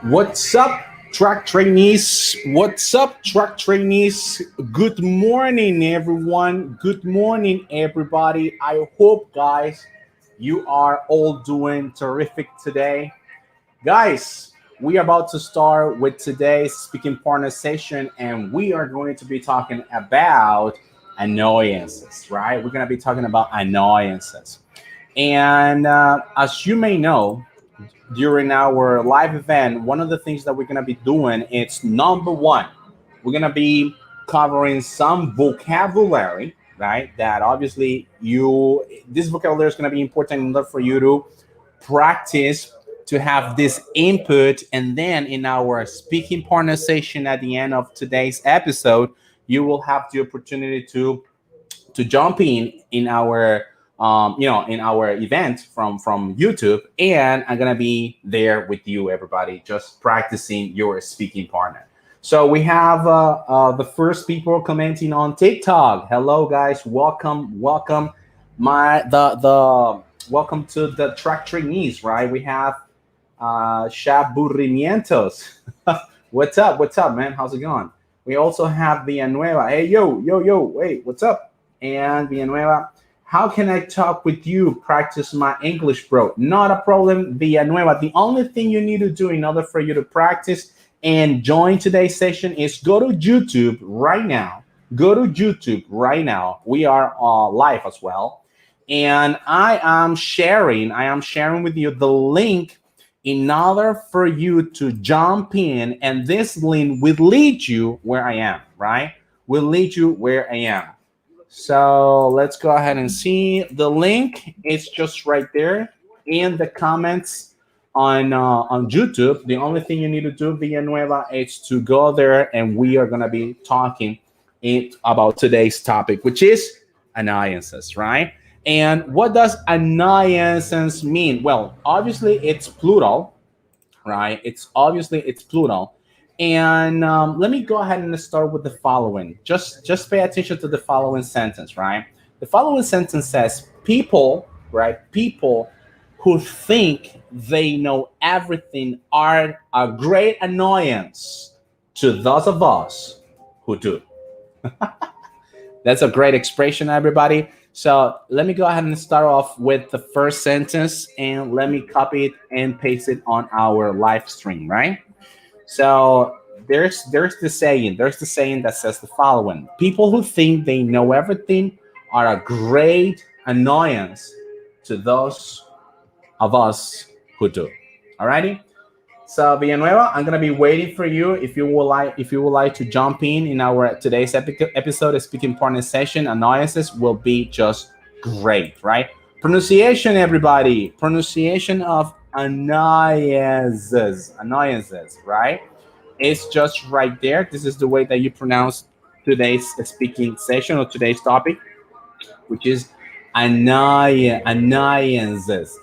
What's up, track trainees? What's up, track trainees? Good morning, everyone. Good morning, everybody. I hope, guys, you are all doing terrific today. Guys, we are about to start with today's speaking partner session, and we are going to be talking about annoyances, right? We're going to be talking about annoyances. And as you may know, during our live event, one of the things that we're going to be doing is number one, we're going to be covering some vocabulary, right? That obviously this vocabulary is going to be important in order for you to practice to have this input. And then in our speaking partner session at the end of today's episode, you will have the opportunity to jump in our in our event from YouTube, and I'm gonna be there with you, everybody, just practicing your speaking partner. So we have the first people commenting on TikTok. Hello, guys, welcome. The welcome to the track trainees, right? We have Shaburrimientos. What's up, man? How's it going? We also have Villanueva. Hey, yo, wait, what's up? And Villanueva, how can I talk with you? Practice my English, bro. Not a problem, Villanueva. The only thing you need to do in order for you to practice and join today's session is go to YouTube right now. Go to YouTube right now. We are live as well. And I am sharing with you the link in order for you to jump in. And this link will lead you where I am, right? Will lead you where I am. So let's go ahead and see the link. It's just right there in the comments on YouTube. The only thing you need to do, Villanueva, is to go there, and we are gonna be talking about today's topic, which is annoyances, right? And what does annoyances mean? Well, obviously it's plural, right? It's plural. And let me go ahead and start with the following. Just pay attention to the following sentence, right? The following sentence says, people, right? People who think they know everything are a great annoyance to those of us who do. That's a great expression, everybody. So let me go ahead and start off with the first sentence, and let me copy it and paste it on our live stream, right? So there's the saying that says the following: people who think they know everything are a great annoyance to those of us who do. Alrighty. So Villanueva, I'm gonna be waiting for you. If you would like to jump in our today's episode of speaking partner session, annoyances will be just great, right? Pronunciation, everybody. Pronunciation of annoyances, right? It's just right there. This is the way that you pronounce today's speaking session or today's topic, which is annoyances,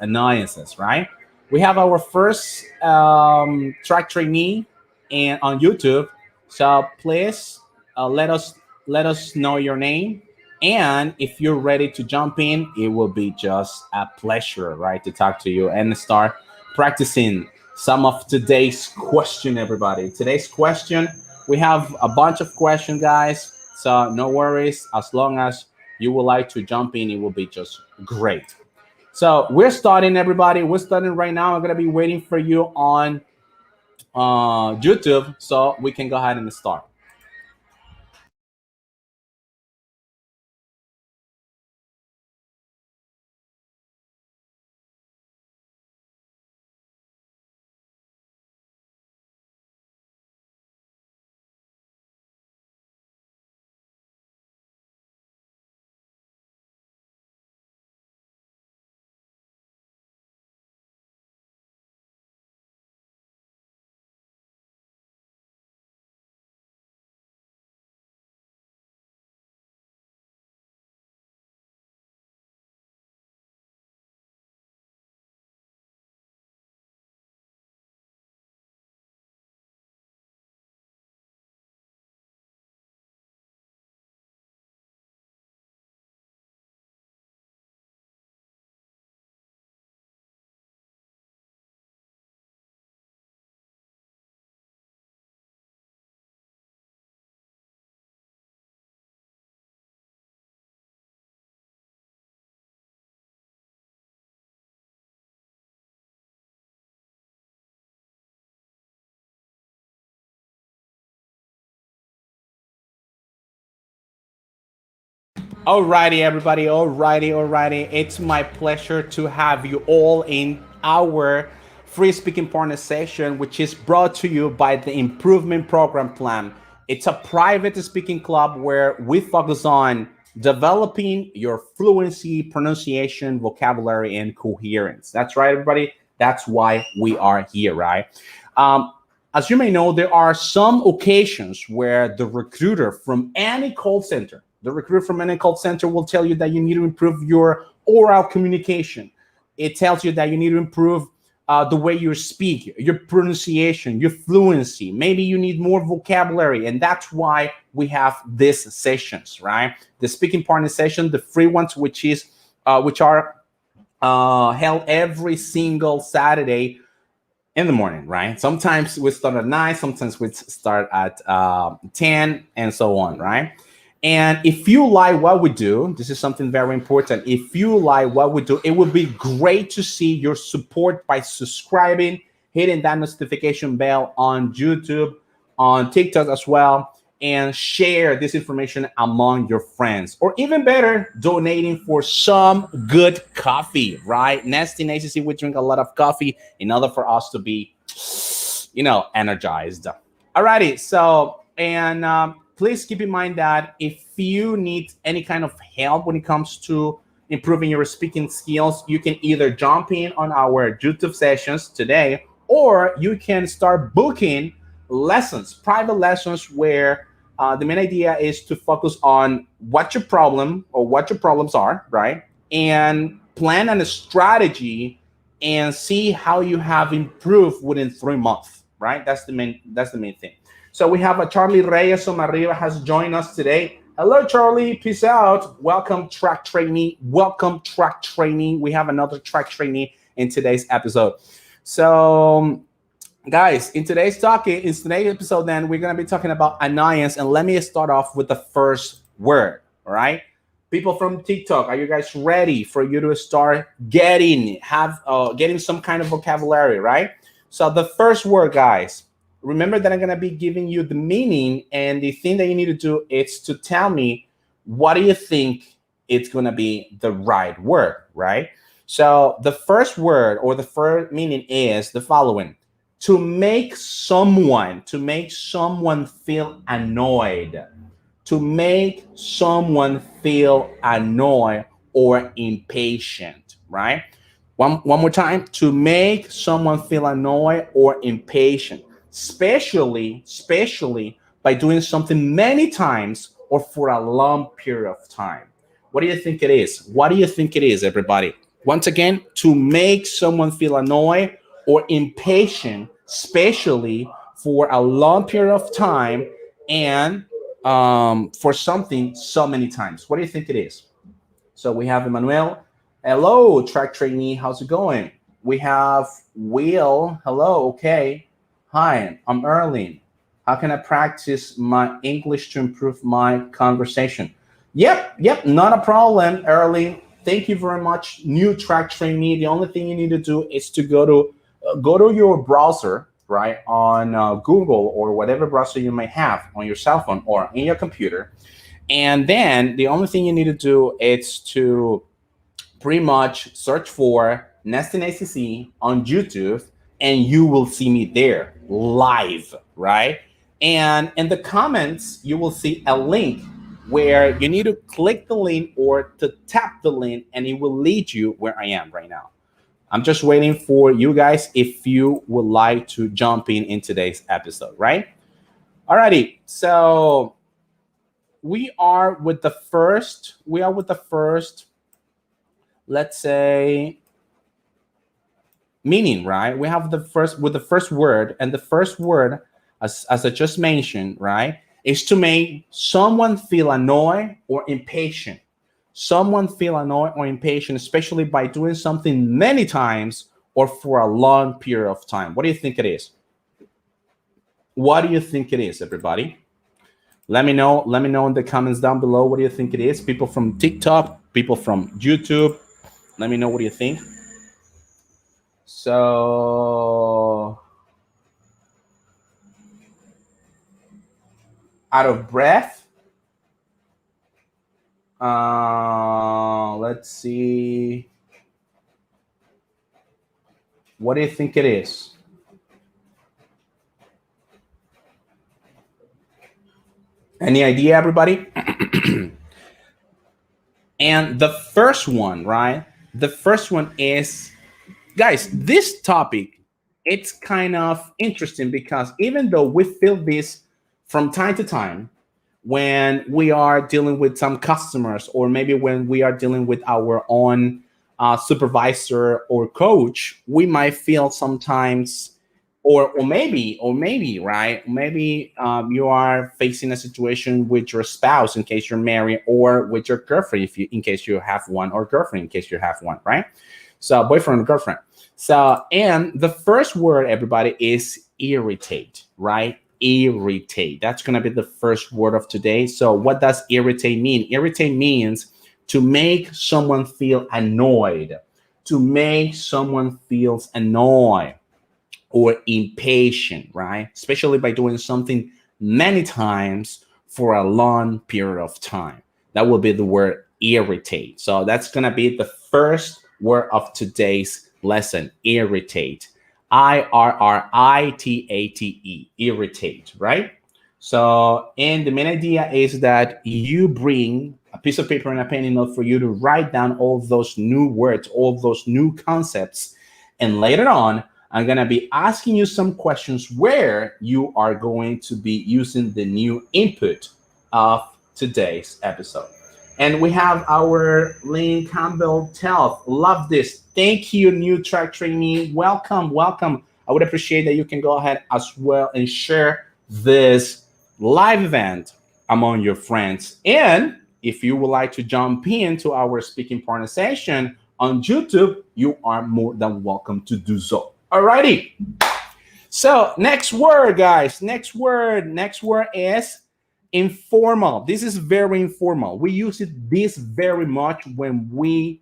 right? We have our first track trainee and on YouTube. So please let us know your name, and if you're ready to jump in, it will be just a pleasure, right, to talk to you and start practicing some of today's question, everybody. Today's question, we have a bunch of questions, guys. So no worries. As long as you would like to jump in, it will be just great. So we're starting, everybody. We're starting right now. I'm gonna be waiting for you on YouTube, so we can go ahead and start. Alrighty, everybody. Alrighty. It's my pleasure to have you all in our free speaking partner session, which is brought to you by the Improvement Program Plan. It's a private speaking club where we focus on developing your fluency, pronunciation, vocabulary, and coherence. That's right, everybody. That's why we are here, right? Um, as you may know, there are some occasions where the recruiter from any call center will tell you that you need to improve your oral communication. It tells you that you need to improve the way you speak, your pronunciation, your fluency. Maybe you need more vocabulary, and that's why we have these sessions, right? The speaking partner session, the free ones, which are held every single Saturday in the morning, right? Sometimes we start at 9, sometimes we start at 10, and so on, right? And if you like what we do, this is something very important. If you like what we do, it would be great to see your support by subscribing, hitting that notification bell on YouTube, on TikTok as well, and share this information among your friends. Or even better, donating for some good coffee, right? Nesty Nations, we drink a lot of coffee in order for us to be, energized. Alrighty, so, and please keep in mind that if you need any kind of help when it comes to improving your speaking skills, you can either jump in on our YouTube sessions today, or you can start booking lessons, private lessons, where the main idea is to focus on what your problem or what your problems are, right? And plan on a strategy and see how you have improved within 3 months, right? That's the main thing. So we have a Charlie Reyes Somarriba has joined us today. Hello, Charlie. Peace out. Welcome, track trainee. Welcome, track trainee. We have another track trainee in today's episode. So, guys, in today's episode, then we're gonna be talking about annoyance, and let me start off with the first word. All right, people from TikTok, are you guys ready for you to start getting some kind of vocabulary, right? So the first word, guys, remember that I'm gonna be giving you the meaning, and the thing that you need to do is to tell me what do you think it's gonna be the right word, right? So the first word or the first meaning is the following: to make someone feel annoyed, to make someone feel annoyed or impatient, right? One more time: to make someone feel annoyed or impatient, especially by doing something many times or for a long period of time. What do you think it is? What do you think it is, everybody? Once again, to make someone feel annoyed or impatient, especially for a long period of time, and for something so many times. What do you think it is? So we have Emmanuel. Hello, track trainee. How's it going? We have Will. Hello. Okay. Hi, I'm Erling. How can I practice my English to improve my conversation? Yep. Not a problem, Erling. Thank you very much. New track trainee. The only thing you need to do is to go to your browser, right, on Google or whatever browser you may have on your cell phone or in your computer, and then the only thing you need to do is to pretty much search for Nesting ACC on YouTube, and you will see me there live, right? And in the comments, you will see a link where you need to click the link or to tap the link, and it will lead you where I am right now. I'm just waiting for you guys if you would like to jump in today's episode, right? Alrighty, so we are with the first, let's say, meaning, right? We have the first with the first word, and the first word, as I just mentioned, right, is to make someone feel annoyed or impatient. Someone feel annoyed or impatient, especially by doing something many times or for a long period of time. What do you think it is? What do you think it is, everybody? Let me know. Let me know in the comments down below. What do you think it is? People from TikTok, people from YouTube. Let me know what do you think. So, out of breath. Let's see. What do you think it is? Any idea, everybody? And the first one, right? The first one is, guys, this topic, it's kind of interesting because even though we feel this from time to time, when we are dealing with some customers, or maybe when we are dealing with our own supervisor or coach, we might feel sometimes, or maybe, right, maybe you are facing a situation with your spouse in case you're married, or with your girlfriend, if you in case you have one, or girlfriend in case you have one, right? So boyfriend or girlfriend. So, and the first word, everybody, is irritate, right? Irritate. That's going to be the first word of today. So what does irritate mean? Irritate means to make someone feel annoyed, to make someone feels annoyed or impatient, right? Especially by doing something many times for a long period of time. That will be the word irritate. So that's going to be the first word of today's lesson, irritate. Irritate, irritate, right? So, and the main idea is that you bring a piece of paper and a pen in order for you to write down all those new words, all those new concepts. And later on, I'm going to be asking you some questions where you are going to be using the new input of today's episode. And we have our Lynn Campbell Telf. Love this. Thank you, new track trainee. Welcome. I would appreciate that you can go ahead as well and share this live event among your friends. And if you would like to jump into our speaking partner session on YouTube, you are more than welcome to do so. Alrighty. So next word, guys. Next word is informal. This is very informal. We use this very much when we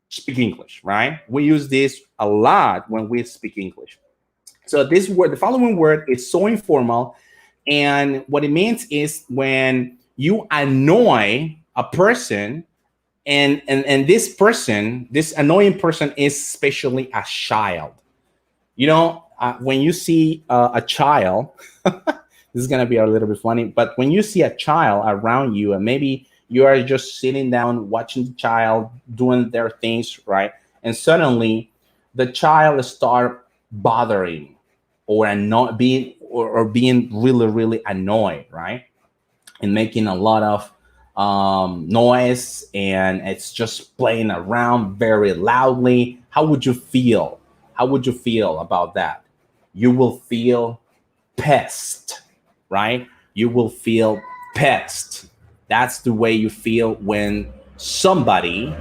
speak English, right? We use this a lot when we speak English. So this word, the following word, is so informal, and what it means is when you annoy a person, and this person, this annoying person, is especially a child. You know, when you see a child, this is gonna be a little bit funny, but when you see a child around you, and maybe you are just sitting down watching the child doing their things, right? And suddenly the child start bothering or being really annoyed, right? And making a lot of noise, and it's just playing around very loudly. How would you feel? How would you feel about that? You will feel pissed, right? You will feel pissed. That's the way you feel when somebody,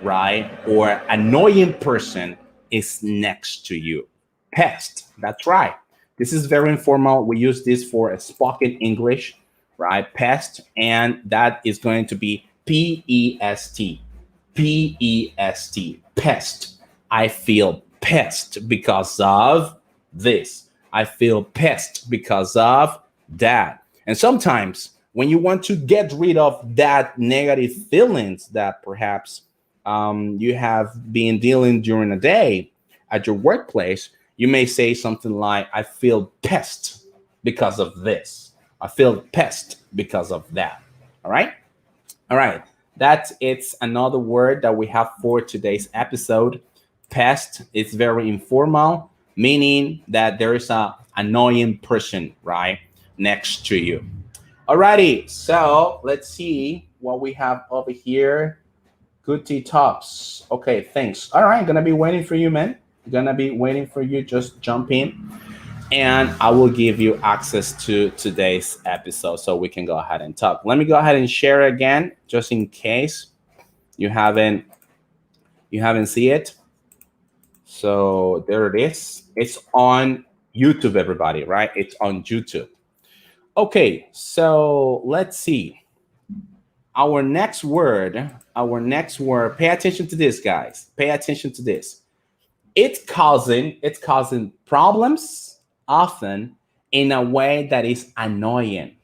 right, or annoying person is next to you. Pest. That's right. This is very informal. We use this for a spoken English, right? Pest, and that is going to be P-E-S-T. P-E-S-T. Pest. I feel pissed because of this. I feel pissed because of that. And sometimes when you want to get rid of that negative feelings that perhaps you have been dealing during the day at your workplace, you may say something like, I feel pissed because of this. I feel pissed because of that. All right. All right. That's it's another word that we have for today's episode. Pest. It's very informal, meaning that there is a annoying person right next to you. Alrighty, so let's see what we have over here. Good tea tops. Okay, thanks. All right, gonna be waiting for you, man. Gonna be waiting for you. Just jump in, and I will give you access to today's episode so we can go ahead and talk. Let me go ahead and share again, just in case you haven't seen it. So there it is. It's on YouTube, everybody, right? It's on YouTube. Okay, so let's see. Our next word, pay attention to this, guys. Pay attention to this. It's causing problems often in a way that is annoying,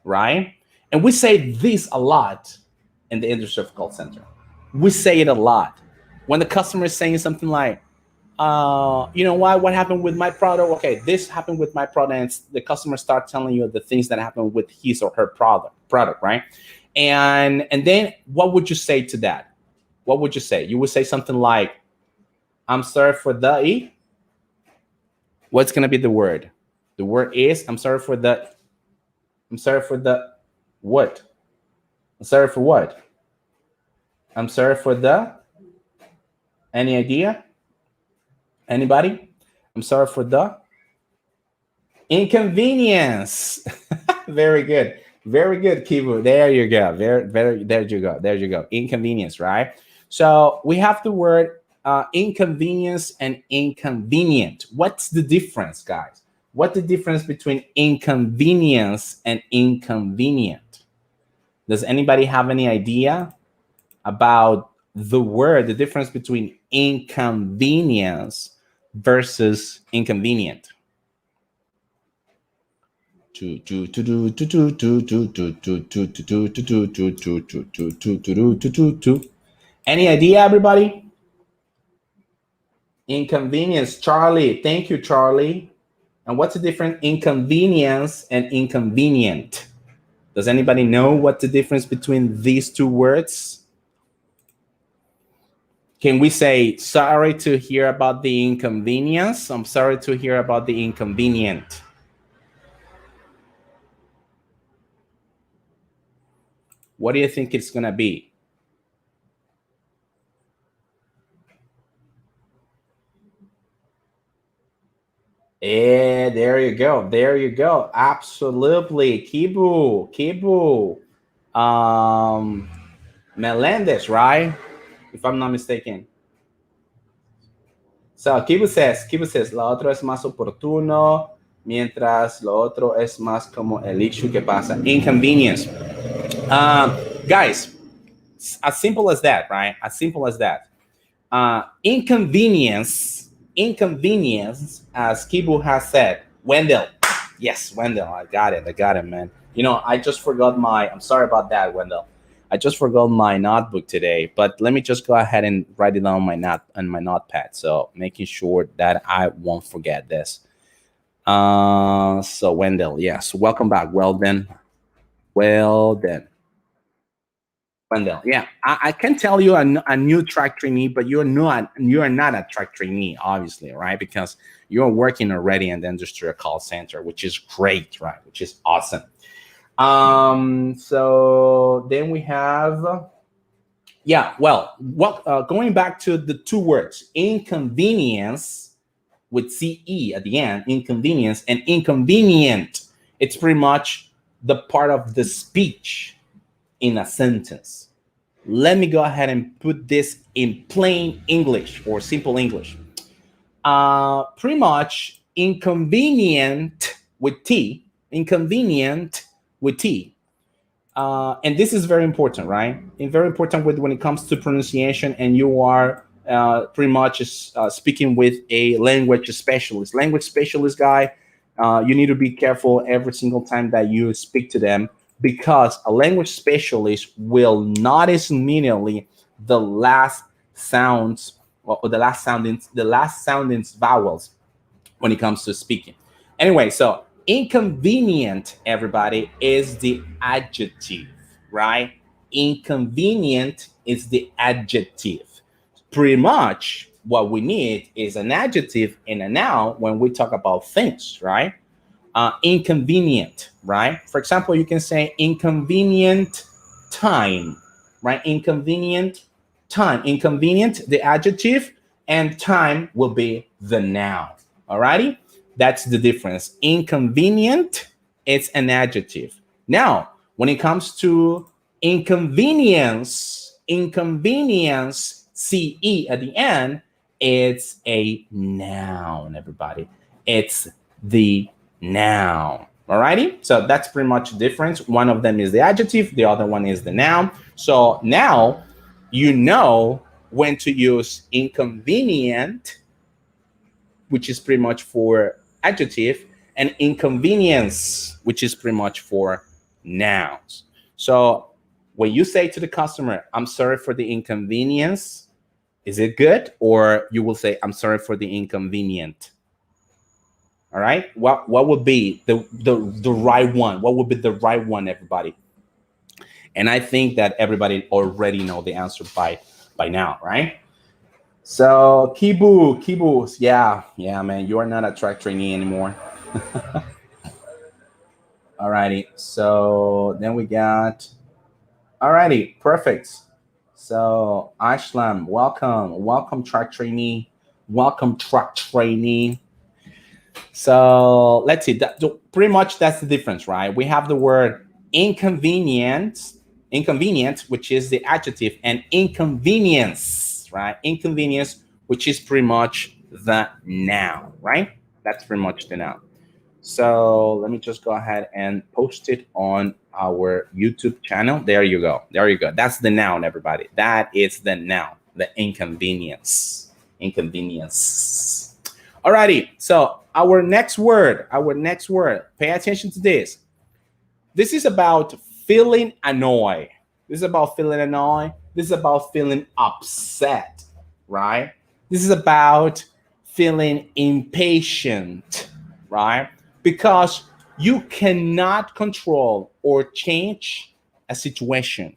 right? And we say this a lot in the industry of call center. We say it a lot. When the customer is saying something like, you know what happened with my product? Okay, this happened with my product, and the customer start telling you the things that happened with his or her product, right? And then what would you say to that? What would you say? You would say something like, I'm sorry for the what's gonna be the word? The word is I'm sorry for the what? I'm sorry for what? I'm sorry for the any idea? Anybody? I'm sorry for the inconvenience. Very good. Very good, Kibu. There you go. There you go. There you go. Inconvenience, right? So we have the word inconvenience and inconvenient. What's the difference, guys? What's the difference between inconvenience and inconvenient? Does anybody have any idea about the word, the difference between inconvenience versus inconvenient? Any idea, everybody? Inconvenience, Charlie. Thank you, Charlie. And what's the difference inconvenience and inconvenient? Does anybody know what the difference between these two words? Can we say, sorry to hear about the inconvenience? I'm sorry to hear about the inconvenient. What do you think it's going to be? Yeah, there you go. There you go. Absolutely. Kibu. Melendez, right? If I'm not mistaken. So Kibu says, lo otro es más oportuno, mientras lo otro es más como el issue que pasa. Inconvenience. Guys, as simple as that, right? As simple as that. Inconvenience, as Kibu has said. Wendell. Yes, Wendell. I got it, man. You know, I'm sorry about that, Wendell. I just forgot my notebook today, but let me just go ahead and write it down on my notepad. So making sure that I won't forget this. So Wendell, yes, welcome back. Well then. Wendell, yeah, I can tell you a new track trainee, but you are not a track trainee, obviously, right? Because you're working already in the industrial call center, which is great, right? Which is awesome. So then we have, going back to the two words, inconvenience with CE at the end, inconvenience, and inconvenient. It's pretty much the part of the speech in a sentence. Let me go ahead and put this in plain English or simple English. Pretty much inconvenient with T, inconvenient with T. And this is very important, right? And very important when it comes to pronunciation, and you are pretty much speaking with a language specialist guy. You need to be careful every single time that you speak to them, because a language specialist will notice immediately the last sounds, or the last soundings vowels when it comes to speaking. Anyway, so inconvenient, everybody, is the adjective, right? Inconvenient is the adjective. Pretty much what we need is an adjective and a noun when we talk about things, right? Inconvenient, right? For example, you can say inconvenient time, right? Inconvenient time. Inconvenient, the adjective, and time will be the noun. Alrighty? That's the difference. Inconvenient, it's an adjective. Now, when it comes to inconvenience, CE at the end, it's a noun, everybody. It's the noun. Alrighty? So that's pretty much the difference. One of them is the adjective, the other one is the noun. So now you know when to use inconvenient, which is pretty much for adjective, and inconvenience, which is pretty much for nouns. So when you say to the customer, I'm sorry for the inconvenience, is it good? Or you will say, I'm sorry for the inconvenient. All right. What would be the right one? What would be the right one, everybody? And I think that everybody already know the answer by now, right? So Kibu, yeah, man, you are not a track trainee anymore. Alrighty. So then we got. Alrighty, perfect. So Ashlam, welcome track trainee, welcome track trainee. So let's see. Pretty much that's the difference, right? We have the word inconvenient, which is the adjective, and inconvenience, right? Inconvenience, which is pretty much the noun, right? That's pretty much the noun. So let me just go ahead and post it on our YouTube channel. There you go. There you go. That's the noun, everybody. That is the noun, the inconvenience. Inconvenience. Alrighty. So our next word, pay attention to this. This is about feeling annoyed. This is about feeling annoyed. This is about feeling upset, right? This is about feeling impatient, right? Because you cannot control or change a situation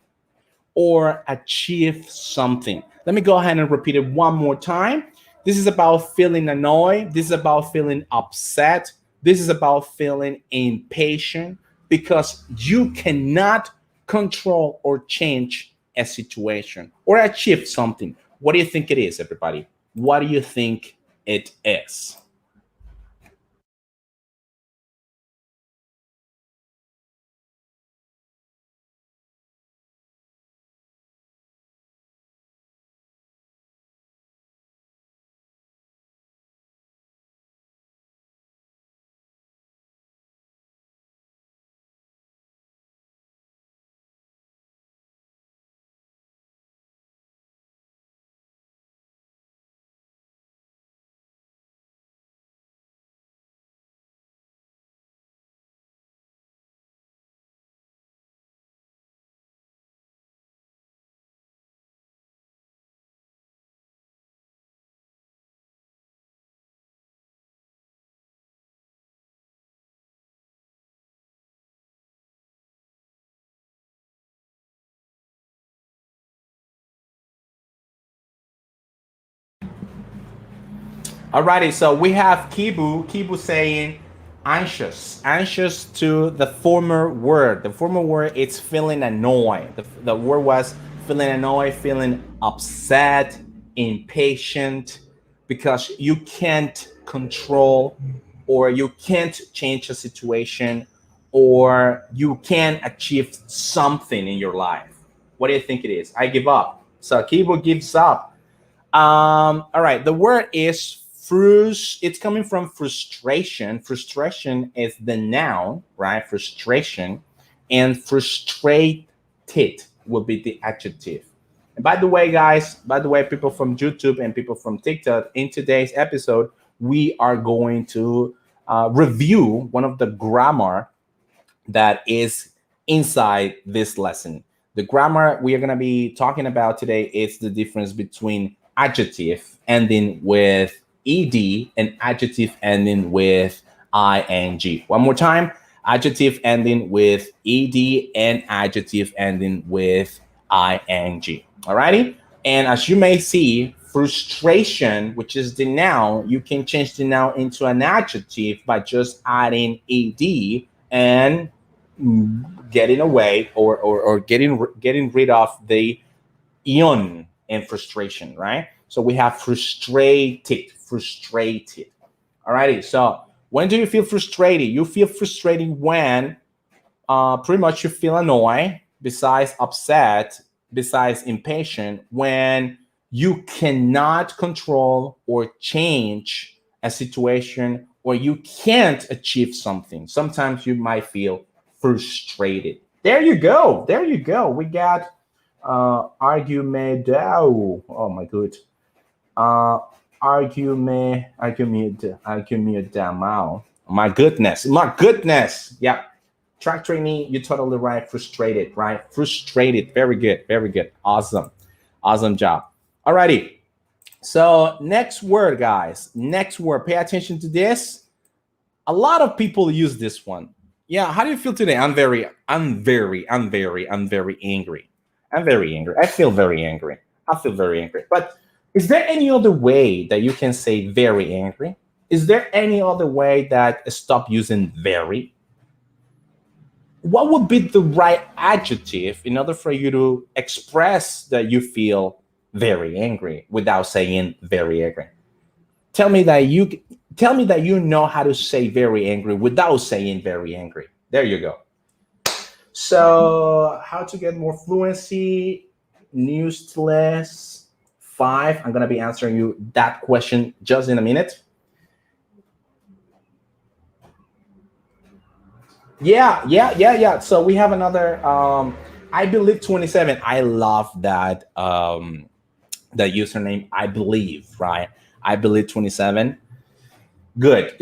or achieve something. Let me go ahead and repeat it one more time. This is about feeling annoyed. This is about feeling upset. This is about feeling impatient because you cannot control or change a situation or achieve something. What do you think it is, everybody? What do you think it is? Alrighty, so we have Kibu saying anxious to the former word. The former word it's feeling annoyed. The word was feeling annoyed, feeling upset, impatient, because you can't control or you can't change a situation or you can't achieve something in your life. What do you think it is? I give up. So Kibu gives up. All right. The word is It's coming from frustration. Frustration is the noun, right? Frustration. And frustrated will be the adjective. And by the way, guys, by the way, people from YouTube and people from TikTok, in today's episode, we are going to review one of the grammar that is inside this lesson. The grammar we are going to be talking about today is the difference between adjective ending with ed and adjective ending with ing. One more time, adjective ending with ed and adjective ending with ing. Alrighty? And as you may see, frustration, which is the noun, you can change the noun into an adjective by just adding ed and getting away or getting rid of the ion and frustration, right? So we have frustrated. Alrighty. So when do you feel frustrated? You feel frustrated when pretty much you feel annoyed, besides upset, besides impatient, when you cannot control or change a situation or you can't achieve something. Sometimes you might feel frustrated. There you go. There you go. We got argumento. Oh my good. Argumento. My goodness. My goodness. Yeah. Track trainee, you're totally right. Frustrated, right? Frustrated. Very good. Very good. Awesome. Awesome job. Alrighty. So next word, guys. Next word. Pay attention to this. A lot of people use this one. Yeah. How do you feel today? I'm very angry. I'm very angry. I feel very angry. I feel very angry. But is there any other way that you can say very angry? Is there any other way that stop using very? What would be the right adjective in order for you to express that you feel very angry without saying very angry? Tell me that you know how to say very angry without saying very angry. There you go. So, how to get more fluency? Newsletters 5. I'm gonna be answering you that question just in a minute. Yeah. So we have another. I believe 27. I love that. The username. I believe, right? I believe 27. Good.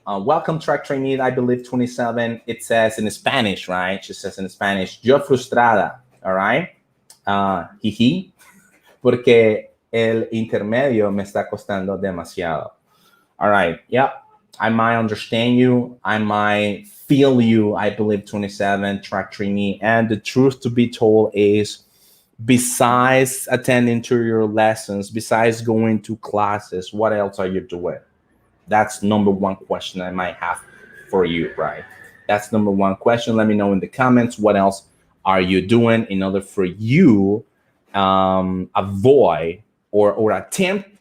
Welcome, track trainee. I believe 27. It says in Spanish, right? She says in Spanish, yo frustrada. All right. Jiji, porque el intermedio me está costando demasiado. All right. Yep. I might understand you. I might feel you. I believe 27, track trainee. And the truth to be told is, besides attending to your lessons, besides going to classes, what else are you doing? That's number one question I might have for you, right? That's number one question. Let me know in the comments what else are you doing in order for you avoid or attempt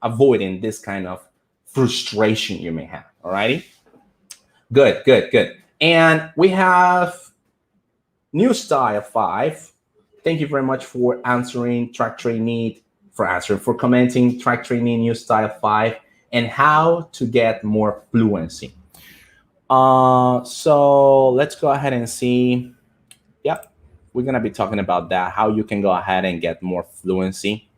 avoiding this kind of frustration you may have. All righty. Good. And we have new style 5. Thank you very much for answering track trainee, for commenting track trainee new style 5 and how to get more fluency. So let's go ahead and see. Yep, we're gonna be talking about that, how you can go ahead and get more fluency.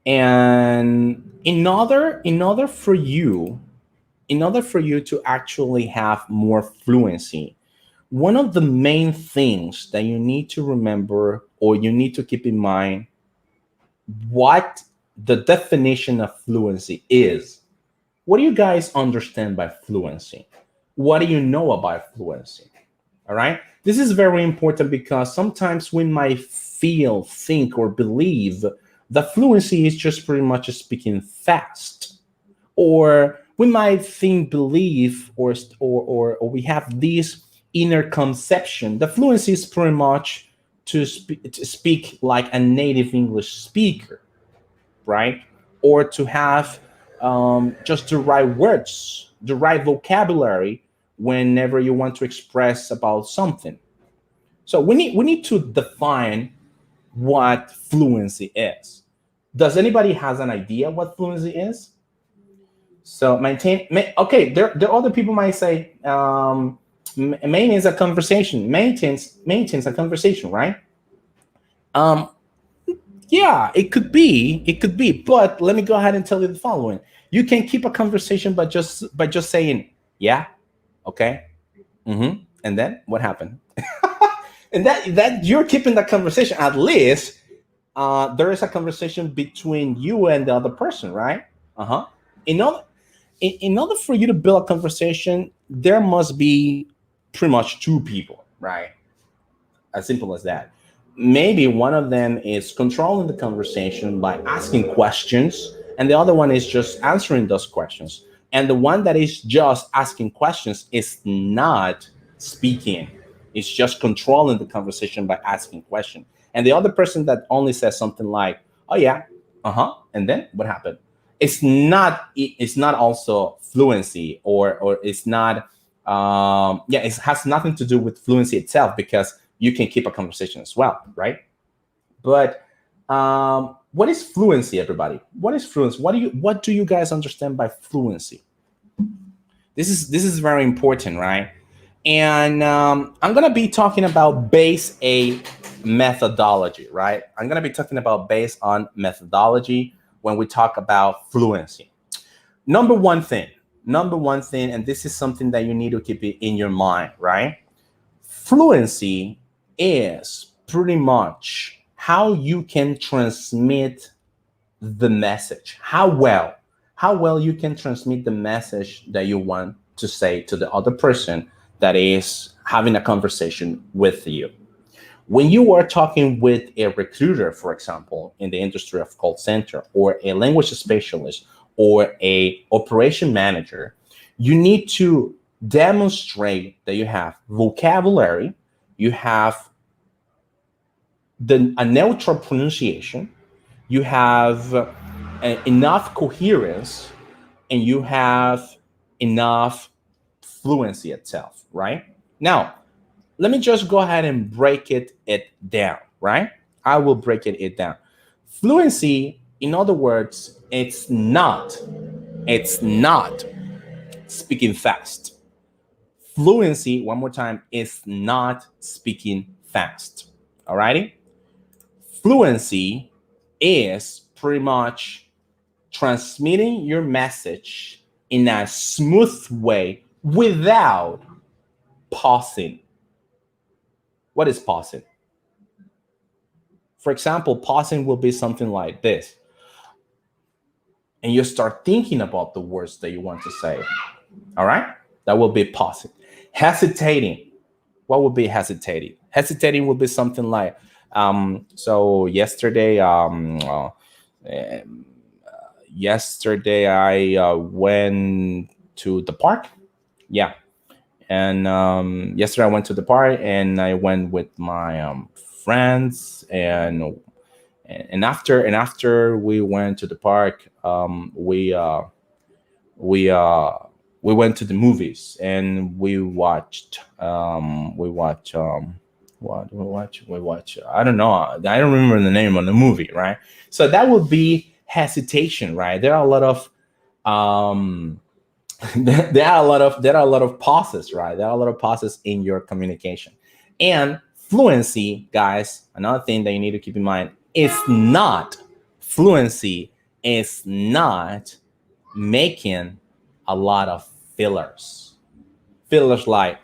And in order for you to actually have more fluency, one of the main things that you need to remember or you need to keep in mind what the definition of fluency is. What do you guys understand by fluency? What do you know about fluency? All right. This is very important because sometimes we might feel, think, or believe that fluency is just pretty much speaking fast. Or we might think, believe, or we have this inner conception. The fluency is pretty much to speak like a native English speaker, right? Or to have just the right words, the right vocabulary whenever you want to express about something. So we need to define what fluency is. Does anybody has an idea what fluency is? So okay, there other people might say maintenance a conversation. Maintains a conversation, right? Um, yeah, it could be. But let me go ahead and tell you the following: you can keep a conversation, but just saying, yeah, okay, and then what happened? And that you're keeping that conversation. At least there is a conversation between you and the other person, right? Uh-huh. In order, in order for you to build a conversation, there must be pretty much two people, right? As simple as that. Maybe one of them is controlling the conversation by asking questions, and the other one is just answering those questions. And the one that is just asking questions is not speaking, it's just controlling the conversation by asking questions. And the other person that only says something like, oh, yeah, and then what happened? It's not also fluency, or it's not yeah, it has nothing to do with fluency itself, because you can keep a conversation as well, right? But what is fluency, everybody? What is fluency? What do you guys understand by fluency? This is very important, right? And I'm gonna be talking about base a methodology, right? I'm gonna be talking about based on methodology when we talk about fluency. Number one thing, and this is something that you need to keep it in your mind, right? Fluency is pretty much how you can transmit the message, how well you can transmit the message that you want to say to the other person that is having a conversation with you. When you are talking with a recruiter, for example, in the industry of call center, or a language specialist, or a operation manager, you need to demonstrate that you have vocabulary, you have a neutral pronunciation, you have enough coherence, and you have enough fluency itself, right? Now, let me just go ahead and break it down, right? I will break it down. Fluency, in other words, it's not speaking fast. Fluency, one more time, is not speaking fast. Alrighty? Fluency is pretty much transmitting your message in a smooth way without pausing. What is pausing? For example, pausing will be something like this. And you start thinking about the words that you want to say. All right? That will be pausing. Hesitating. What would be hesitating? Hesitating will be something like, so yesterday, yesterday I went to the park. Yeah. And yesterday I went to the park, and I went with my friends, and after we went to the park, we went to the movies, and we watched what we watch, I don't know, I don't remember the name of the movie, right? So that would be hesitation, right? There are a lot of there are a lot of pauses, right? There are a lot of pauses in your communication. And fluency, guys, another thing that you need to keep in mind is not fluency is not making a lot of fillers. Fillers like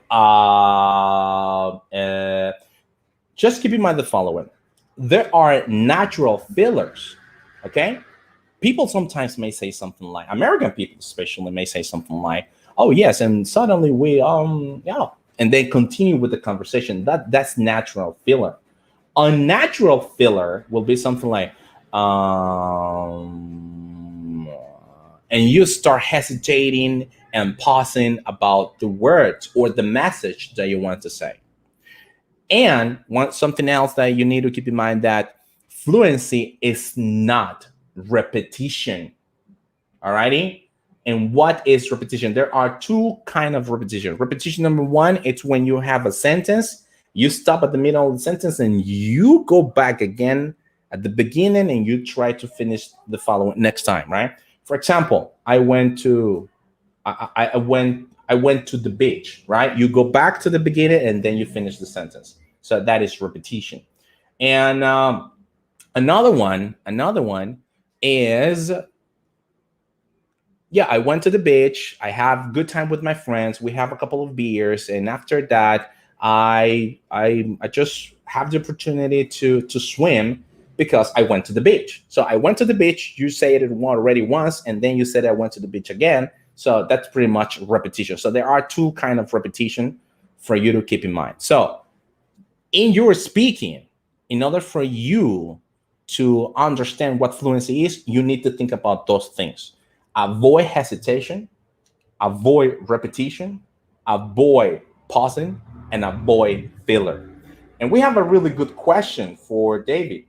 just keep in mind the following. There are natural fillers, okay? People sometimes may say something like, American people especially may say something like, oh yes, and suddenly we yeah, and they continue with the conversation. That's natural filler. Unnatural filler will be something like, and you start hesitating and pausing about the words or the message that you want to say. And something else that you need to keep in mind, that fluency is not repetition. Alrighty? And what is repetition? There are two kind of repetition. Repetition number one, it's when you have a sentence, you stop at the middle of the sentence and you go back again at the beginning and you try to finish the following next time, right? For example, I went to the beach, right? You go back to the beginning and then you finish the sentence. So that is repetition. And another one is, yeah, I went to the beach. I have good time with my friends. We have a couple of beers, and after that, I just have the opportunity to swim because I went to the beach. So I went to the beach. You said it already once, and then you said I went to the beach again. So that's pretty much repetition. So there are two kind of repetition for you to keep in mind. So in your speaking, in order for you to understand what fluency is, you need to think about those things. Avoid hesitation, avoid repetition, avoid pausing, and avoid filler. And we have a really good question for David,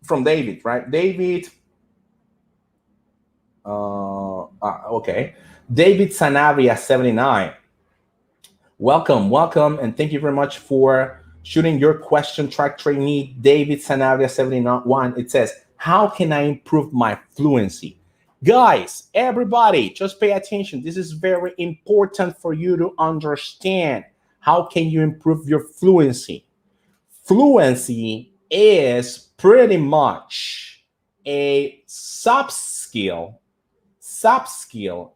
from David, right? David, okay. David Sanavia 79. Welcome, welcome, and thank you very much for shooting your question. Track trainee David Sanavia 71. It says, how can I improve my fluency? Guys, everybody, just pay attention. This is very important for you to understand. How can you improve your fluency? Fluency is pretty much a sub skill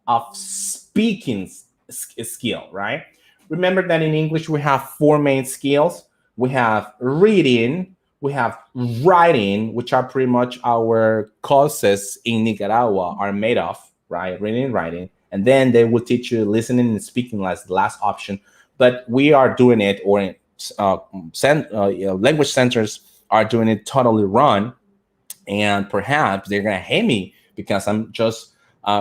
of speaking skill, right? Remember that in English we have four main skills. We have reading, we have writing, which are pretty much our courses in Nicaragua are made of, right? Reading and writing. And then they will teach you listening and speaking as the last option. But we are doing it, or language centers are doing it totally wrong. And perhaps they're going to hate me because I'm just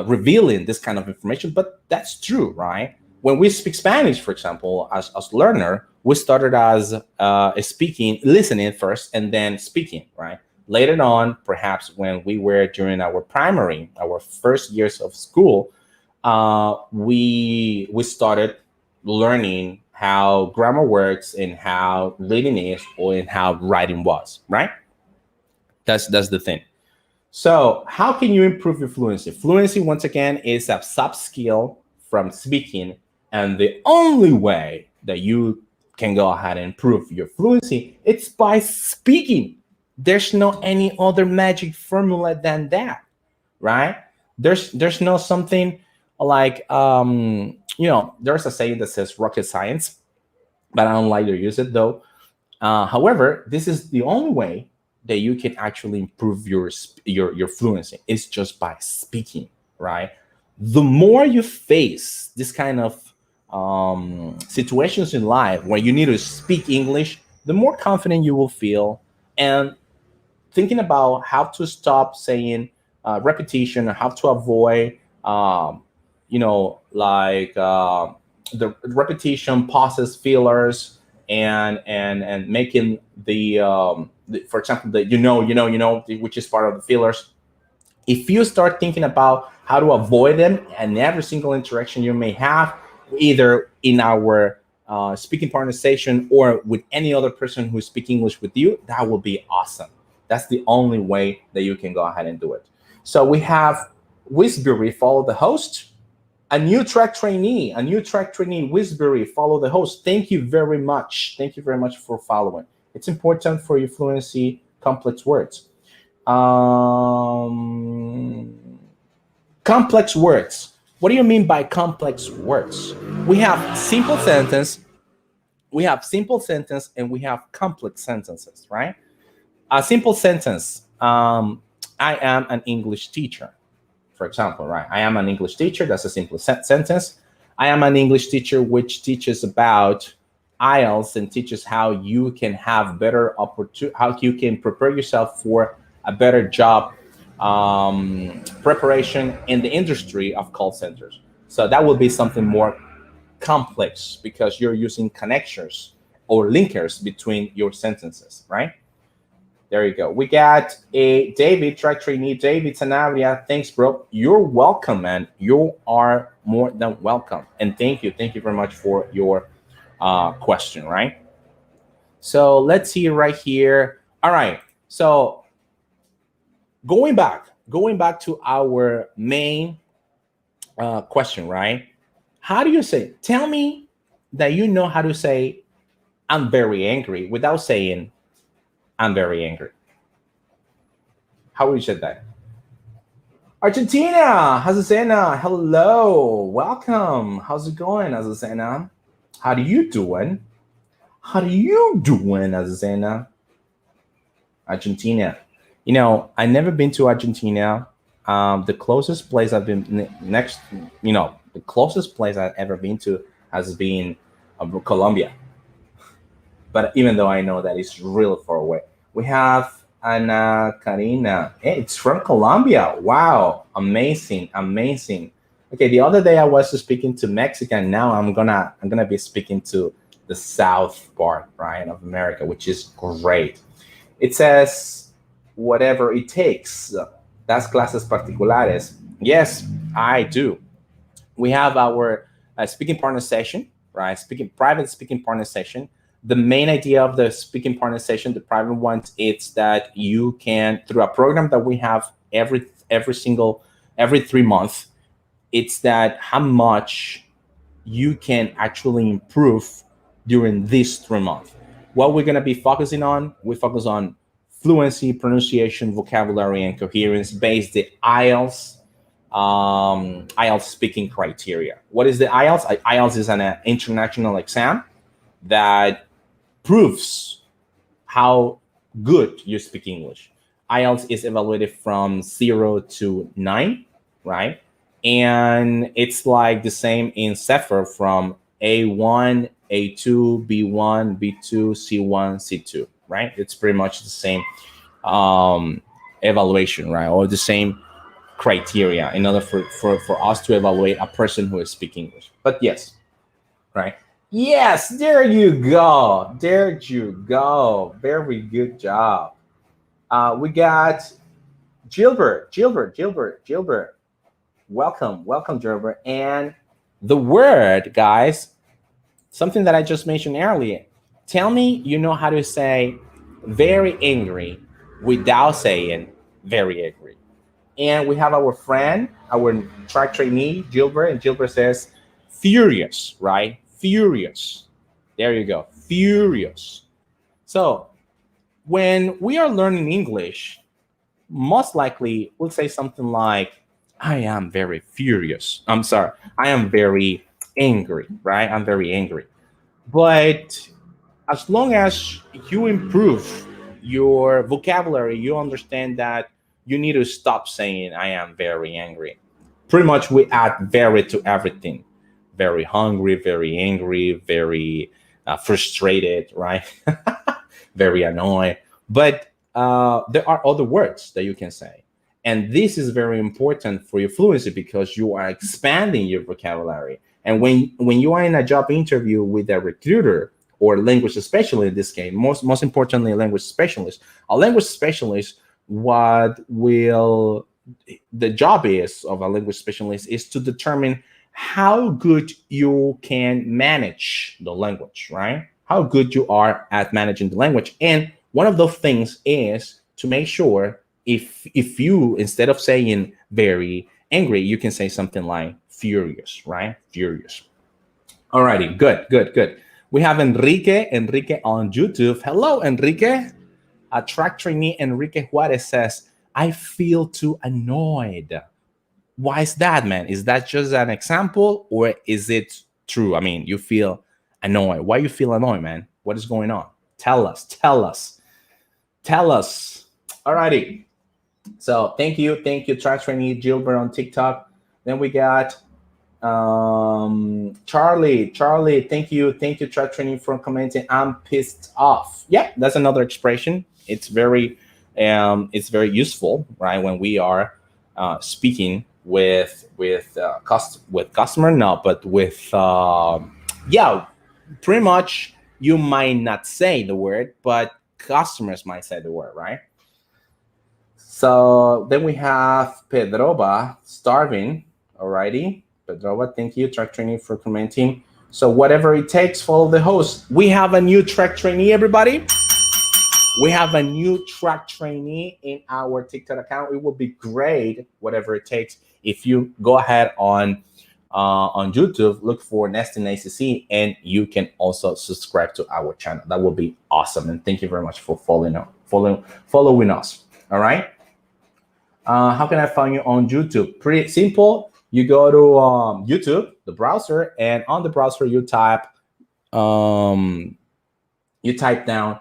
revealing this kind of information. But that's true, right? When we speak Spanish, for example, as learner, we started as speaking, listening first, and then speaking, right? Later on, perhaps when we were during our primary, our first years of school, we started learning how grammar works and how reading is, or and how writing was, right? That's the thing. So how can you improve your fluency? Fluency, once again, is a sub skill from speaking, and the only way that you can go ahead and improve your fluency, it's by speaking. There's no any other magic formula than that, right? There's no something like there's a saying that says rocket science, but I don't like to use it though. However, this is the only way that you can actually improve your fluency. It's just by speaking, right? The more you face this kind of situations in life where you need to speak English, the more confident you will feel. And thinking about how to stop saying repetition, how to avoid, like the repetition, pauses, fillers, and making for example, the which is part of the fillers. If you start thinking about how to avoid them and every single interaction you may have, either in our speaking partner session or with any other person who speaks English with you, that will be awesome. That's the only way that you can go ahead and do it. So we have Wisbury, follow the host. A new track trainee, Wisbury, follow the host. Thank you very much. Thank you very much for following. It's important for your fluency, complex words. Complex words. What do you mean by complex words? We have simple sentence, and we have complex sentences, right? A simple sentence. I am an English teacher, for example, right? I am an English teacher. That's a simple sentence. I am an English teacher, which teaches about IELTS and teaches how you can have better opportunity, how you can prepare yourself for a better job preparation in the industry of call centers. So that will be something more complex because you're using connectors or linkers between your sentences, right? There you go. We got a David, track trainee, David Sanabria. Thanks, bro. You're welcome, man. You are more than welcome. And thank you. Thank you very much for your question, right? So let's see right here. All right. So going back to our main question, right? How do you say? Tell me that you know how to say "I'm very angry" without saying "I'm very angry." How would you say that? Argentina, Azucena, hello, welcome. How's it going, Azucena? How do you doing? How do you doing, Azucena? Argentina. You know, I never been to Argentina. The closest place I've been next, the closest place I've ever been to has been Colombia. But even though I know that it's real far away, we have Ana Karina. Hey, it's from Colombia. Wow, amazing, amazing. Okay, the other day I was speaking to Mexican. Now I'm gonna be speaking to the south part, right, of America, which is great. It says whatever it takes. That's clases particulares. Yes, I do. We have our speaking partner session, right? Speaking private speaking partner session. The main idea of the speaking partner session, the private ones, it's that you can through a program that we have every single every 3 months. It's that how much you can actually improve during this 3 months. What we're going to be focusing on, we focus on fluency, pronunciation, vocabulary, and coherence based the IELTS speaking criteria. What is the IELTS? IELTS is an international exam that proves how good you speak English. IELTS is evaluated from 0 to 9, right? And it's like the same in CEFR from A1, A2, B1, B2, C1, C2, right? It's pretty much the same evaluation, right? Or the same criteria in order for us to evaluate a person who is speaking English. But yes, right? Yes, there you go. There you go. Very good job. We got Gilbert. Welcome, Gilbert. And the word, guys, something that I just mentioned earlier. Tell me you know how to say very angry without saying very angry. And we have our friend, our track trainee, Gilbert, and Gilbert says furious, right? Furious. There you go. Furious. So when we are learning English, most likely we'll say something like, I am very furious. I'm sorry. I am very angry, right? I'm very angry. But as long as you improve your vocabulary, you understand that you need to stop saying I am very angry. Pretty much we add very to everything. Very hungry, very angry, very frustrated, right? Very annoyed. But there are other words that you can say. And this is very important for your fluency because you are expanding your vocabulary. And when you are in a job interview with a recruiter or language specialist in this case, most importantly, a language specialist, what will the job is of a language specialist is to determine how good you can manage the language, right? How good you are at managing the language. And one of those things is to make sure if you instead of saying very angry, you can say something like furious, right? Furious. Alrighty, good. We have Enrique on YouTube. Hello, Enrique. A track trainee Enrique Juarez says, I feel too annoyed. Why is that, man? Is that just an example or is it true? I mean, you feel annoyed. Why you feel annoyed, man? What is going on? Tell us. Alrighty. So thank you, track trainee Gilbert on TikTok. Then we got Charlie, thank you, track training for commenting. I'm pissed off. Yeah, that's another expression. It's very useful, right? When we are speaking with customer, no, but with yeah, pretty much you might not say the word, but customers might say the word, right? So then we have Pedroba starving. Alrighty. Pedroba, thank you, track trainee, for commenting. So whatever it takes, follow the host. We have a new track trainee, everybody. We have a new track trainee in our TikTok account. It will be great, whatever it takes, if you go ahead on YouTube, look for Nesting ACC, and you can also subscribe to our channel. That will be awesome. And thank you very much for following us. All right. How can I find you on YouTube? Pretty simple. You go to YouTube, the browser, and on the browser um, you type down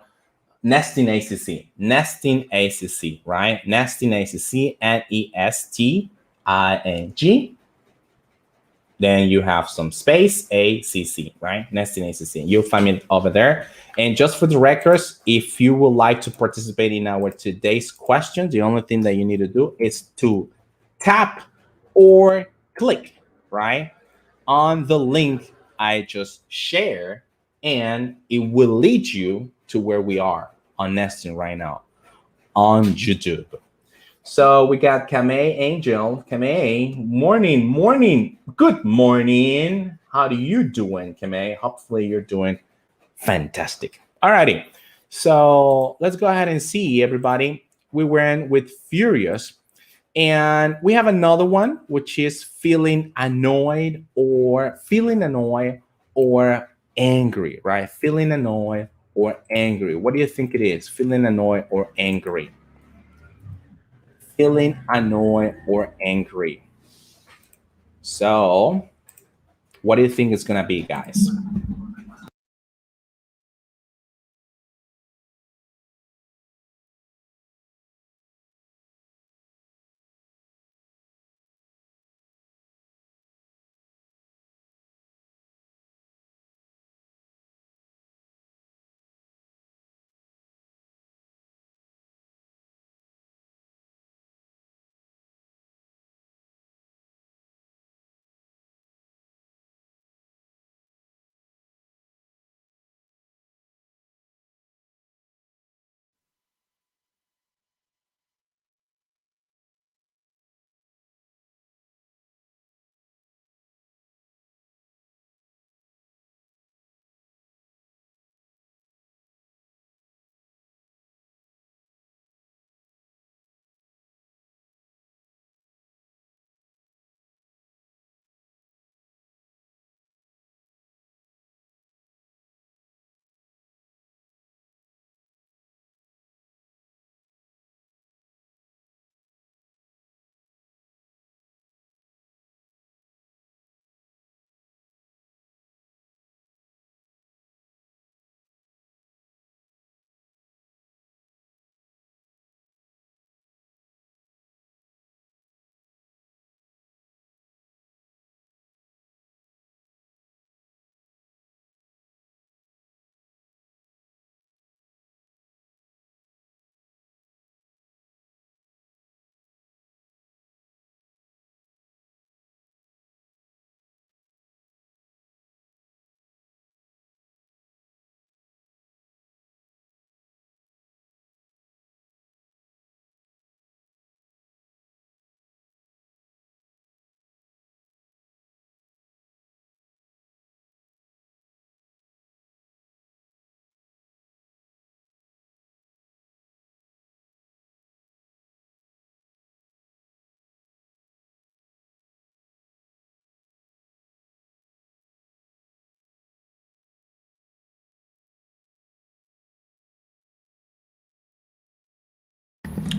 Nesting ACC, right? Nesting ACC, NESTING. Then you have some space ACC, right? Nesting ACC. You'll find it over there. And just for the records, if you would like to participate in our today's question, the only thing that you need to do is to tap or click, right, on the link I just shared, and it will lead you to where we are on Nesting right now on YouTube. So we got Kame Angel. Kame, morning. Good morning. How do you doing, Kame? Hopefully you're doing fantastic. Alrighty. So let's go ahead and see, everybody. We went with Furious. And we have another one, which is feeling annoyed or angry, right? Feeling annoyed or angry. What do you think it is? Feeling annoyed or angry? Feeling annoyed or angry. So, what do you think it's gonna be, guys?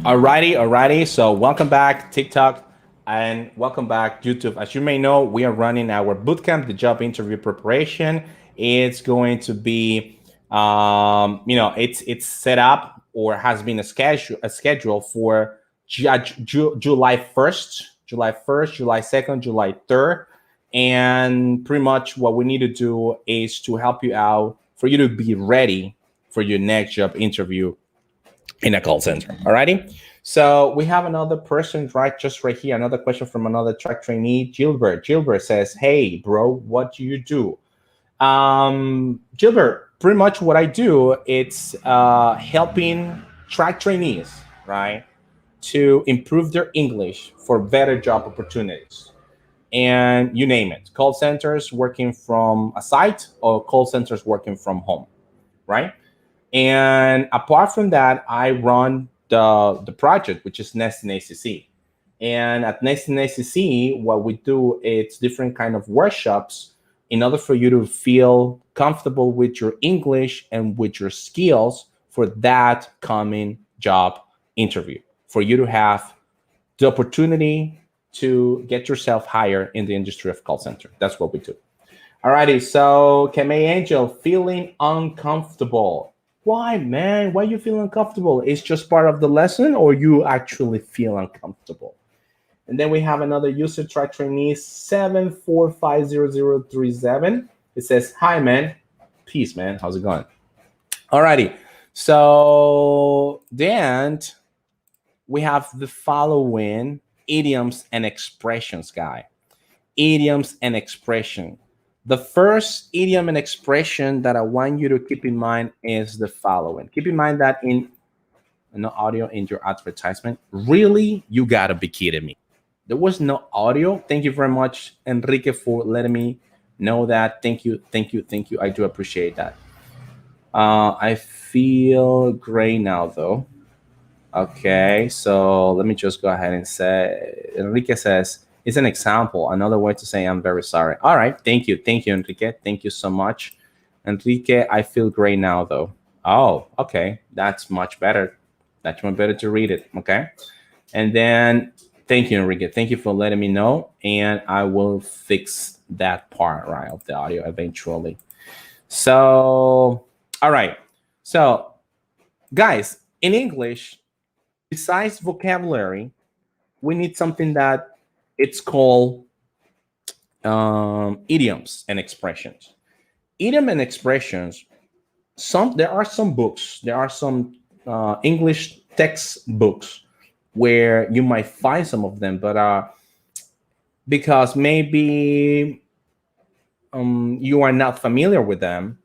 Alrighty. So welcome back, TikTok, and welcome back, YouTube. As you may know, we are running our bootcamp, the job interview preparation. It's going to be, it's set up or has been a schedule for July 1st, July 2nd, July 3rd. And pretty much what we need to do is to help you out for you to be ready for your next job interview in a call center. Alrighty. So we have another person right here. Another question from another track trainee, Gilbert. Gilbert says, "Hey, bro, what do you do?" Gilbert, pretty much what I do, it's helping track trainees, right, to improve their English for better job opportunities. And you name it, call centers working from a site or call centers working from home, right? And apart from that, I run the project, which is Nesting ACC. And at Nesting ACC, what we do is different kind of workshops in order for you to feel comfortable with your English and with your skills for that coming job interview, for you to have the opportunity to get yourself hired in the industry of call center. That's what we do. Alrighty, so Kame Angel, feeling uncomfortable. Why, man? Why you feel uncomfortable? It's just part of the lesson, or you actually feel uncomfortable? And then we have another user, try trainee 7450037. It says, "Hi, man. Peace, man. How's it going?" Alrighty, so then we have the following idioms and expressions, guy. Idioms and expression. The first idiom and expression that I want you to keep in mind is the following. Keep in mind that in no audio in your advertisement. Really, you gotta be kidding me. There was no audio. Thank you very much, Enrique, for letting me know that. Thank you, thank you, thank you. I do appreciate that. I feel great now, though. Okay, so let me just go ahead and say, Enrique says, it's an example, another way to say I'm very sorry. All right, thank you, Enrique. Thank you so much. Enrique, I feel great now, though. Oh, okay, that's much better. That's much better to read it, okay? And then, thank you, Enrique. Thank you for letting me know, and I will fix that part, right, of the audio eventually. So, all right. So, guys, in English, besides vocabulary, we need something that it's called idioms and expressions. Idiom and expressions. There are some books. There are some English textbooks where you might find some of them, but because maybe you are not familiar with them,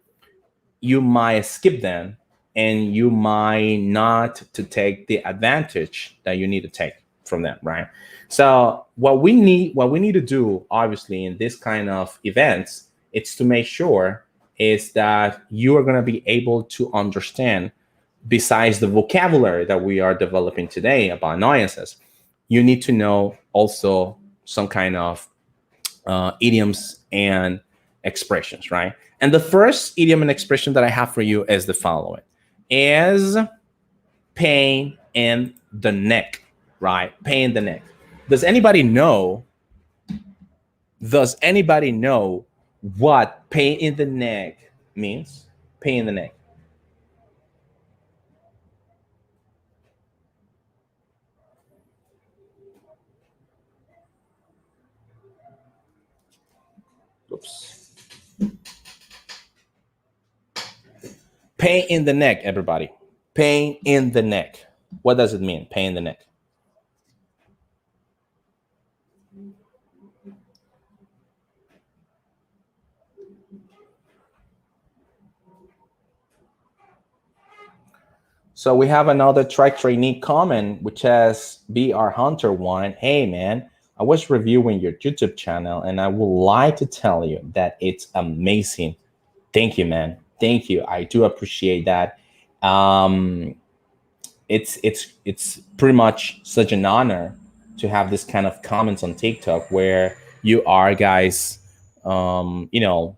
you might skip them, and you might not to take the advantage that you need to take from them, right? So what we need to do, obviously, in this kind of events, it's to make sure is that you are going to be able to understand, besides the vocabulary that we are developing today about annoyances, you need to know also some kind of idioms and expressions, right? And the first idiom and expression that I have for you is the following: is pain in the neck, right? Pain in the neck. Does anybody know? Does anybody know what pain in the neck means? Pain in the neck. Oops. Pain in the neck, everybody. Pain in the neck. What does it mean? Pain in the neck. So we have another track trainee comment, which has BR Hunter one. Hey man, I was reviewing your YouTube channel and I would like to tell you that it's amazing. Thank you, man. Thank you. I do appreciate that. Um, it's pretty much such an honor to have this kind of comments on TikTok where you are guys, you know,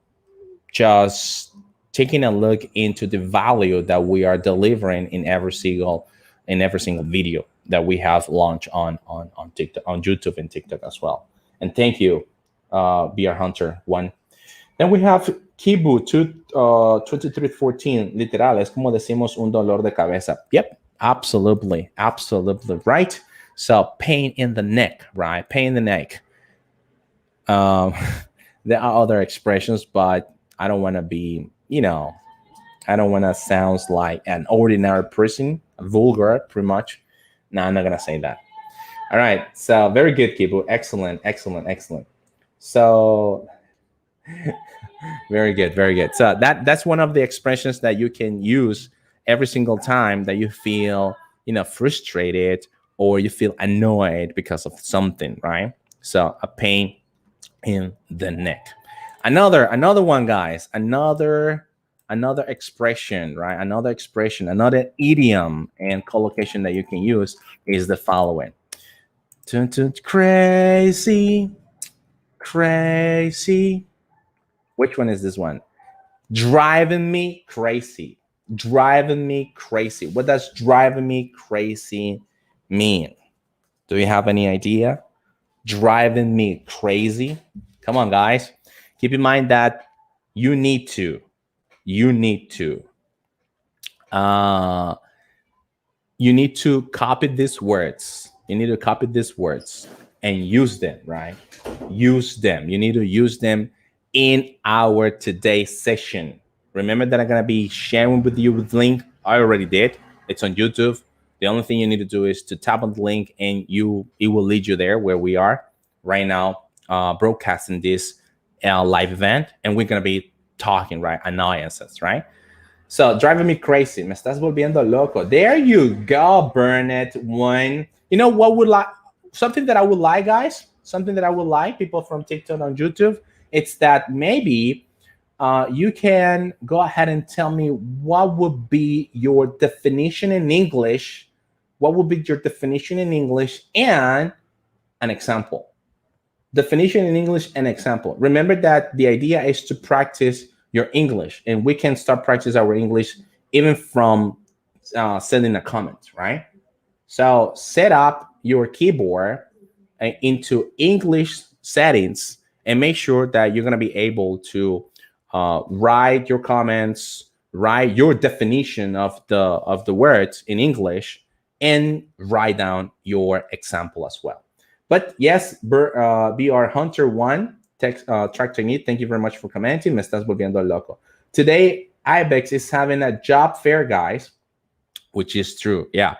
just taking a look into the value that we are delivering in every single video that we have launched on TikTok, on YouTube and TikTok as well. And thank you, BR Hunter one. Then we have Kibu 2314. Literal, es como decimos un dolor de cabeza. Yep, absolutely, absolutely right. So pain in the neck, right? Pain in the neck. Um, there are other expressions, but I don't want to be, I don't want to sound like an ordinary person, vulgar, pretty much. No, I'm not gonna say that. All right. So very good, Kibu. Excellent, excellent, excellent. So very good, very good. So that's one of the expressions that you can use every single time that you feel, frustrated or you feel annoyed because of something, right? So a pain in the neck. Another one, guys. Another another expression, right? Another expression, another idiom and collocation that you can use is the following. Tun, tun, crazy, crazy. Which one is this one? Driving me crazy. Driving me crazy. What does driving me crazy mean? Do you have any idea? Driving me crazy. Come on, guys. Keep in mind that you need to, you need to, uh, you need to copy these words. You need to copy these words and use them, right? Use them. You need to use them in our today's session. Remember that I'm gonna be sharing with you the link. I already did. It's on YouTube. The only thing you need to do is to tap on the link, and it will lead you there where we are right now, broadcasting this live event, and we're gonna be talking, right? Annoyances, right? So driving me crazy. Me estás volviendo loco. There you go, Burnett. One. You know what would like something that I would like, guys? Something that I would like, people from TikTok on YouTube. It's that maybe you can go ahead and tell me what would be your definition in English. What would be your definition in English and an example? Definition in English and example. Remember that the idea is to practice your English, and we can start practice our English even from sending a comment, right? So set up your keyboard into English settings and make sure that you're going to be able to write your comments, write your definition of the words in English, and write down your example as well. But yes, BR Hunter 1, track technique, thank you very much for commenting. Me estás volviendo loco. Today, Ibex is having a job fair, guys, which is true. Yeah.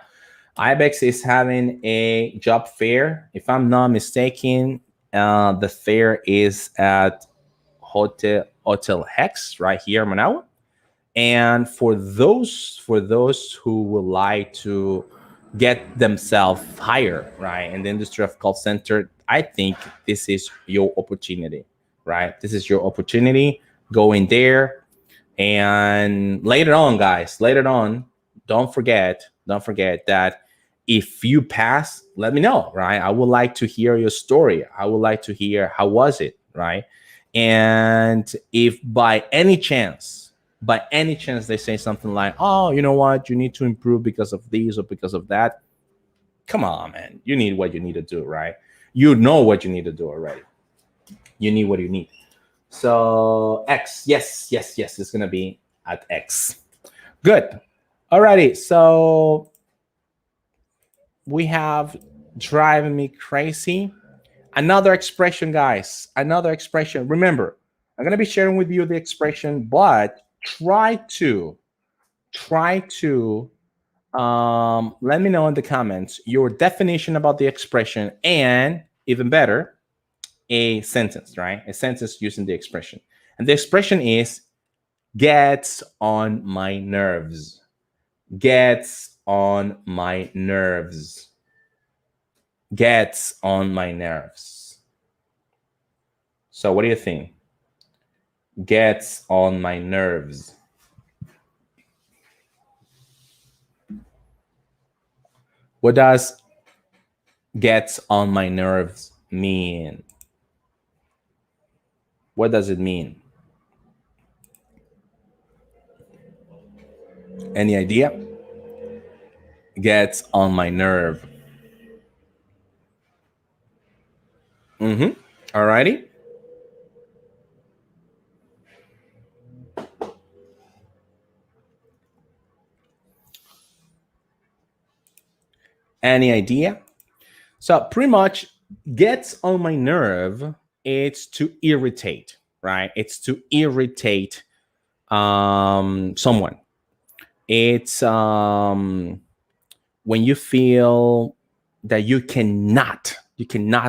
Ibex is having a job fair. If I'm not mistaken, the fair is at Hotel Hex right here in Managua. And for those who would like to get themselves higher, right, in the industry of call center, I think this is your opportunity, right? This is your opportunity. Go in there, and later on, guys, later on, don't forget that if you pass, let me know, right? I would like to hear your story. I would like to hear how was it, right? And if by any chance they say something like, oh, you know what, you need to improve because of this or because of that, come on, man, you need what you need to do, right? You know what you need to do already. You need what you need. So X, yes, it's gonna be at X. Good. Alrighty, so we have driving me crazy. Another expression, guys. Another expression. Remember, I'm gonna be sharing with you the expression, but try to let me know in the comments your definition about the expression, and even better, a sentence, right? A sentence using the expression. And the expression is gets on my nerves. Gets on my nerves. Gets on my nerves. So what do you think? Gets on my nerves. What does gets on my nerves mean? What does it mean? Any idea? Gets on my nerve. Alrighty. Any idea? So pretty much gets on my nerve, it's to irritate, right? It's to irritate someone. It's when you feel that you cannot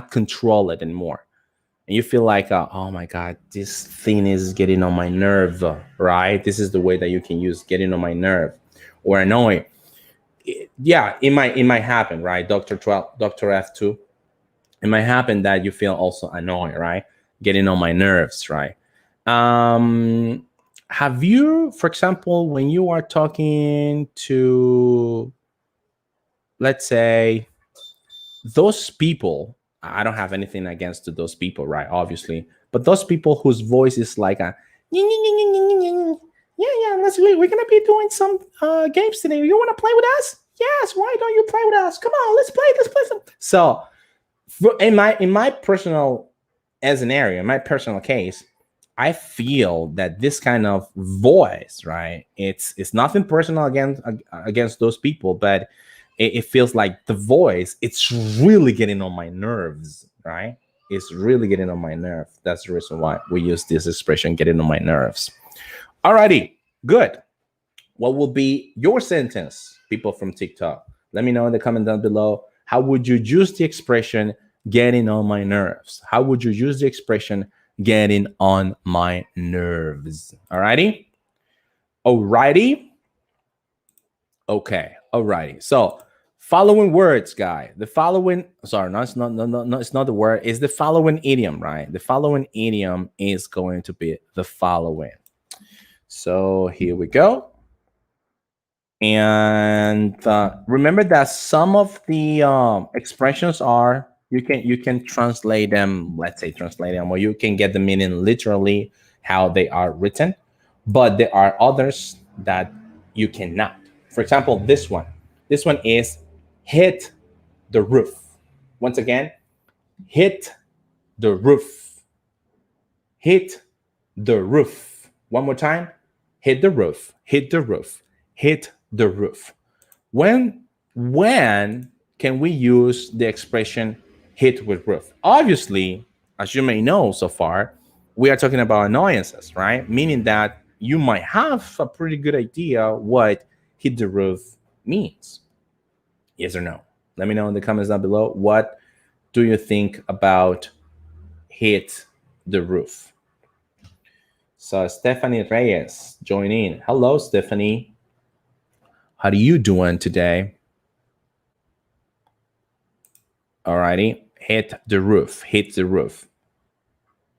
control it anymore, and you feel like oh my god, this thing is getting on my nerve, right? This is the way that you can use getting on my nerve or annoy. Yeah, it might happen, right? Dr. F2, it might happen that you feel also annoyed, right? Getting on my nerves, right? Have you, for example, when you are talking to, let's say, those people, I don't have anything against those people, right? Obviously, but those people whose voice is like a, yeah, yeah, we're gonna be doing some games today. You want to play with us? Yes. Why don't you play with us? Come on, let's play. Let's play some. So, in my personal scenario, in my personal case, I feel that this kind of voice, right? It's nothing personal against those people, but it feels like the voice. It's really getting on my nerves, right? It's really getting on my nerve. That's the reason why we use this expression, "getting on my nerves." Alrighty, good. What will be your sentence, people from TikTok? Let me know in the comment down below. How would you use the expression "getting on my nerves"? How would you use the expression "getting on my nerves"? Alrighty? Alrighty? Okay. Alrighty. So, following words, guy. The following, sorry, no, it's not, no, no, no, it's not the word. It's the following idiom, right? The following idiom is going to be the following. So, here we go. And remember that some of the expressions are, you can translate them, let's say translate them, or you can get the meaning literally how they are written, but there are others that you cannot. For example, this one is hit the roof. Once again, hit the roof. Hit the roof. One more time, hit the roof. Hit the roof. Hit the roof. When can we use the expression "hit with roof"? Obviously, as you may know so far, we are talking about annoyances, right? Meaning that you might have a pretty good idea what "hit the roof" means. Yes or no? Let me know in the comments down below. What do you think about "hit the roof"? So Stephanie Reyes, join in. Hello, Stephanie. How are you doing today? Alrighty. Hit the roof. Hit the roof.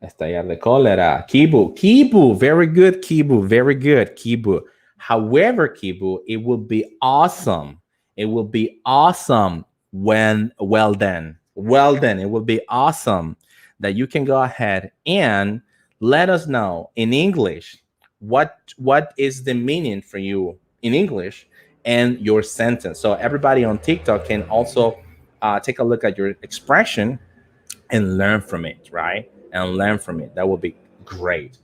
Estallar de cólera. Kibu. Kibu. Very good, Kibu. Very good, Kibu. However, Kibu, it will be awesome. It will be awesome when, well then. Well then, it will be awesome that you can go ahead and let us know in English what is the meaning for you in English and your sentence. So everybody on TikTok can also take a look at your expression and learn from it, right? And learn from it. That would be great.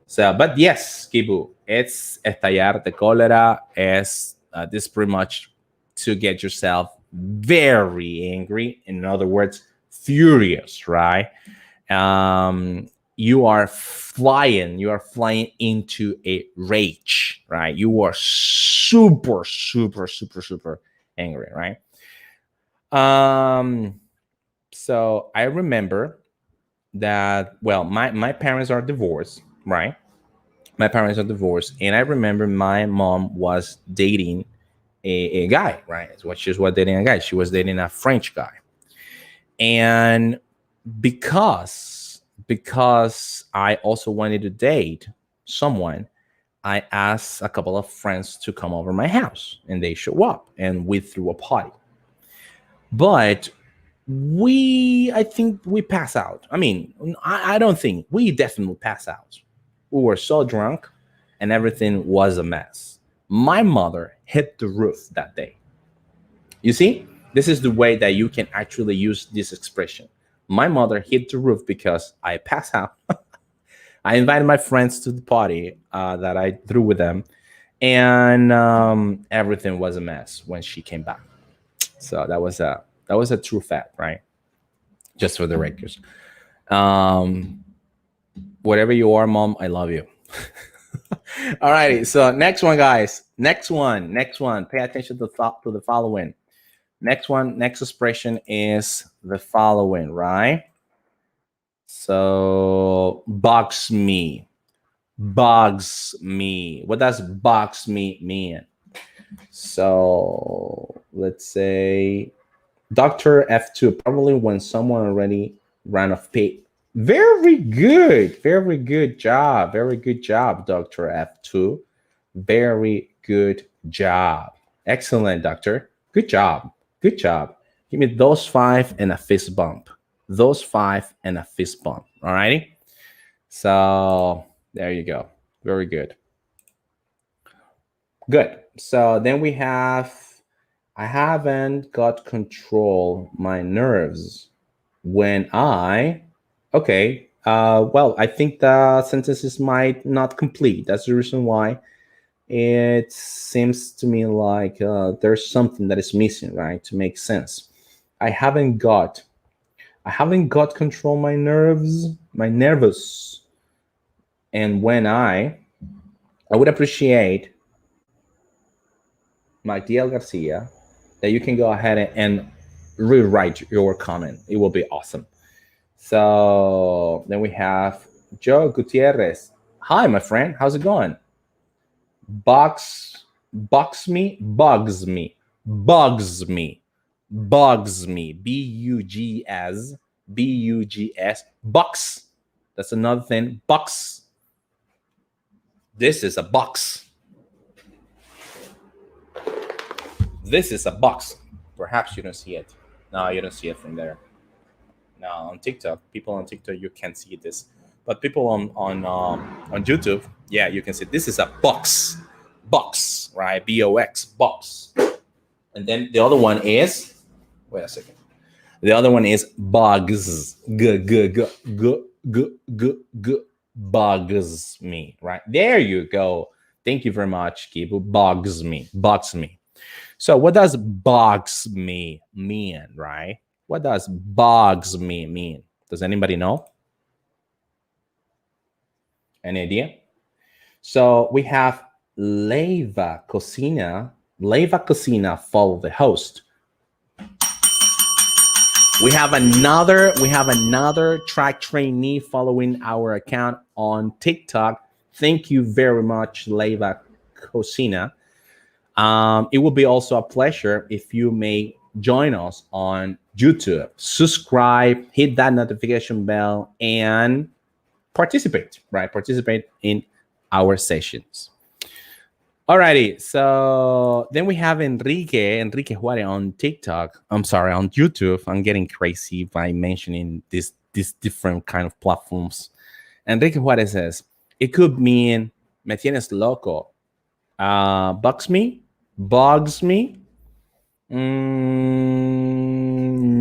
So, but yes, Kibu, it's estallar de cólera. Es this pretty much to get yourself very angry. In other words, furious, right? You are flying. You are flying into a rage, right? You are super, super, super, super angry, right? So I remember that, well, my parents are divorced, right? My parents are divorced, and I remember my mom was dating a guy, right? It's what she was dating a guy. She was dating a French guy, and because I also wanted to date someone, I asked a couple of friends to come over my house, and they show up, and we threw a party. But I think we pass out. I mean, I don't think, we definitely pass out. We were so drunk and everything was a mess. My mother hit the roof that day. You see, this is the way that you can actually use this expression. My mother hit the roof because I passed out. I invited my friends to the party that I threw with them, and everything was a mess when she came back. So that was a true fact, right? Just for the records. Um, whatever you are, mom, I love you. All righty. So next one, guys. Next one. Pay attention to the following. Next expression is the following, right? So bugs me. Bugs me. What does bugs me mean? So let's say Dr. F2, probably when someone already ran off Very good. Very good job. Very good job, Dr. F2. Very good job. Excellent, doctor. Good job. Good job. Give me those five and a fist bump. Those five and a fist bump. All righty. So there you go. Very good. Good. So then we have I haven't got control my nerves when I okay. Well, I think the sentences might not complete. That's the reason why it seems to me like there's something that is missing, right? To make sense. I haven't got I haven't got control my nerves, my nervous. And when I would appreciate Magdiel Garcia that you can go ahead and rewrite your comment. It will be awesome. So then we have Joe Gutierrez. Hi, my friend. How's it going? Bugs me, bugs me, bugs me, bugs me. Bugs, bucks. That's another thing. Bucks. This is a box. This is a box. Perhaps you don't see it. No, you don't see it from there. No, on TikTok, people on TikTok, you can't see this, but people on YouTube, yeah, you can see this is a box, box, right? box, box. And then the other one is, wait a second. The other one is bugs, bugs me, right? There you go. Thank you very much, Kibu. Bugs me, bugs me. So what does bugs me mean, right? What does bugs me mean? Does anybody know? Any idea? So we have Leva Cocina. Leva Cocina, follow the host. We have another track trainee following our account on TikTok. Thank you very much, Leva Cocina. It will be also a pleasure if you may join us on YouTube. Subscribe, hit that notification bell, and participate, right? Participate in our sessions. Alrighty, so then we have Enrique Juarez on TikTok. I'm sorry, on YouTube. I'm getting crazy by mentioning these different kind of platforms. Enrique Juarez says, it could mean me tienes loco. Bugs me?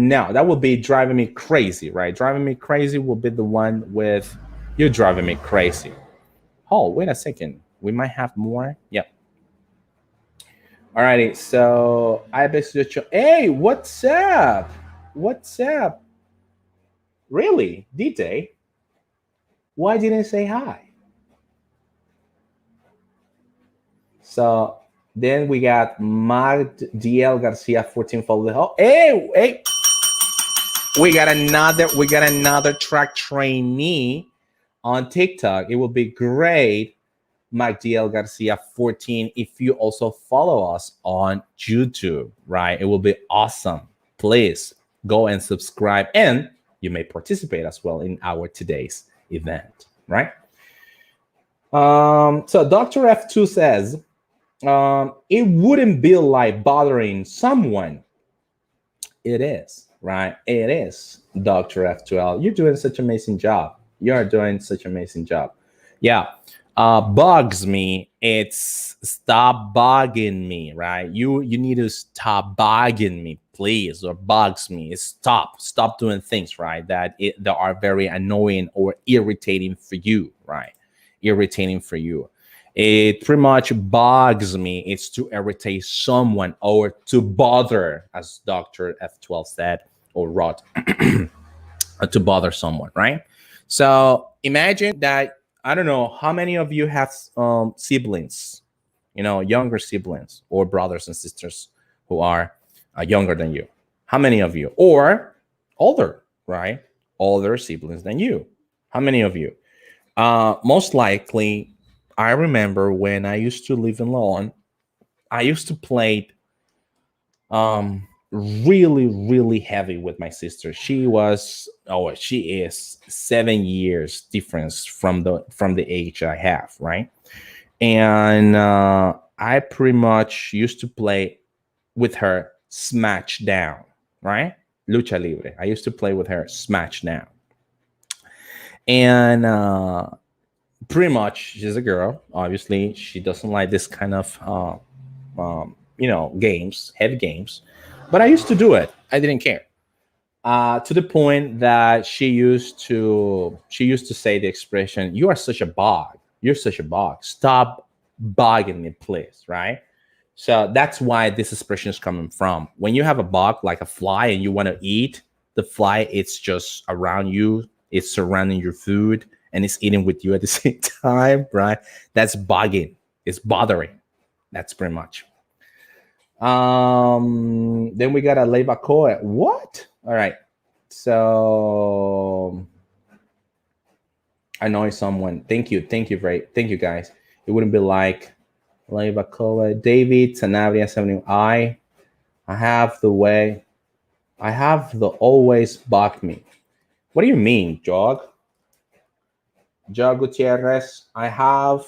No, that would be driving me crazy, right? Driving me crazy will be the one with you're driving me crazy. Oh, wait a second. We might have more. Yep. Alrighty. So I bet you. Hey, what's up? What's up? Really, DJ? Why didn't you say hi? So then we got Mag DL Garcia 14 follow the hole. Hey, we got another track trainee on TikTok. It will be great, Magdiel Garcia 14, if you also follow us on YouTube, right? It will be awesome. Please go and subscribe, and you may participate as well in our today's event, right? So Dr. F2 says, it wouldn't be like bothering someone. It is, right? It is, Dr. F2L. You're doing such an amazing job. You're doing such an amazing job. Yeah. Bugs me. It's stop bugging me, right? You need to stop bugging me, please, or bugs me. It's stop doing things, right? That are very annoying or irritating for you, right? Irritating for you. It pretty much bugs me. It's to irritate someone or to bother, as Dr. F12 said or wrote, to bother someone, right? So imagine that, I don't know how many of you have siblings, younger siblings or brothers and sisters who are younger than you. How many of you? Or older, right? Older siblings than you. How many of you? Most likely, I remember when I used to live alone, I used to play really, really heavy with my sister. She is 7 years difference from the age I have, right? And I pretty much used to play with her Smash Down, right? Lucha Libre. I used to play with her Smash Down, and pretty much she's a girl. Obviously, she doesn't like this kind of games, heavy games. But I used to do it. I didn't care. To the point that she used to say the expression, "You are such a bog. You're such a bog. Stop bogging me, please." Right. So that's why this expression is coming from. When you have a bug like a fly and you want to eat the fly, it's just around you, it's surrounding your food, and it's eating with you at the same time, right? That's bugging. It's bothering. That's pretty much. Then we got a levacoa. What? All right. So annoy someone. Thank you. Thank you, thank you guys. It wouldn't be like levacoa. David Sanavia 70. I have the way. I have the always bug me. What do you mean, Jog? Jog Gutierrez. I have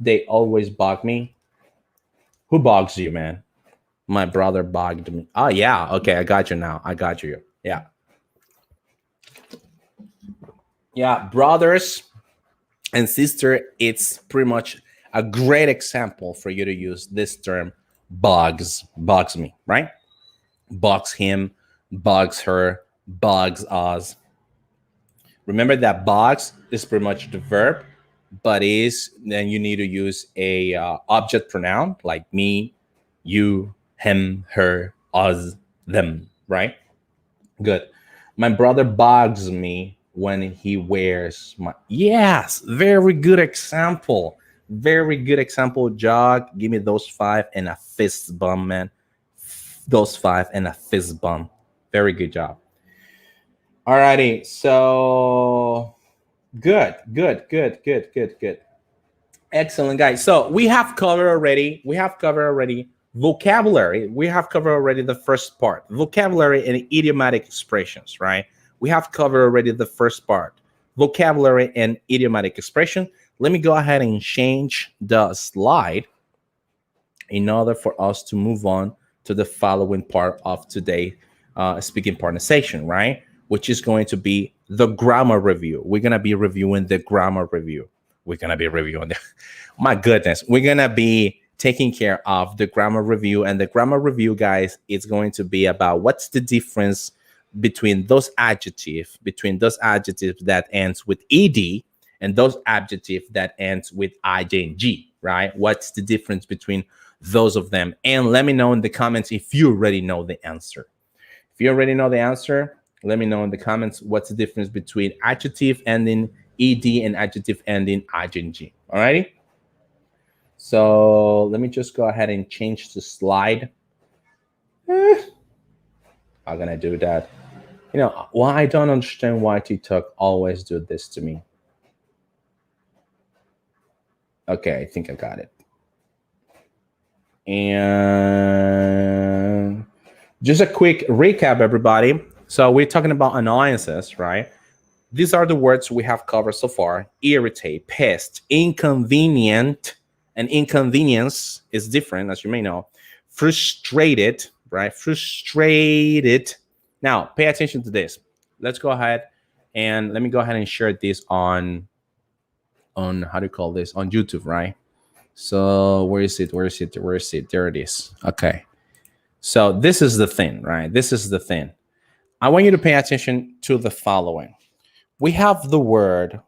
they always bug me. Who bugs you, man? My brother bugged me. Oh yeah, okay, I got you now. I got you. Yeah. Yeah, brothers and sister, it's pretty much a great example for you to use this term bugs me, right? Bugs him, bugs her, bugs us. Remember that bugs is pretty much the verb, but is then you need to use a object pronoun like me, you, him, her, us, them, right? Good. My brother bugs me when he wears my. Yes, very good example. Very good example, Jog. Give me those five and a fist bump, man. Those five and a fist bump. Very good job. Alrighty, so good. Excellent, guys. So we have covered already. Vocabulary. We have covered already the first part. Vocabulary and idiomatic expressions, right? We have covered already the first part. Vocabulary and idiomatic expression. Let me go ahead and change the slide in order for us to move on to the following part of today speaking partnerization, right? Which is going to be the grammar review. We're going to be reviewing the grammar review. We're going to be reviewing the, my goodness, we're going to be taking care of the grammar review. And the grammar review, guys, is going to be about what's the difference between those adjectives that ends with ed and those adjectives that ends with ing, right? What's the difference between those of them? And let me know in the comments if you already know the answer. If you already know the answer, let me know in the comments what's the difference between adjective ending ed and adjective ending ing. All righty. So let me just go ahead and change the slide. I'm gonna do that. Well, I don't understand why TikTok always do this to me. Okay, I think I got it. And just a quick recap, everybody. So we're talking about annoyances, right? These are the words we have covered so far. Irritate, pest, inconvenient, and inconvenience is different, as you may know. Frustrated, right? Frustrated. Now, pay attention to this. Let's go ahead and let me go ahead and share this on how do you call this? On YouTube, right? So where is it? There it is. Okay. So this is the thing, right? This is the thing. I want you to pay attention to the following. We have the word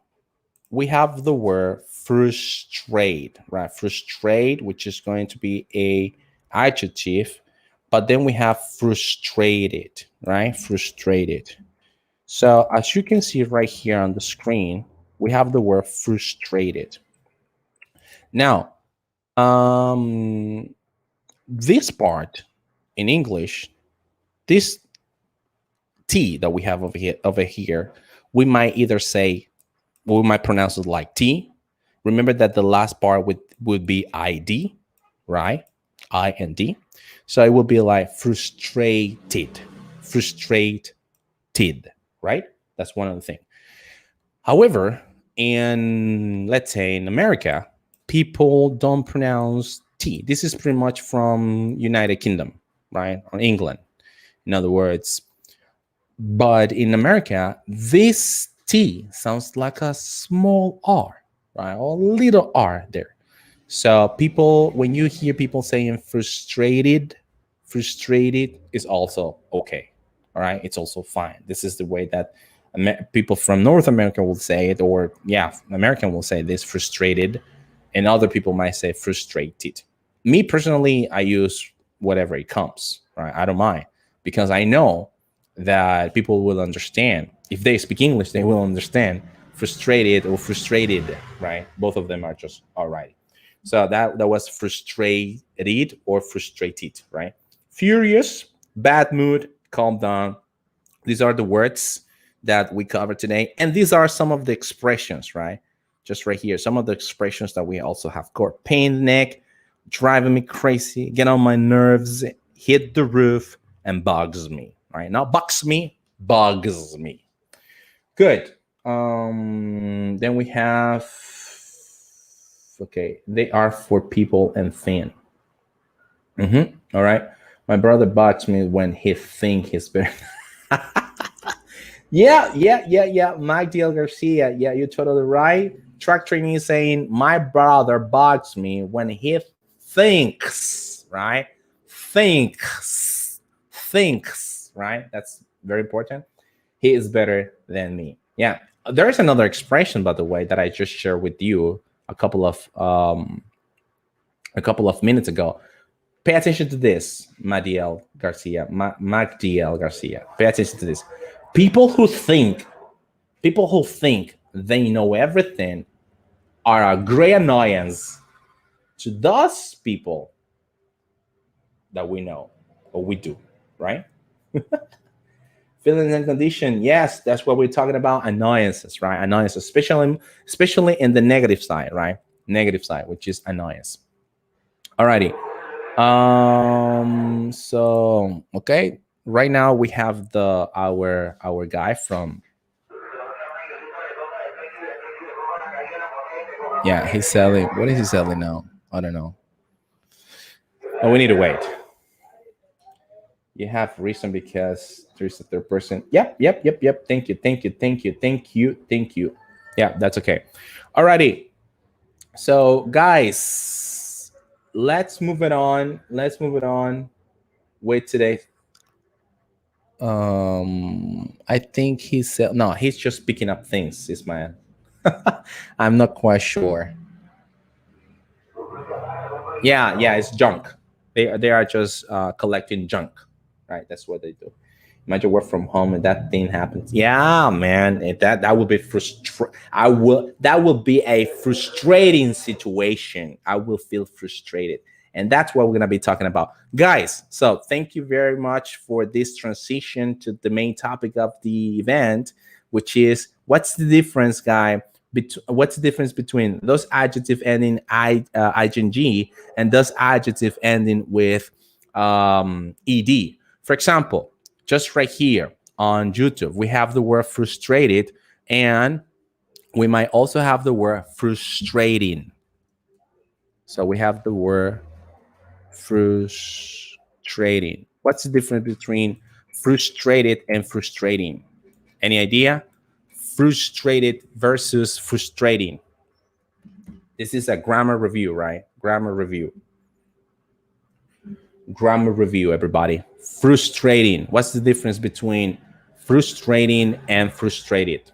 frustrate, right? Frustrate, which is going to be a adjective, but then we have frustrated, right? Frustrated. So as you can see right here on the screen, we have the word frustrated. Now, this part in English, this T that we have over here, we might either say, we might pronounce it like T. Remember that the last part would be ID, right? I-N-D. So it will be like frustrated, right? That's one of the things. However, in let's say in America, people don't pronounce T. This is pretty much from United Kingdom, right? Or England. In other words, but in America, this T sounds like a small R, right? Or a little R there. So people, when you hear people saying frustrated is also okay. All right, it's also fine. This is the way that people from North America will say it, or yeah, American will say this frustrated, and other people might say frustrated. Me personally, I use whatever it comes. Right, I don't mind because I know that people will understand. If they speak English, they will understand frustrated or frustrated. Right, both of them are just all right. So that was frustrated or frustrated, right? Furious, bad mood, calm down. These are the words that we covered today. And these are some of the expressions, right? Just right here. Some of the expressions that we also have got. Pain in the neck, driving me crazy, get on my nerves, hit the roof, and bugs me. Right? Not bugs me, bugs me. Good. Then we have okay. They are for people and thin. All right. My brother bought me when he think he's better. Yeah. Mike Diel Garcia. Yeah, you're totally right. Track training is saying my brother bugs me when he thinks, right? Thinks, right? That's very important. He is better than me. Yeah. There is another expression, by the way, that I just shared with you a couple of minutes ago. Pay attention to this, Magdiel Garcia. Pay attention to this. People who think, people who think they know everything are a great annoyance to those people that we know or we do, right? Feelings and condition, yes, that's what we're talking about. Annoyances, right? Annoyances, especially in the negative side, right? Negative side, which is annoyance. Alrighty. So okay, right now we have the our guy from yeah, he's selling. What is he selling now? I don't know. Oh, we need to wait. You have reason because there's a third person. Yep. Thank you. Yeah, that's okay. Alrighty. So guys, let's move it on. Let's move it on with today. I think no, he's just picking up things, this man. I'm not quite sure. Yeah, it's junk. They are just collecting junk, right? That's what they do. Imagine work from home and that thing happens. Yeah, man, that would be that will be a frustrating situation. I will feel frustrated, and that's what we're gonna be talking about, guys. So thank you very much for this transition to the main topic of the event, which is what's the difference, guy. What's the difference between those adjective ending ing and those adjective ending with ed? For example, just right here on YouTube, we have the word frustrated, and we might also have the word frustrating. So we have the word frustrating. What's the difference between frustrated and frustrating? Any idea? Frustrated versus frustrating. This is a grammar review, right? Grammar review. Grammar review, everybody. Frustrating. What's the difference between frustrating and frustrated?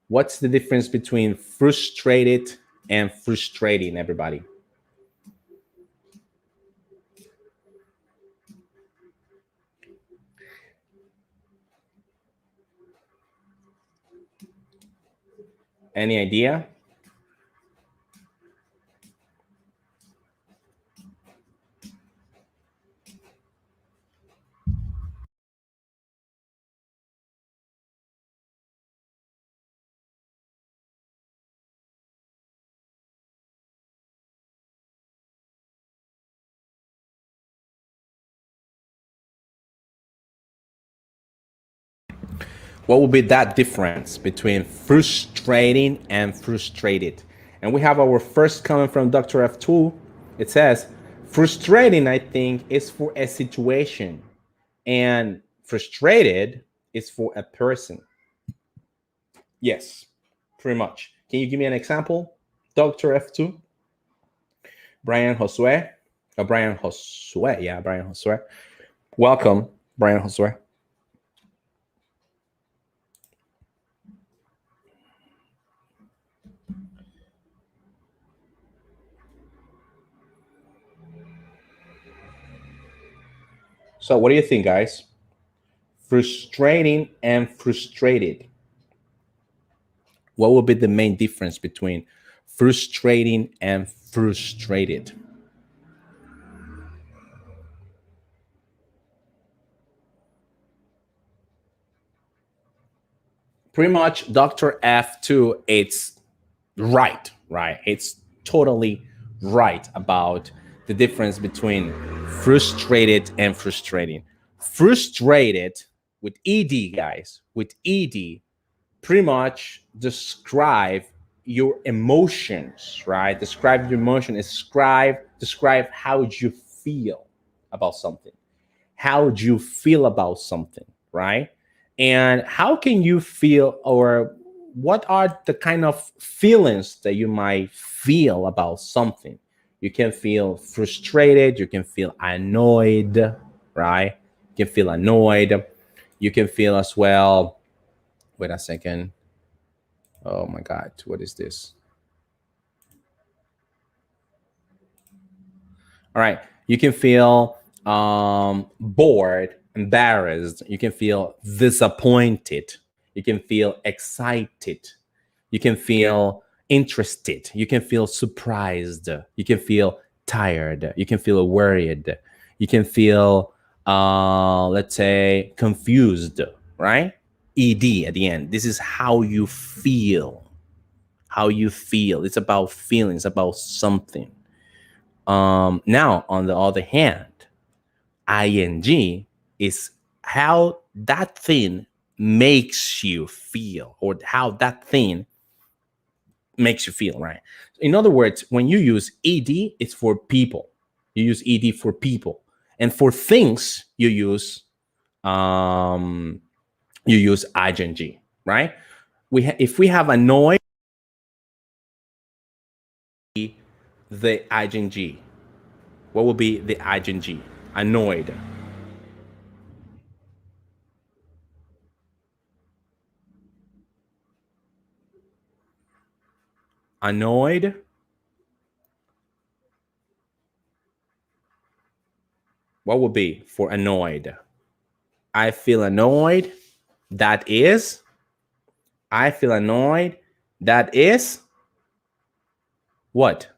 What's the difference between frustrated and frustrating, everybody? Any idea? What would be that difference between frustrating and frustrated? And we have our first comment from Dr. F2. It says, frustrating, I think, is for a situation, and frustrated is for a person. Yes, pretty much. Can you give me an example, Dr. F2? Brian Josue. Brian Josue. Yeah, Brian Josue. Welcome, Brian Josue. So, what do you think, guys? Frustrating and frustrated. What will be the main difference between frustrating and frustrated? Pretty much, Dr. F2, it's right? It's totally right about the difference between frustrated and frustrating. Frustrated with ED, guys, with ED, pretty much describe your emotions, right? Describe your emotion, describe how you feel about something. How do you feel about something, right? And how can you feel, or what are the kind of feelings that you might feel about something? You can feel frustrated, you can feel annoyed, right? You can feel annoyed. You can feel as well. Wait a second. Oh my God, what is this? All right. You can feel bored, embarrassed. You can feel disappointed. You can feel excited. You can feel interested. You can feel surprised. You can feel tired. You can feel worried. You can feel, let's say, confused, right? ED at the end. This is how you feel. How you feel. It's about feelings, about something. Now, on the other hand, ing is how that thing makes you feel, or how that thing makes you feel, right? In other words, when you use ed, it's for people. You use ed for people, and for things um, you use ing, right? If we have annoy, the ing, what will be the ing? Annoyed. Annoyed. What would be for annoyed? I feel annoyed. That is, I feel annoyed. That is what?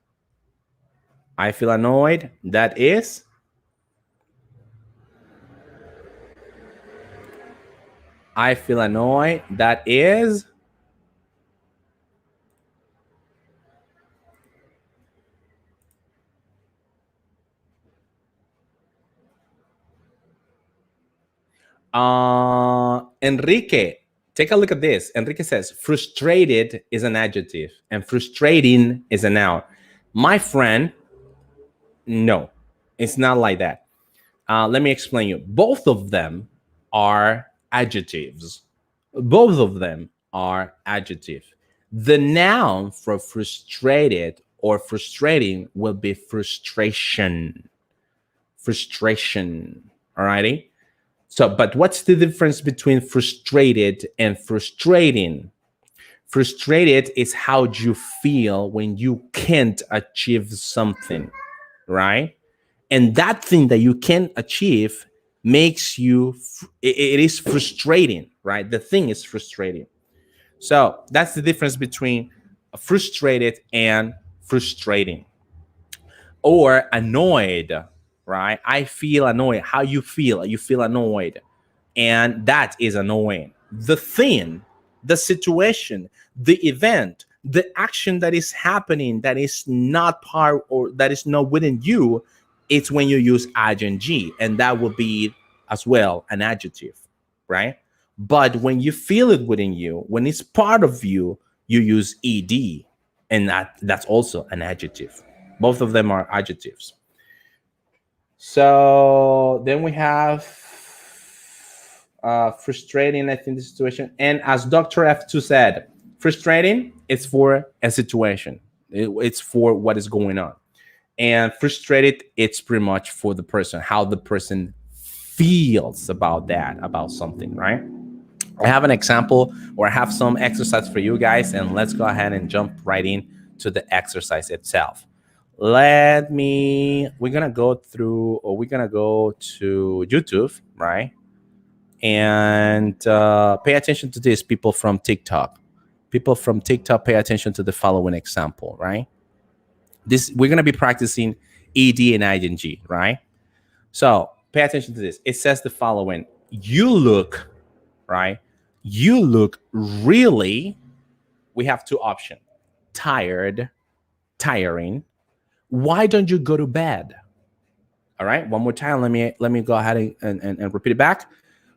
I feel annoyed. That is, I feel annoyed. That is, Enrique. Take a look at this. Enrique says, frustrated is an adjective and frustrating is a noun. My friend, no, it's not like that. Let me explain you. Both of them are adjectives. Both of them are adjective. The noun for frustrated or frustrating will be frustration. Frustration. Alrighty. So, but what's the difference between frustrated and frustrating? Frustrated is how you feel when you can't achieve something, right? And that thing that you can't achieve makes you, it is frustrating, right? The thing is frustrating. So that's the difference between frustrated and frustrating. Or annoyed, right? I feel annoyed. How you feel? You feel annoyed. And that is annoying. The thing, the situation, the event, the action that is happening that is not part, or that is not within you, it's when you use ing, and that will be as well an adjective, right? But when you feel it within you, when it's part of you, you use ed, and that's also an adjective. Both of them are adjectives. So then we have frustrating, I think, the situation. And as Dr. F2 said, frustrating is for a situation. It's for what is going on. And frustrated, it's pretty much for the person, how the person feels about that, about something, right? I have an example, or I have some exercise for you guys, and let's go ahead and jump right in to the exercise itself. We're gonna go through, or we're gonna go to YouTube, right? And pay attention to this, people from TikTok. People from TikTok, pay attention to the following example, right? This, we're gonna be practicing ed and ing, right? So pay attention to this. It says the following: you look, right? You look really, we have two options: tired, tiring. Why don't you go to bed? All right, one more time. Let me go ahead and repeat it back.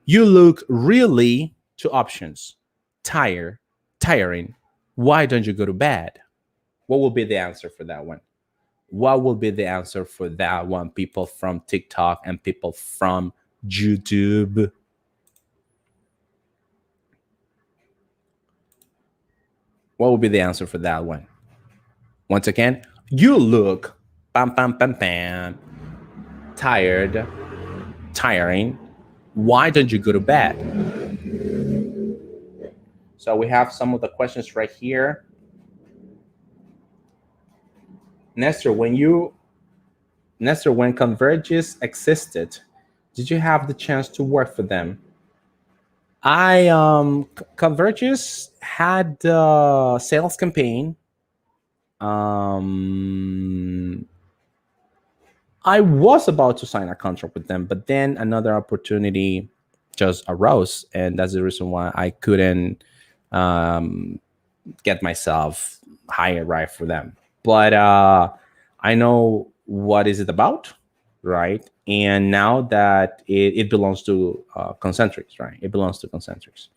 You look really, two options: tired, tiring. Why don't you go to bed? What will be the answer for that one? What will be the answer for that one, people from TikTok and people from YouTube? What will be the answer for that one? Once again, you look, bam, bam, bam, bam, tired, tiring. Why don't you go to bed? So we have some of the questions right here. Nestor, when Converges existed, did you have the chance to work for them? Converges had a sales campaign. I was about to sign a contract with them, but then another opportunity just arose, and that's the reason why I couldn't get myself hired right for them. But I know what is it about, right? And now that it belongs to Concentrics, right? It belongs to Concentrics,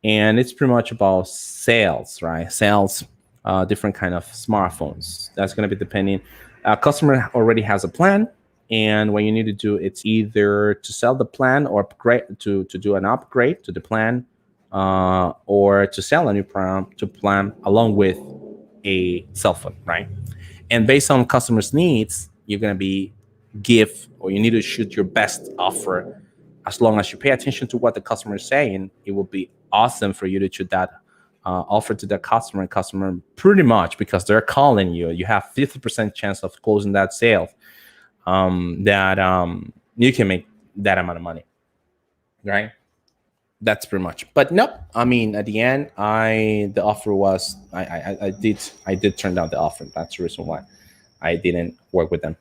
and it's pretty much about sales, right? Sales, different kind of smartphones. That's going to be depending. Customer already has a plan, and what you need to do, it's either to sell the plan or upgrade to do an upgrade to the plan, or to sell a new plan along with a cell phone, right? And based on customers' needs, you're going to be you need to shoot your best offer. As long as you pay attention to what the customer is saying, it will be awesome for you to shoot that offer to the customer. And customer, pretty much because they're calling you, you have 50% chance of closing that sale. You can make that amount of money, right? That's pretty much. But nope. I mean, at the end, the offer was I did turn down the offer. That's the reason why I didn't work with them.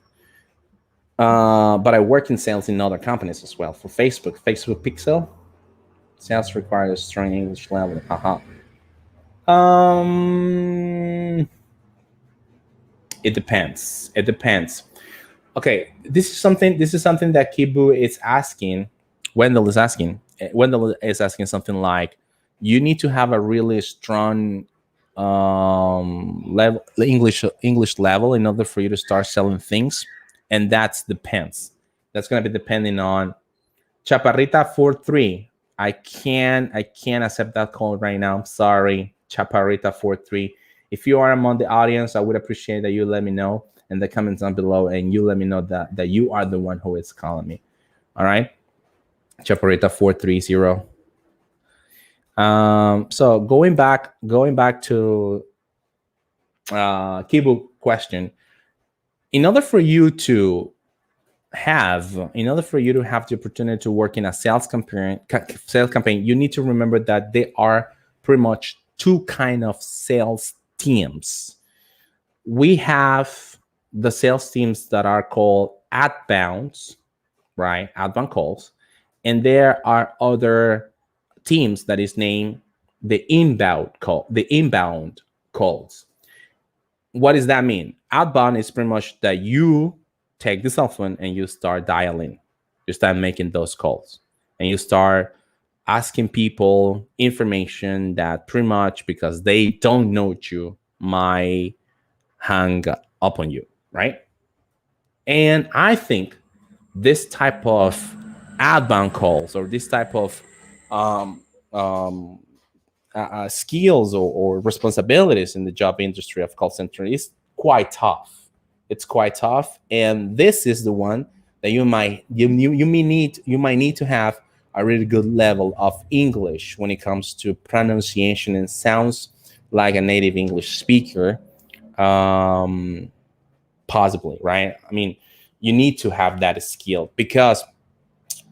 But I work in sales in other companies as well. For Facebook Pixel, sales requires a strong English level. It depends. It depends. Okay, this is something that Kibu is asking. Wendell is asking. Wendell is asking something like, you need to have a really strong level, English level, in order for you to start selling things, and that's depends. That's going to be depending on Chaparrita 43. I can't accept that call right now. I'm sorry, Chaparrita 43. If you are among the audience, I would appreciate that you let me know in the comments down below, and you let me know that you are the one who is calling me. All right, Chaparrita 430. So going back to Kibu question. In order for you to have the opportunity to work in a sales campaign, you need to remember that there are pretty much two kind of sales teams. We have the sales teams that are called outbounds, right? Outbound calls. And there are other teams that is named the inbound calls. What does that mean? Outbound is pretty much that you take the cell phone and you start dialing. You start making those calls, and you start asking people information that pretty much because they don't know you might hang up on you, right? And I think this type of outbound calls or this type of um, um, skills or responsibilities in the job industry of call center is quite tough. It's quite tough, and this is the one that you might need to have a really good level of English when it comes to pronunciation and sounds like a native English speaker. Um, Possibly, right? I mean, you need to have that skill because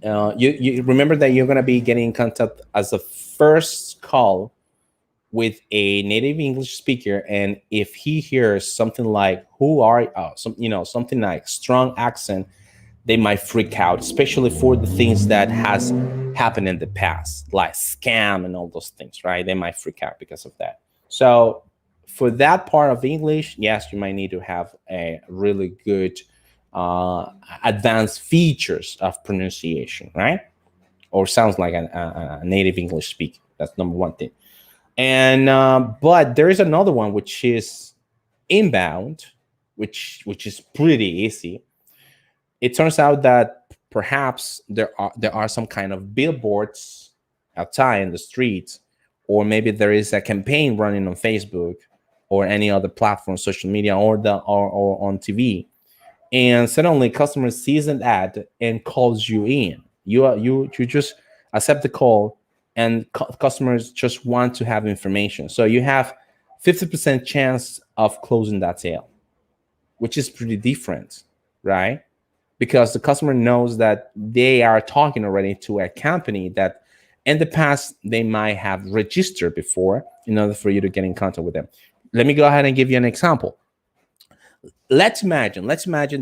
you remember that you're going to be getting in contact as a first call with a native English speaker, and if he hears something like "Who are some something like strong accent," they might freak out, especially for the things that has happened in the past, like scam and all those things, right? They might freak out because of that. So for that part of English, yes, you might need to have a really good uh, advanced features of pronunciation, right? Or sounds like a native English speaker. That's number one thing. And but there is another one which is inbound, which is pretty easy. It turns out that perhaps there are some kind of billboards outside in the streets, or maybe there is a campaign running on Facebook or any other platform, social media, or on TV, and suddenly customer sees an ad and calls you in. You just accept the call, and customers just want to have information. So you have 50% chance of closing that sale, which is pretty different, right? Because the customer knows that they are talking already to a company that in the past they might have registered before in order for you to get in contact with them. Let me go ahead and give you an example. Let's imagine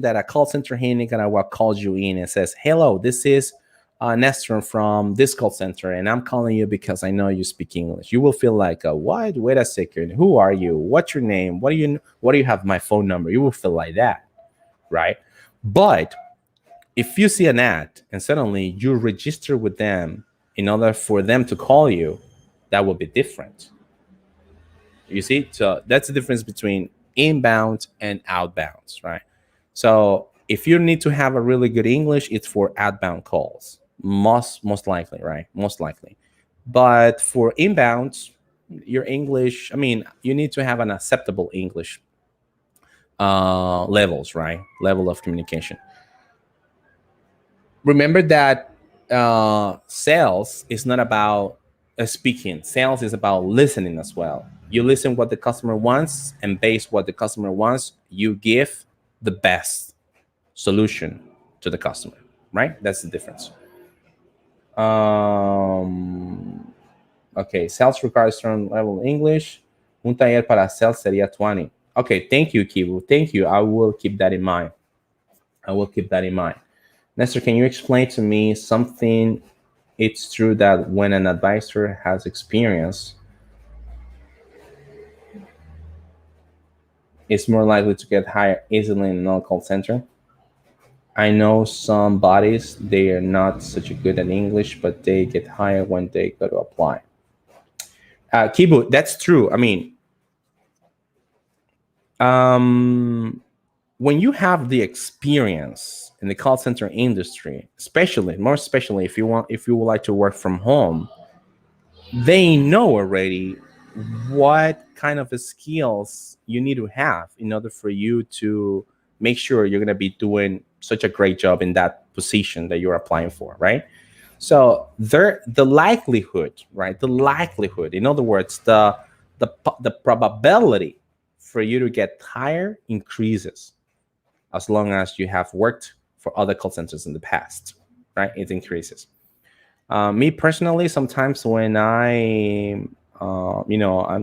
that a call center here in Nicaragua calls you in and says, "Hello, this is Nestor from this call center, and I'm calling you because I know you speak English." You will feel like, "What? Wait a second. Who are you? What's your name? What do you have my phone number?" You will feel like that, right? But if you see an ad and suddenly you register with them in order for them to call you, that will be different. You see, so that's the difference between inbound and outbound, right? So if you need to have a really good English, it's for outbound calls, most likely, right? Most likely. But for inbound, your English, I mean, you need to have an acceptable English levels, right? Level of communication. Remember that sales is not about speaking. Sales is about listening as well. You listen what the customer wants, and based what the customer wants, you give the best solution to the customer, right? That's the difference. Okay, sales requires strong level English. Un taller para sales sería 20. Okay, thank you, Kibu. Thank you. I will keep that in mind. I will keep that in mind. Nestor, can you explain to me something? It's true that when an advisor has experience, it's more likely to get hired easily in a call center. I know some bodies, they are not such a good at English, but they get hired when they go to apply. Kibu, that's true. I mean, when you have the experience in the call center industry, more especially if you would like to work from home, they know already what kind of skills you need to have in order for you to make sure you're going to be doing such a great job in that position that you're applying for, right? So the likelihood, right? The likelihood, in other words, the probability for you to get hired increases as long as you have worked for other call centers in the past, right? It increases. Me personally, sometimes when I'm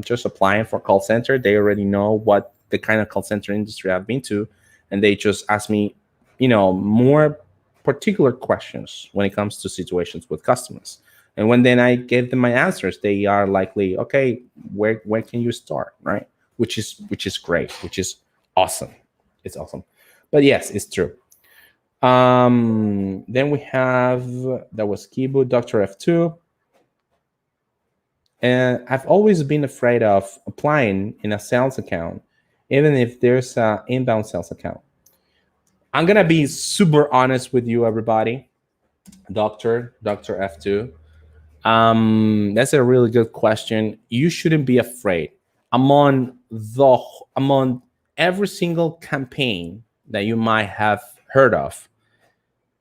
just applying for call center, they already know what the kind of call center industry I've been to, and they just ask me, more particular questions when it comes to situations with customers. And when then I give them my answers, they are likely, okay, where can you start, right? Which is great, which is awesome. It's awesome. But yes, it's true. Then we have, that was Kibu, Dr. F2. And I've always been afraid of applying in a sales account, even if there's an inbound sales account. I'm gonna be super honest with you, everybody. Doctor F2. That's a really good question. You shouldn't be afraid. Among the among every single campaign that you might have heard of,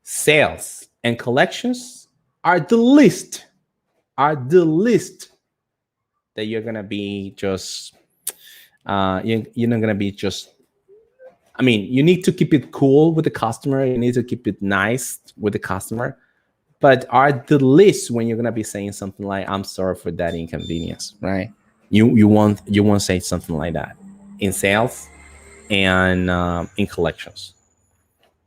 sales and collections are the least that you're gonna be just you're not gonna be just. I mean, you need to keep it cool with the customer. You need to keep it nice with the customer, but are the least when you're gonna be saying something like "I'm sorry for that inconvenience," right? You won't say something like that in sales and in collections.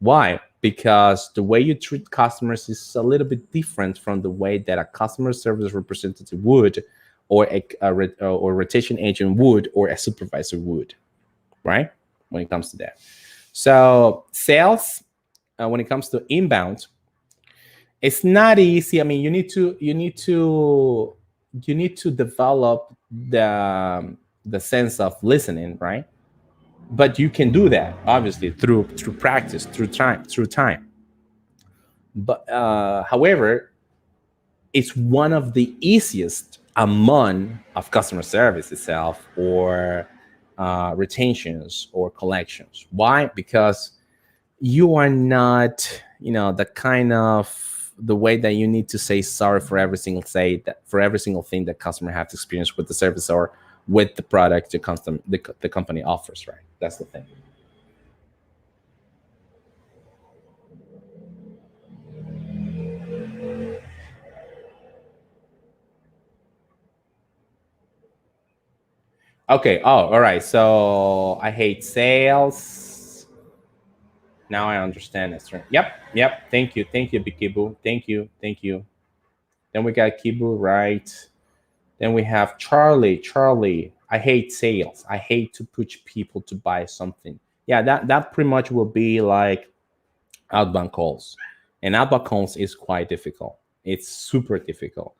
Why? Because the way you treat customers is a little bit different from the way that a customer service representative would, or or rotation agent would, or a supervisor would, right? When it comes to that. So sales, when it comes to inbound, it's not easy. I mean, you need to develop the sense of listening, right? But you can do that obviously through practice, through time. But however, it's one of the easiest among of customer service itself, or retentions or collections. Why? Because you are not, the kind of the way that you need to say sorry for every single for every single thing that customer have to experience with the service or with the product the company offers, right? That's the thing. Okay. Oh, all right. So I hate sales. Now I understand this. Right? Yep. Yep. Thank you. Thank you, Bikibu. Thank you. Thank you. Then we got Kibu, right? Then we have Charlie. Charlie, I hate sales. I hate to push people to buy something. Yeah, that pretty much will be like outbound calls. And outbound calls is quite difficult. It's super difficult.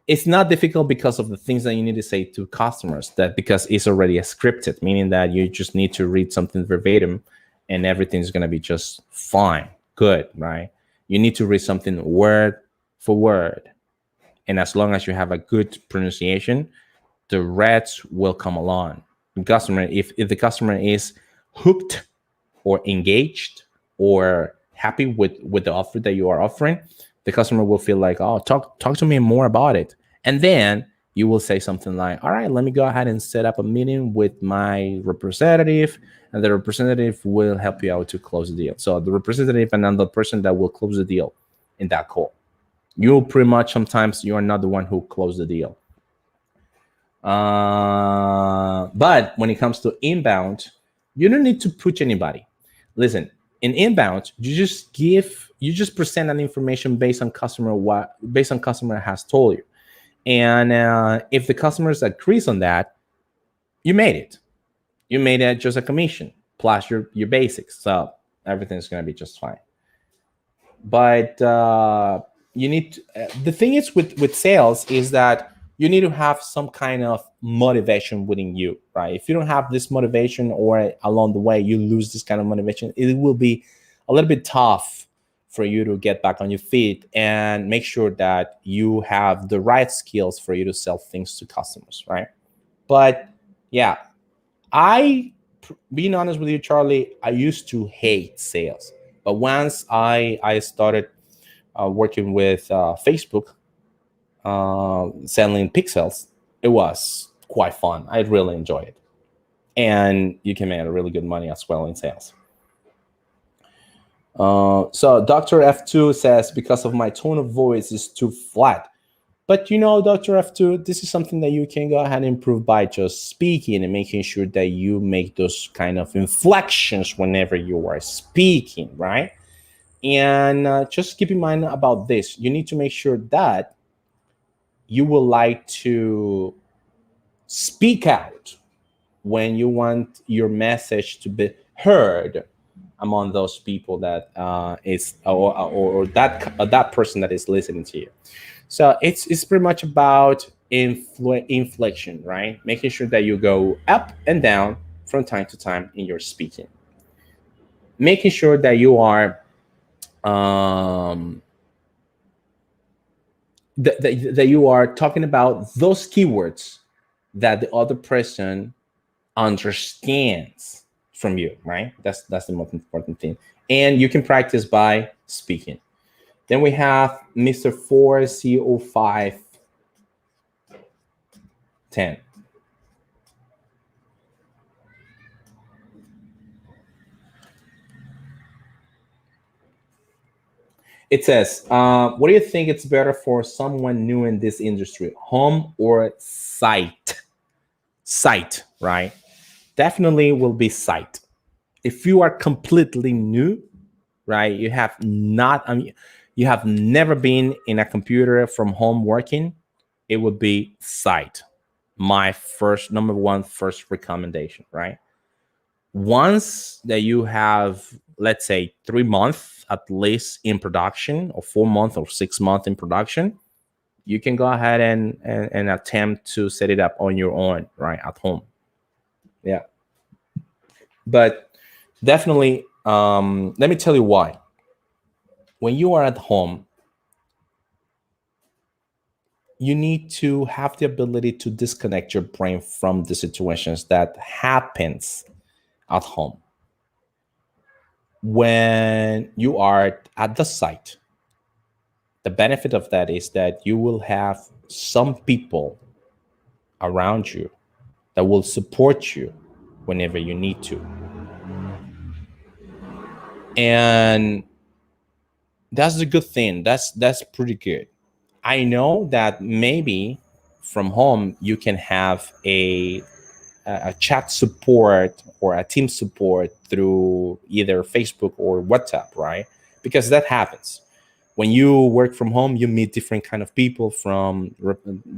It's not difficult because of the things that you need to say to customers, that because it's already scripted, meaning that you just need to read something verbatim and everything's going to be just fine, good, right? You need to read something word for word. And as long as you have a good pronunciation, the reds will come along. The customer, if the customer is hooked or engaged or happy with the offer that you are offering, the customer will feel like, oh, talk to me more about it. And then you will say something like, all right, let me go ahead and set up a meeting with my representative, and the representative will help you out to close the deal. So the representative and then the person that will close the deal in that call. You pretty much sometimes you are not the one who closed the deal. But when it comes to inbound, you don't need to push anybody. Listen, in inbound, you just present an information based on customer has told you, and if the customers agrees on that, you made it. You made it just a commission plus your basics, so everything's gonna be just fine. But you need the thing is with sales is that you need to have some kind of motivation within you, right? If you don't have this motivation, or along the way you lose this kind of motivation, it will be a little bit tough for you to get back on your feet and make sure that you have the right skills for you to sell things to customers, right? But yeah, I, being honest with you, Charlie, I used to hate sales, but once I started working with Facebook, selling pixels, it was quite fun. I really enjoy it, and you can make really good money as well in sales. So Dr. F2 says, because of my tone of voice is too flat. But Dr. F2, this is something that you can go ahead and improve by just speaking and making sure that you make those kind of inflections whenever you are speaking, right? And just keep in mind about this. You need to make sure that you would like to speak out when you want your message to be heard among those people that is or that person that is listening to you. So it's pretty much about inflection, right? Making sure that you go up and down from time to time in your speaking. Making sure that you are um, that you are talking about those keywords that the other person understands from you, right? That's the most important thing. And you can practice by speaking. Then we have Mr. 4CO510. It says, what do you think it's better for someone new in this industry, home or site? Site, right? Definitely will be site. If you are completely new, right, you have not, you have never been in a computer from home working, it would be site. My first, number one, first recommendation, right? Once that you have, let's say, 3 months at least in production, or 4 months or 6 months in production, you can go ahead and attempt to set it up on your own, right, at home. Yeah. But definitely, let me tell you why. When you are at home, you need to have the ability to disconnect your brain from the situations that happens at home. When you are at the site, the benefit of that is that you will have some people around you that will support you whenever you need to. And that's the good thing. That's pretty good. I know that maybe from home you can have a chat support or a team support through either Facebook or WhatsApp, right? Because that happens. When you work from home, you meet different kind of people from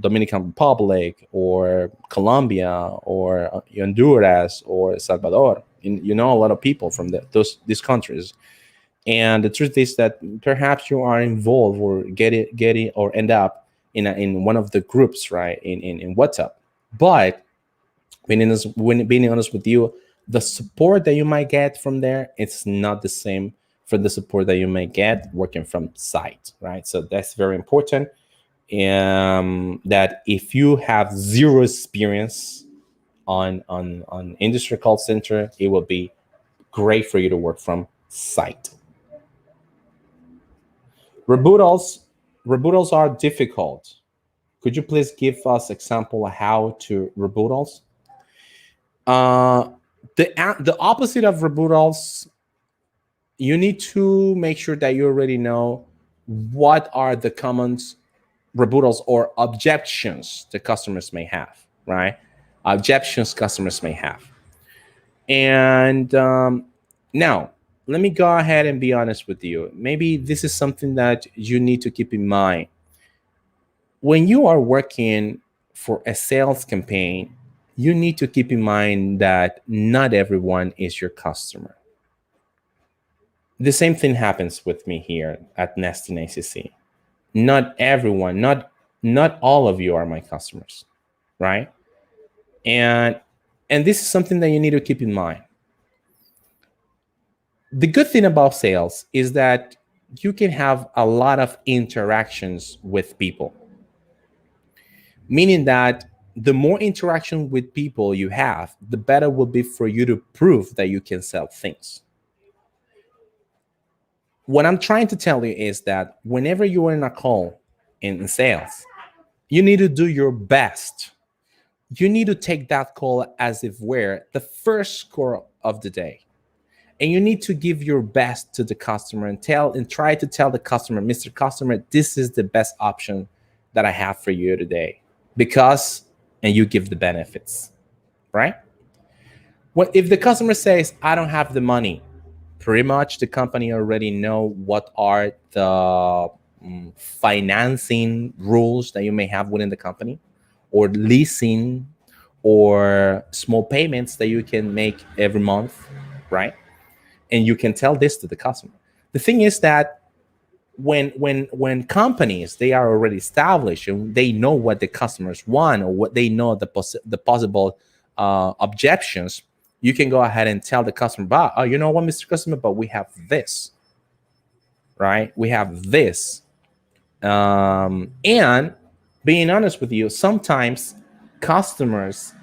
Dominican Republic or Colombia or Honduras or Salvador. You know a lot of people from these countries. And the truth is that perhaps you are involved or get it or end up in one of the groups, right? In WhatsApp. But being honest with you, the support that you might get from there, it's not the same for the support that you may get working from site, right? So that's very important. That if you have zero experience on industry call center, it will be great for you to work from site. Rebuttals are difficult. Could you please give us example of how to rebuttals? Uh, the opposite of rebuttals, you need to make sure that you already know what are the common rebuttals or objections the customers may have, right? Objections customers may have. And now, let me go ahead and be honest with you. Maybe this is something that you need to keep in mind. When you are working for a sales campaign, you need to keep in mind that not everyone is your customer. The same thing happens with me here at Nestin ACC. Not everyone, not all of you are my customers, right? And this is something that you need to keep in mind. The good thing about sales is that you can have a lot of interactions with people, meaning that the more interaction with people you have, the better will be for you to prove that you can sell things. What I'm trying to tell you is that whenever you are in a call in sales, you need to do your best. You need to take that call as if we're the first call of the day. And you need to give your best to the customer and try to tell the customer, Mr. Customer, this is the best option that I have for you today. Because, and you give the benefits, right? What if the customer says, I don't have the money? Pretty much the company already know what are the financing rules that you may have within the company, or leasing, or small payments that you can make every month, right? And you can tell this to the customer. The thing is that when companies, they are already established and they know what the customers want, or what they know the possible objections, you can go ahead and tell the customer, but oh, you know what, Mr. Customer, but we have this, right? We have this. And being honest with you, sometimes customers,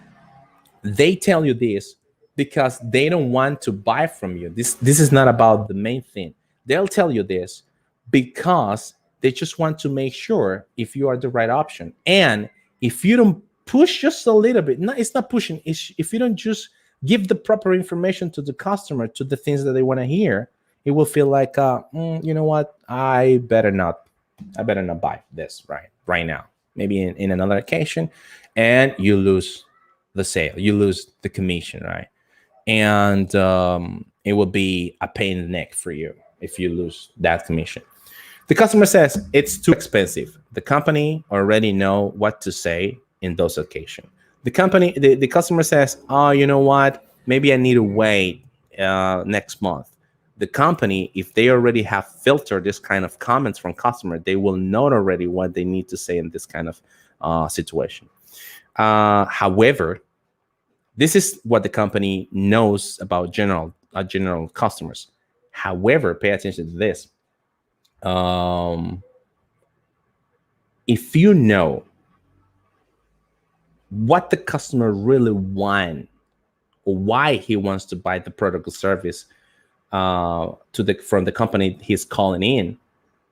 they tell you this because they don't want to buy from you. This is not about the main thing. They'll tell you this because they just want to make sure if you are the right option. And if you don't push just a little bit, no, it's not pushing. If you don't just give the proper information to the customer, to the things that they want to hear, it will feel like, you know what, I better not buy this right now. Maybe in another occasion, and you lose the sale, you lose the commission, right? And it will be a pain in the neck for you if you lose that commission. The customer says it's too expensive. The company already know what to say in those occasions. The customer says, oh, you know what? Maybe I need to wait next month. The company, if they already have filtered this kind of comments from customer, they will know already what they need to say in this kind of situation. However, this is what the company knows about general customers. However, pay attention to this. If you know what the customer really wants, or why he wants to buy the product or service from the company he's calling in,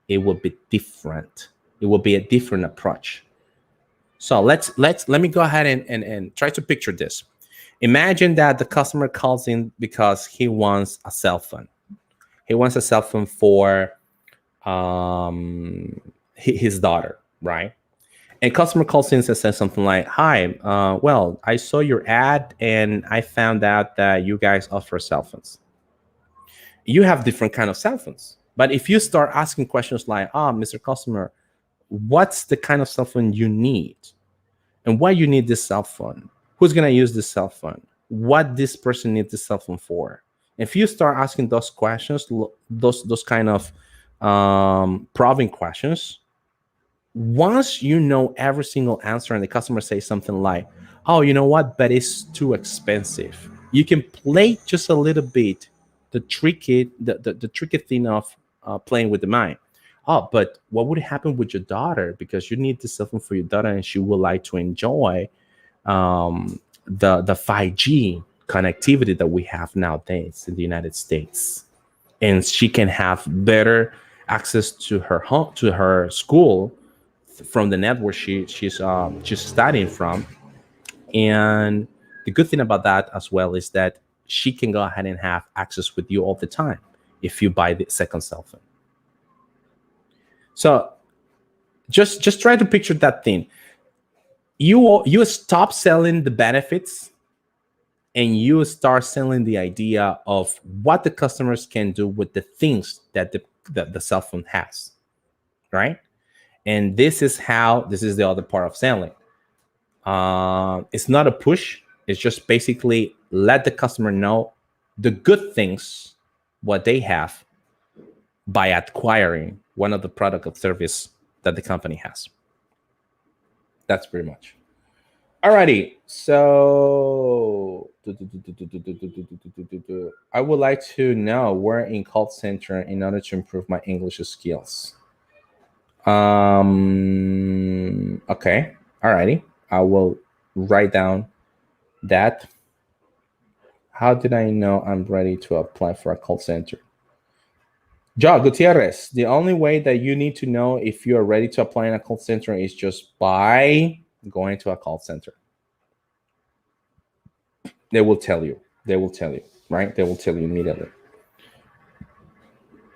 it will be different. It will be a different approach. So let me go ahead and try to picture this. Imagine that the customer calls in because he wants a cell phone. He wants a cell phone for his daughter, right? And customer calls in and says something like, "Hi, well, I saw your ad and I found out that you guys offer cell phones. You have different kind of cell phones, but if you start asking questions like, Mr. Customer, what's the kind of cell phone you need, and why you need this cell phone? Who's gonna use this cell phone? What this person needs this cell phone for?" If you start asking those questions, those kind of probing questions, once you know every single answer and the customer says something like, "Oh, you know what, but it's too expensive," you can play just a little bit the tricky thing of playing with the mind. "Oh, but what would happen with your daughter, because you need this cell phone for your daughter and she would like to enjoy the 5G connectivity that we have nowadays in the United States, and she can have better access to her home, to her school, from the network she's studying from." And the good thing about that as well is that she can go ahead and have access with you all the time if you buy the second cell phone. So just try to picture that thing. You stop selling the benefits and you start selling the idea of what the customers can do with the things that the cell phone has, right? And this is the other part of selling. It's not a push. It's just basically let the customer know the good things, what they have, by acquiring one of the product or service that the company has. That's pretty much. Alrighty, so I would like to know where in call center in order to improve my English skills. Okay, alrighty. I will write down that. How did I know I'm ready to apply for a call center? Ja Gutierrez, the only way that you need to know if you are ready to apply in a call center is just by going to a call center. They will tell you, right? They will tell you immediately.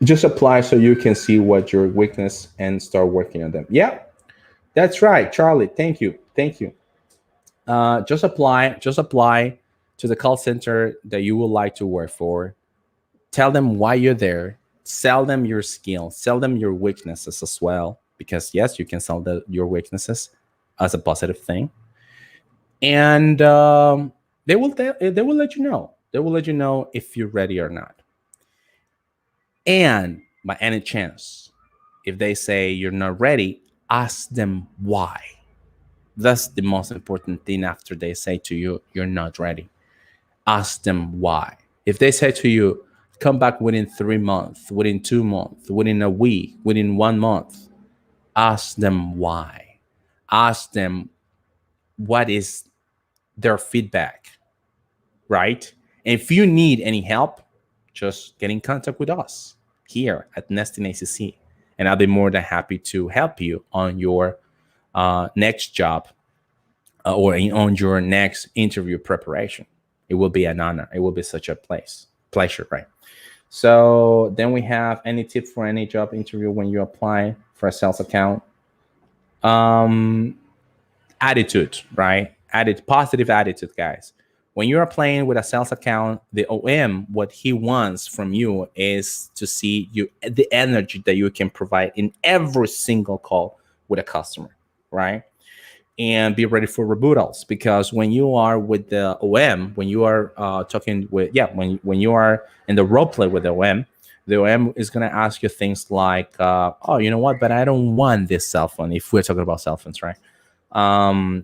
Just apply so you can see what your weakness and start working on them. Yeah, that's right, Charlie. Thank you. Just apply to the call center that you would like to work for. Tell them why you're there. Sell them your skills. Sell them your weaknesses as well, because yes, you can sell your weaknesses as a positive thing. And they will let you know. They will let you know if you're ready or not. And by any chance, If they say you're not ready, ask them why. That's the most important thing after they say to you, you're not ready. Ask them why. If they say to you, come back within 3 months, within 2 months, within a week, within 1 month, ask them why. Ask them what is their feedback, right? And if you need any help, just get in contact with us here at Nesting ACC, and I'll be more than happy to help you on your next job or on your next interview preparation. It will be an honor. It will be such a pleasure, right? So then we have any tip for any job interview when you apply for a sales account? Um, Attitude, right? Positive attitude, guys. When you are playing with a sales account, the OM, what he wants from you is to see you the energy that you can provide in every single call with a customer, right? And be ready for rebuttals, because when you are with the OM, when you are talking with when you are in the role play with the OM is going to ask you things like, oh, you know what, but I don't want this cell phone, if we're talking about cell phones, right?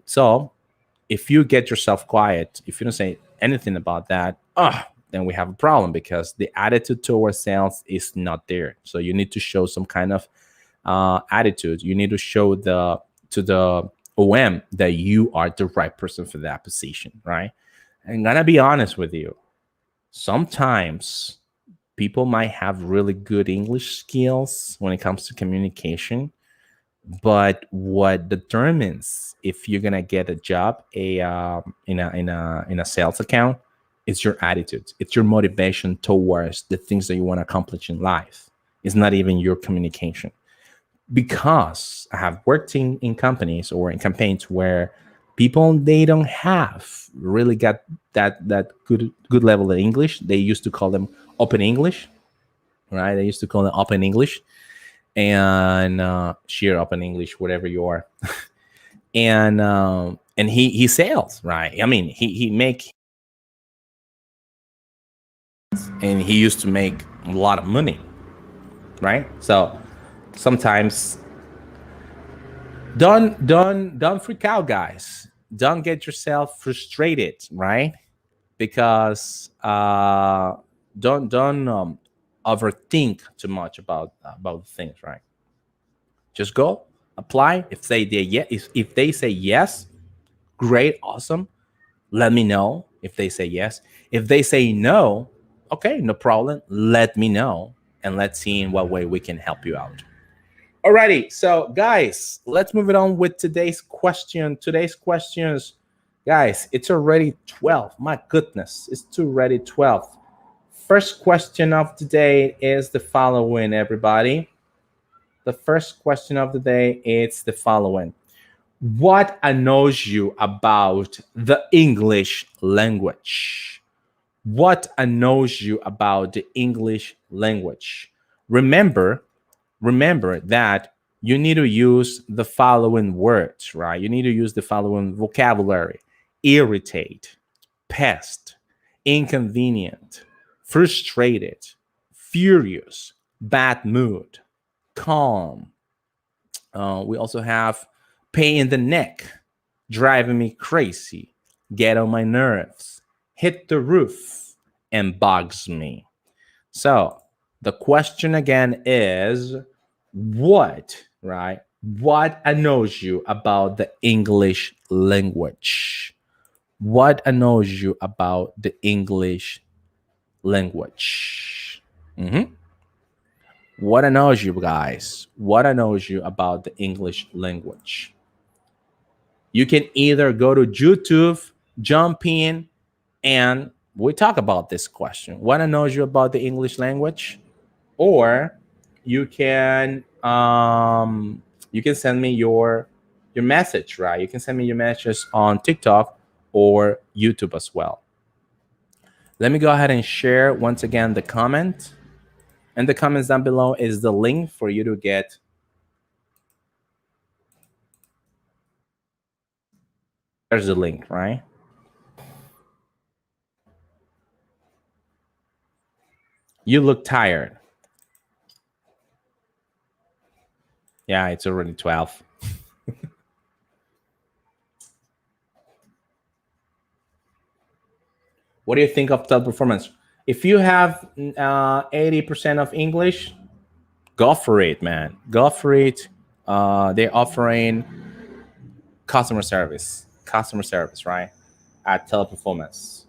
So if you get yourself quiet, if you don't say anything about that, then we have a problem, because the attitude towards sales is not there. So you need to show some kind of attitude. You need to show to the OM that you are the right person for that position, right? I'm gonna be honest with you. Sometimes people might have really good English skills when it comes to communication, but what determines if you're gonna get a job in a sales account is your attitude. It's your motivation towards the things that you want to accomplish in life. It's not even your communication, because I have worked in companies or in campaigns where people, they don't have really got that good level of English. They used to call them open English, right? They used to call them open English, and sheer open English, whatever you are. And he sells, right? I mean, he make, and he used to make a lot of money, right? So sometimes don't freak out, guys. Don't get yourself frustrated, right? Because don't overthink too much about things, right? Just go apply. If they say yes, great, awesome. Let me know if they say yes. If they say no, okay, no problem. Let me know, and let's see in what way we can help you out. Alrighty, so guys, let's move it on with today's question. Today's questions, guys, it's already 12. My goodness, it's already 12. First question of the day is the following, everybody. The first question of the day is the following. What annoys you about the English language? What annoys you about the English language? Remember that you need to use the following words, right? You need to use the following vocabulary: irritate, pest, inconvenient, frustrated, furious, bad mood, calm. We also have pain in the neck, driving me crazy, get on my nerves, hit the roof, and bugs me. So the question again is, what, right? What annoys you about the English language? What annoys you about the English language? Mhm. What annoys you, guys? What annoys you about the English language? You can either go to YouTube, jump in, and we talk about this question. What annoys you about the English language? Or you can send me your message, right? You can send me your messages on TikTok or YouTube as well. Let me go ahead and share once again the comment. And the comments down below is the link for you to get. There's the link, right? You look tired. Yeah, it's already 12. What do you think of teleperformance? If you have 80% of English, go for it, man. Go for it. They're offering customer service, right? At teleperformance.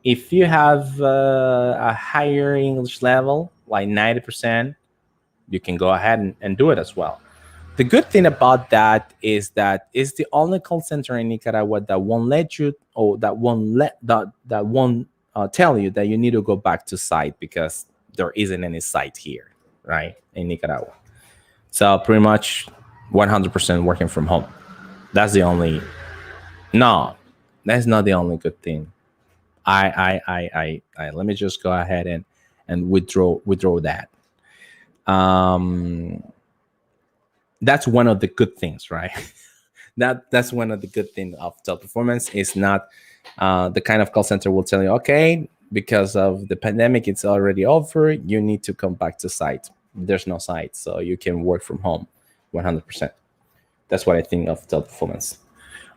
If you have a higher English level, like 90%, you can go ahead and do it as well. The good thing about that is that it's the only call center in Nicaragua that won't let you, or that won't tell you that you need to go back to site, because there isn't any site here, right, in Nicaragua. So pretty much 100% working from home. That's the only. No, that's not the only good thing. Let me just go ahead and withdraw that. Um, that's one of the good things, right? That's one of the good things of teleperformance. Is not the kind of call center will tell you, okay, because of the pandemic, it's already over. You need to come back to site. There's no site, so you can work from home, 100%. That's what I think of teleperformance.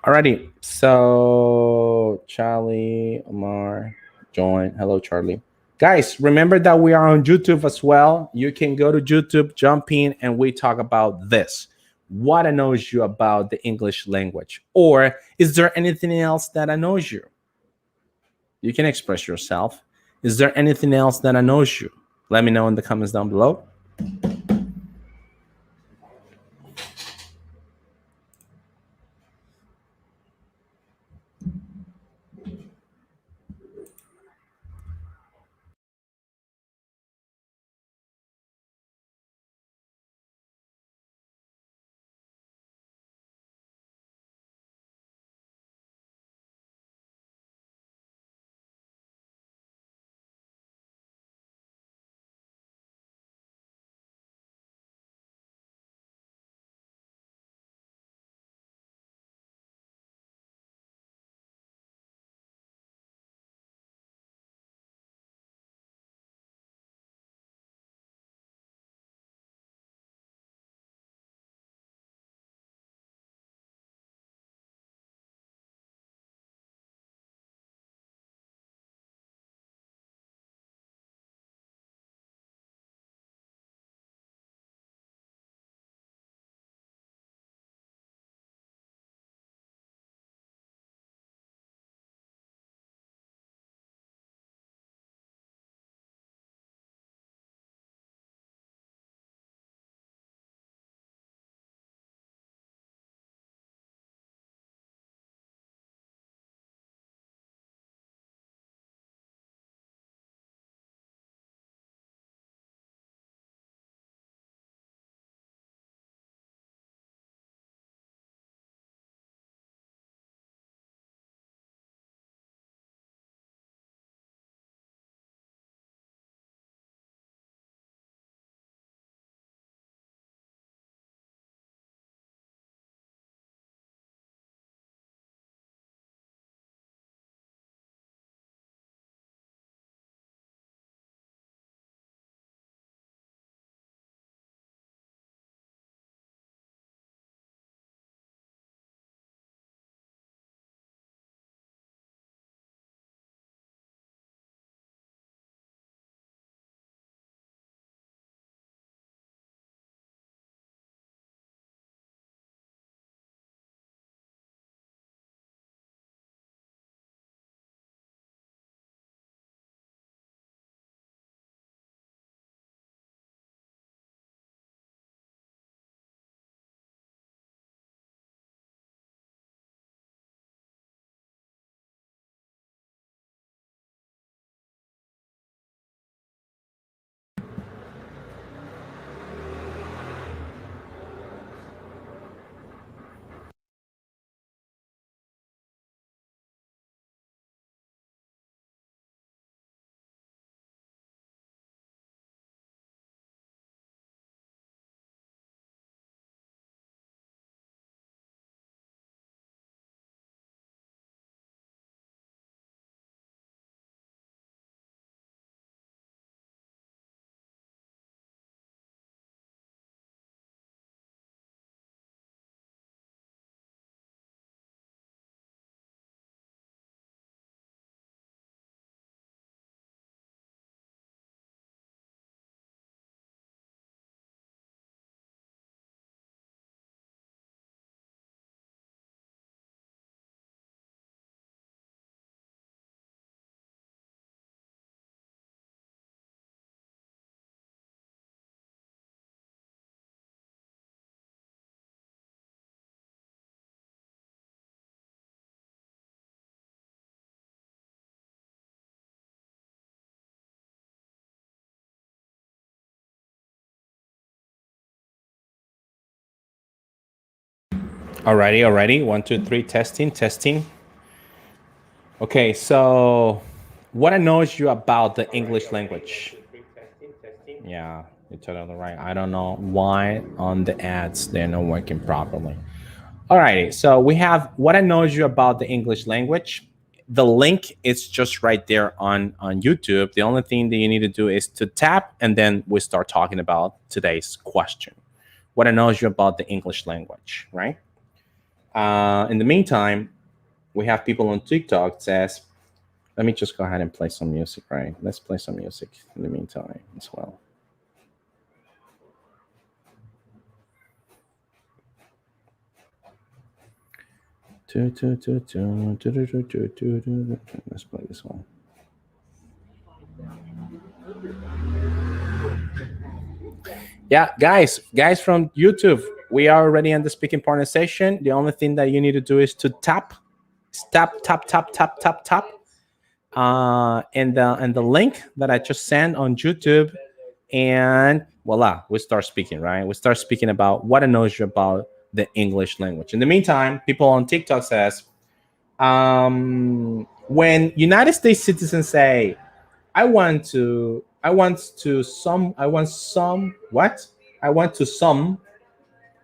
Alrighty, so Charlie, Omar, join. Hello, Charlie. Guys, remember that we are on YouTube as well. You can go to YouTube, jump in, and we talk about this. What annoys you about the English language? Or is there anything else that annoys you? You can express yourself. Is there anything else that annoys you? Let me know in the comments down below. Alrighty, alrighty. One, two, three. Testing, testing. Okay, so what annoys you about the English language? Yeah, you're totally right. I don't know why on the ads they're not working properly. Alrighty, so we have what annoys you about the English language. The link is just right there on YouTube. The only thing that you need to do is to tap, and then we start talking about today's question. What annoys you about the English language, right? In the meantime, we have people on TikTok says, let me just go ahead and play some music, right? Let's play some music in the meantime as well. Let's play this one. Yeah, guys from YouTube, we are already in the speaking partner session. The only thing that you need to do is to tap, tap, and the link that I just sent on YouTube, and voila, we start speaking, right? We start speaking about what annoys you about the English language. In the meantime, people on TikTok says, when United States citizens say, I want some, what? I want to some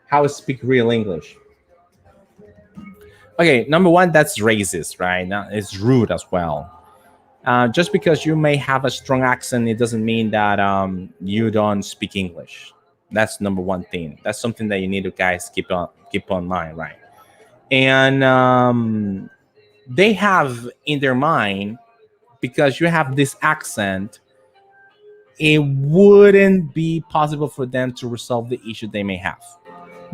how to speak real English. Okay, number one, that's racist, right? Now, it's rude as well. Just because you may have a strong accent, it doesn't mean that you don't speak English. That's number one thing. That's something that you need to guys keep on mind, right? And they have in their mind, because you have this accent, it wouldn't be possible for them to resolve the issue they may have.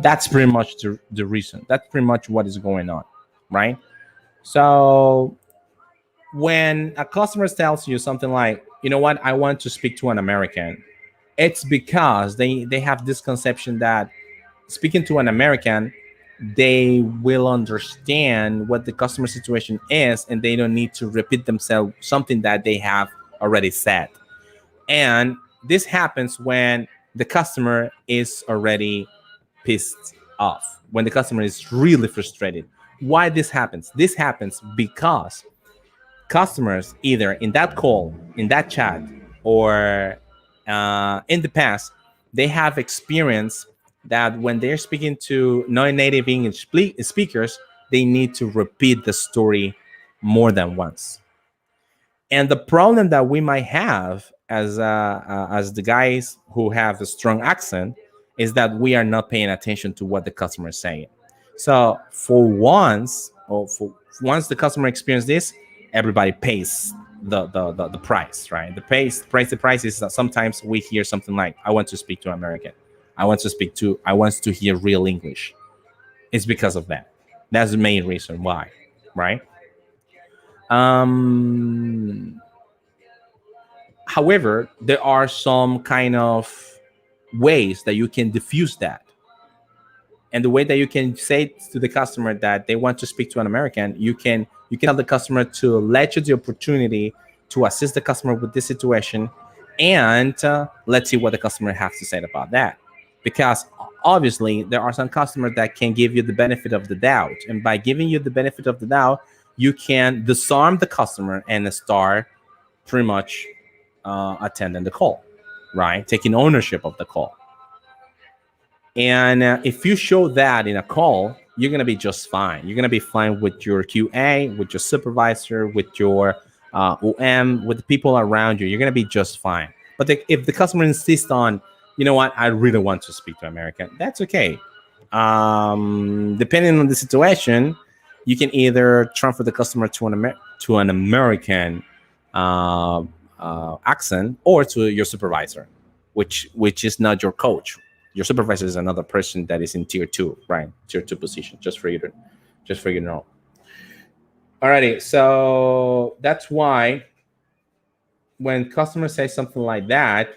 That's pretty much the reason. That's pretty much what is going on, right? So when a customer tells you something like, you know what, I want to speak to an American, it's because they have this conception that speaking to an American, they will understand what the customer situation is, and they don't need to repeat themselves something that they have already said. And this happens when the customer is already pissed off, when the customer is really frustrated. Why this happens? This happens because customers, either in that call, in that chat, or in the past, they have experienced that when they're speaking to non-native English speakers, they need to repeat the story more than once. And the problem that we might have as the guys who have a strong accent is that we are not paying attention to what the customer is saying. So for once, or for once the customer experiences this, everybody pays the price, right? The price is that sometimes we hear something like, I want to speak to American. I want to hear real English. It's because of that. That's the main reason why, right? Um, However, there are some kind of ways that you can diffuse that. And the way that you can say to the customer that they want to speak to an American, you can tell the customer to let you the opportunity to assist the customer with this situation, and let's see what the customer has to say about that. Because obviously there are some customers that can give you the benefit of the doubt, and by giving you the benefit of the doubt, you can disarm the customer and start pretty much attending the call, right? Taking ownership of the call. And if you show that in a call, you're going to be just fine. You're going to be fine with your QA, with your supervisor, with your OM, with the people around you. You're going to be just fine. But if the customer insists on, you know what, I really want to speak to American, that's okay. Depending on the situation, you can either transfer the customer to an American accent, or to your supervisor, which is not your coach. Your supervisor is another person that is in tier two, right? Tier two position, just for you to know. Alrighty, so that's why when customers say something like that,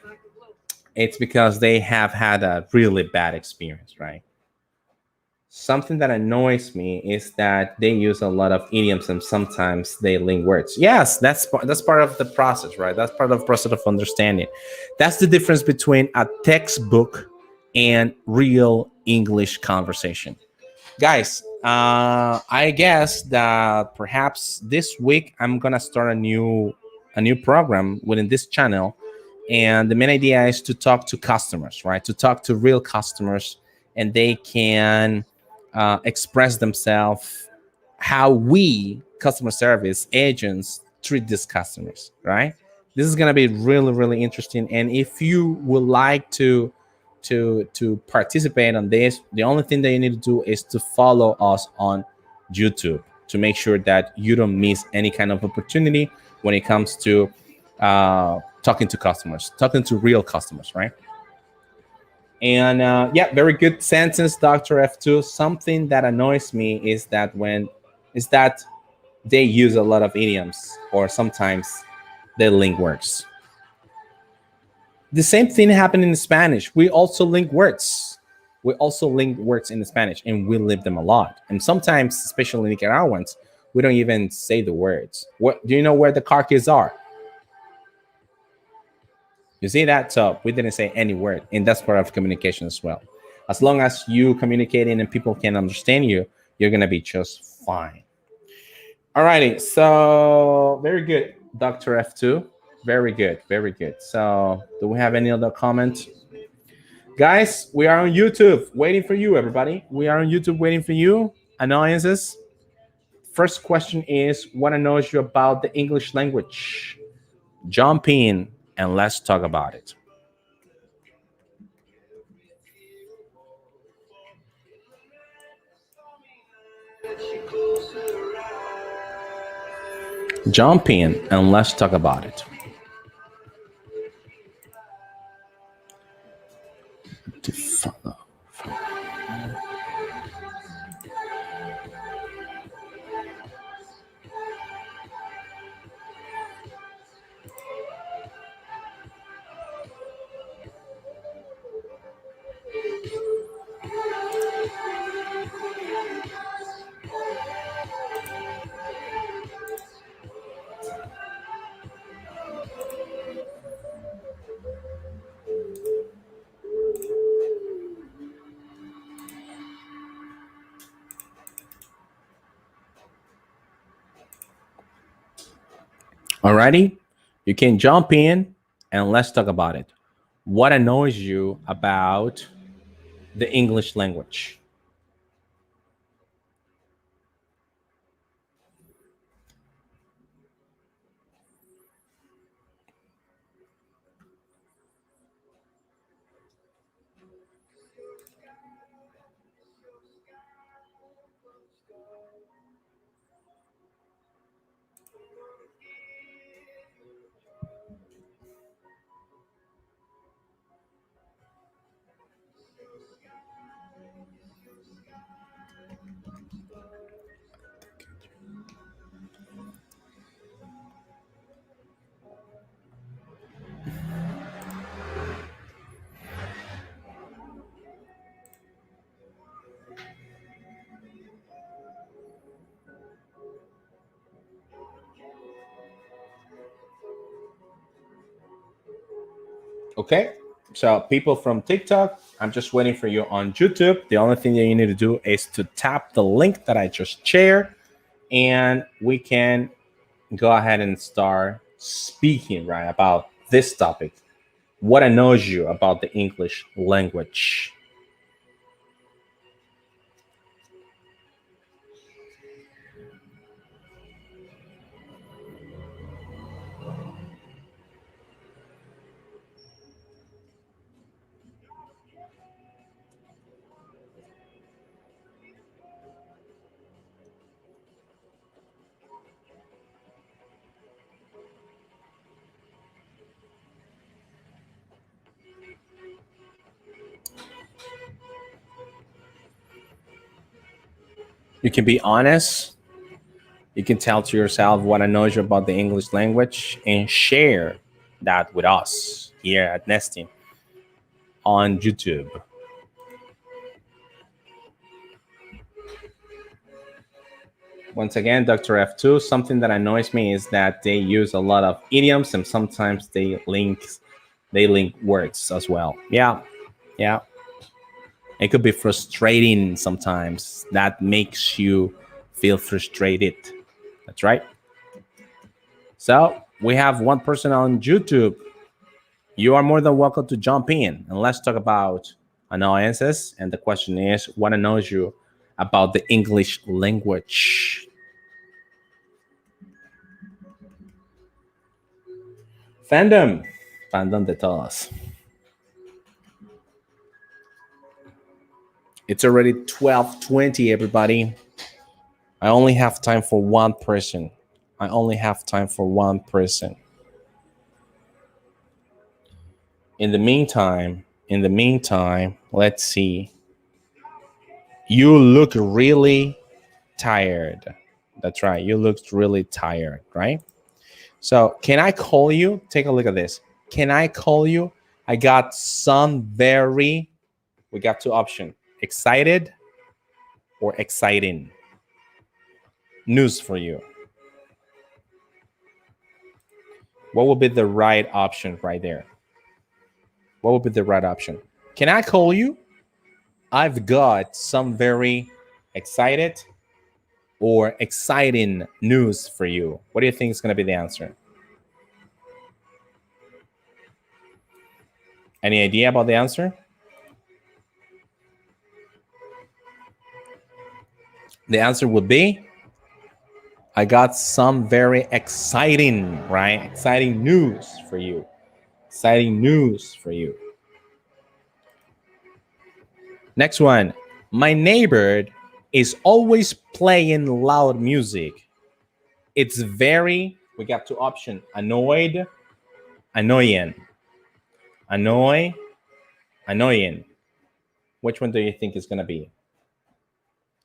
it's because they have had a really bad experience, right? Something that annoys me is that they use a lot of idioms and sometimes they link words. Yes, that's part of the process, right? That's part of the process of understanding. That's the difference between a textbook and real English conversation. Guys, I guess that perhaps this week I'm gonna start a new program within this channel, and the main idea is to talk to customers, right? To talk to real customers, and they can express themselves how we customer service agents treat these customers, right? This is gonna be really really interesting, and if you would like to participate on this, the only thing that you need to do is to follow us on YouTube to make sure that you don't miss any kind of opportunity when it comes to talking to customers, talking to real customers, right? And yeah, very good sentence, Dr. F2. Something that annoys me is that they use a lot of idioms, or sometimes they link words. The same thing happened in Spanish. We also link words. We also link words in Spanish, and we leave them a lot. And sometimes, especially Nicaraguans, we don't even say the words. What do you know where the car keys are? You see that? So we didn't say any word, and that's part of communication as well. As long as you communicating and people can understand you, you're gonna be just fine. Alrighty, so very good, Dr. F2. Very good, very good. So do we have any other comments? Guys, we are on YouTube waiting for you, everybody. We are on YouTube waiting for you. Annoyances. First question is, what annoys you about the English language? Jump in and let's talk about it. Jump in and let's talk about it. To follow. Alrighty, you can jump in and let's talk about it. What annoys you about the English language? Okay, so people from TikTok, I'm just waiting for you on YouTube. The only thing that you need to do is to tap the link that I just shared, and we can go ahead and start speaking, right, about this topic. What annoys you about the English language? You can be honest. You can tell to yourself what annoys you about the English language and share that with us here at Nesting on YouTube. Once again, Dr. F2, something that annoys me is that they use a lot of idioms, and sometimes they link words as well. Yeah, yeah. It could be frustrating sometimes. That makes you feel frustrated. That's right. So we have one person on YouTube. You are more than welcome to jump in and let's talk about annoyances. And the question is, what annoys you about the English language? Fandom de todos. It's already 12:20, everybody. I only have time for one person. I only have time for one person. In the meantime, let's see. You look really tired. That's right. You look really tired, right? So, can I call you? Take a look at this. Can I call you? I got some very, we got two options, excited or exciting news for you. What would be the right option right there? What would be the right option? Can I call you? I've got some very excited or exciting news for you. What do you think is going to be the answer? Any idea about the answer? The answer would be, I got some very exciting, right? Exciting news for you. Exciting news for you. Next one. My neighbor is always playing loud music. It's very, we got two options, annoyed, annoying. Annoy, annoying. Which one do you think is going to be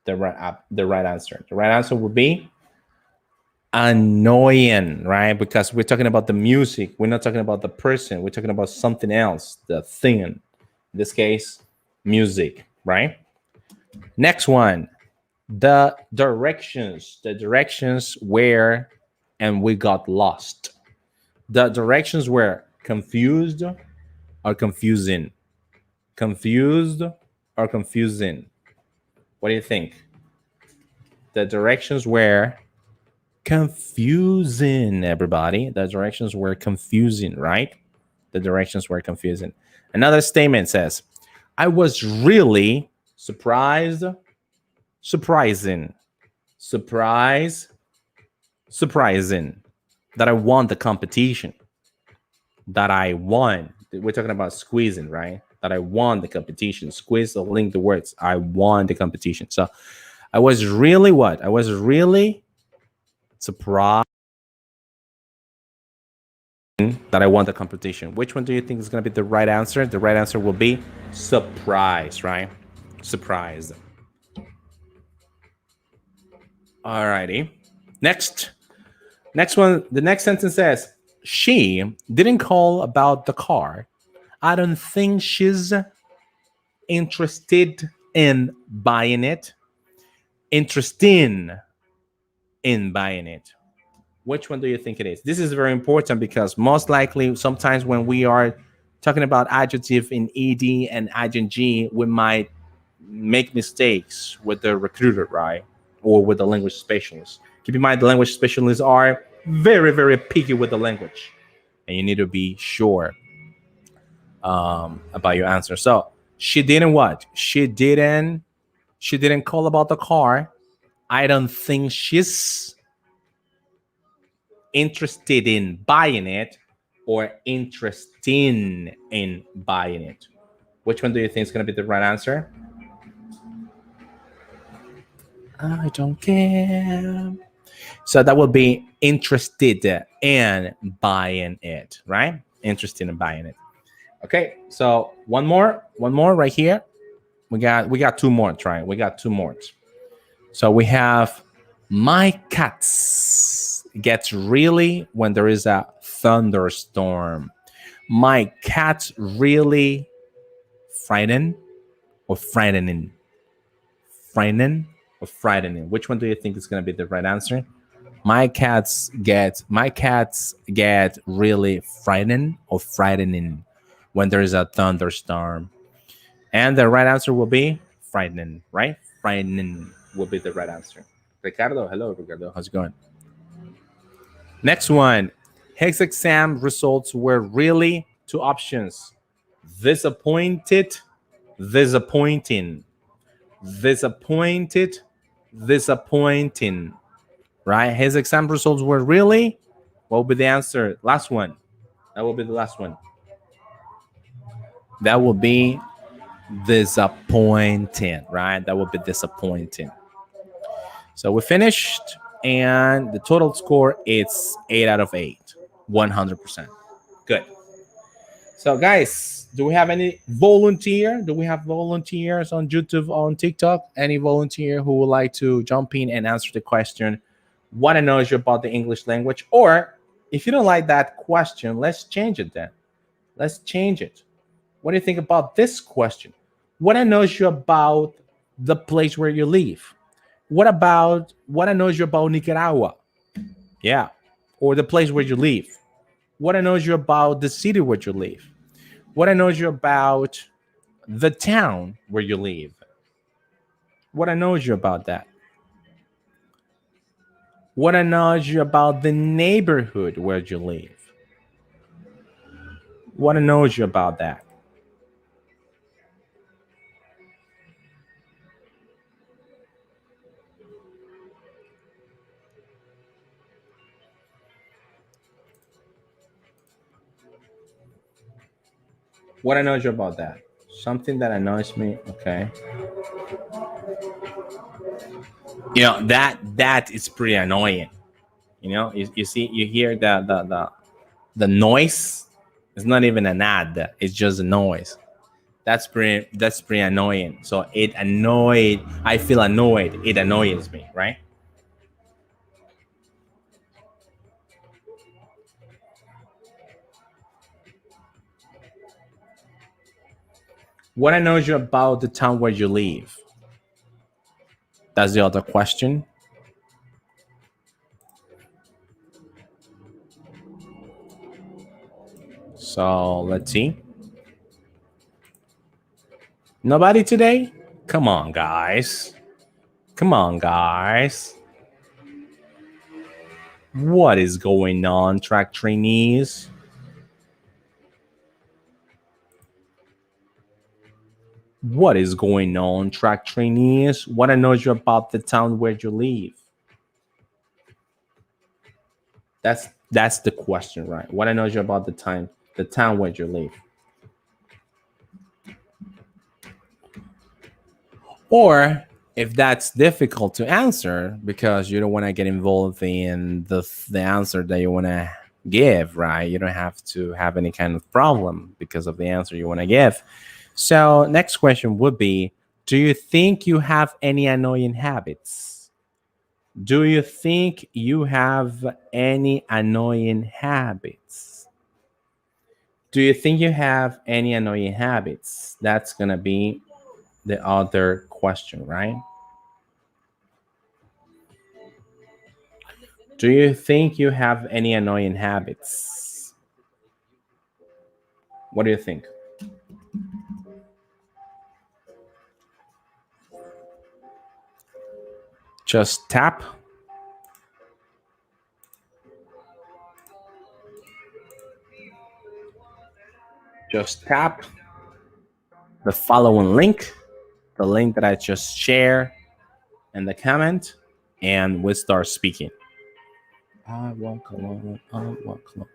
the right answer? The right answer would be annoying, right? Because we're talking about the music. We're not talking about the person. We're talking about something else, the thing. In this case, music, right? Next one, the directions where and we got lost. The directions were confused or confusing. Confused or confusing. What do you think? The directions were confusing, everybody. The directions were confusing, right? The directions were confusing. Another statement says, I was really surprising, that I won the competition. That I won. We're talking about squeezing, right? That I won the competition. Squeeze or link the words. I won the competition. So I was really what? I was really surprised that I won the competition. Which one do you think is going to be the right answer? The right answer will be surprise, right? Surprised. Alrighty. Next one. The next sentence says, she didn't call about the car. I don't think she's interested in buying it. Interested in buying it. Which one do you think it is? This is very important because most likely sometimes when we are talking about adjective in ed and ing, we might make mistakes with the recruiter, right? Or with the language specialist. Keep in mind the language specialists are very, very picky with the language. And you need to be sure about your answer. So she didn't what? She didn't call about the car. I don't think she's interested in buying it or interested in buying it. Which one do you think is going to be the right answer? I don't care. So that would be interested in buying it, right? Interested in buying it. Okay, so one more right here. We got two more, right? We got two more. So we have my cats gets really when there is a thunderstorm. My cat's really frightened or frightening. Frightening or frightening. Which one do you think is going to be the right answer? My cats get really frightened or frightening when there is a thunderstorm. And the right answer will be frightening, right? Frightening will be the right answer. Ricardo, hello, Ricardo. How's it going? Next one. His exam results were really two options: disappointed, disappointing, disappointed, disappointing. Right? His exam results were really. What will be the answer? Last one. That will be the last one. That will be disappointing, right? That would be disappointing. So we finished, and the total score is 8 out of 8, 100%. Good. So, guys, do we have any volunteer? Do we have volunteers on YouTube, on TikTok? Any volunteer who would like to jump in and answer the question? What annoys you about the English language? Or if you don't like that question, let's change it then. Let's change it. What do you think about this question? What annoys you about the place where you live? What annoys you about Nicaragua? Yeah. Or the place where you live? What annoys you about the city where you live? What annoys you about the town where you live? What annoys you about that? What annoys you about the neighborhood where you live? What annoys you about that? What annoys you about that? Something that annoys me. Okay. That is pretty annoying. You see, you hear the noise. It's not even an ad. It's just a noise. That's pretty annoying. So it annoyed. I feel annoyed. It annoys me, right? What annoys you about the town where you live? That's the other question. So let's see. Nobody today? Come on, guys. Come on, guys. What is going on, track trainees? What is going on, track trainees? What annoys you about the town where you live? That's the question, right? What annoys you about the town where you live? Or if that's difficult to answer because you don't want to get involved in the answer that you want to give, right? You don't have to have any kind of problem because of the answer you want to give. So, next question would be: do you think you have any annoying habits? Do you think you have any annoying habits? Do you think you have any annoying habits? That's going to be the other question, right? Do you think you have any annoying habits? What do you think? Just tap. Just tap the following link, the link that I just shared in the comment, and we start speaking. I walk alone, I walk alone.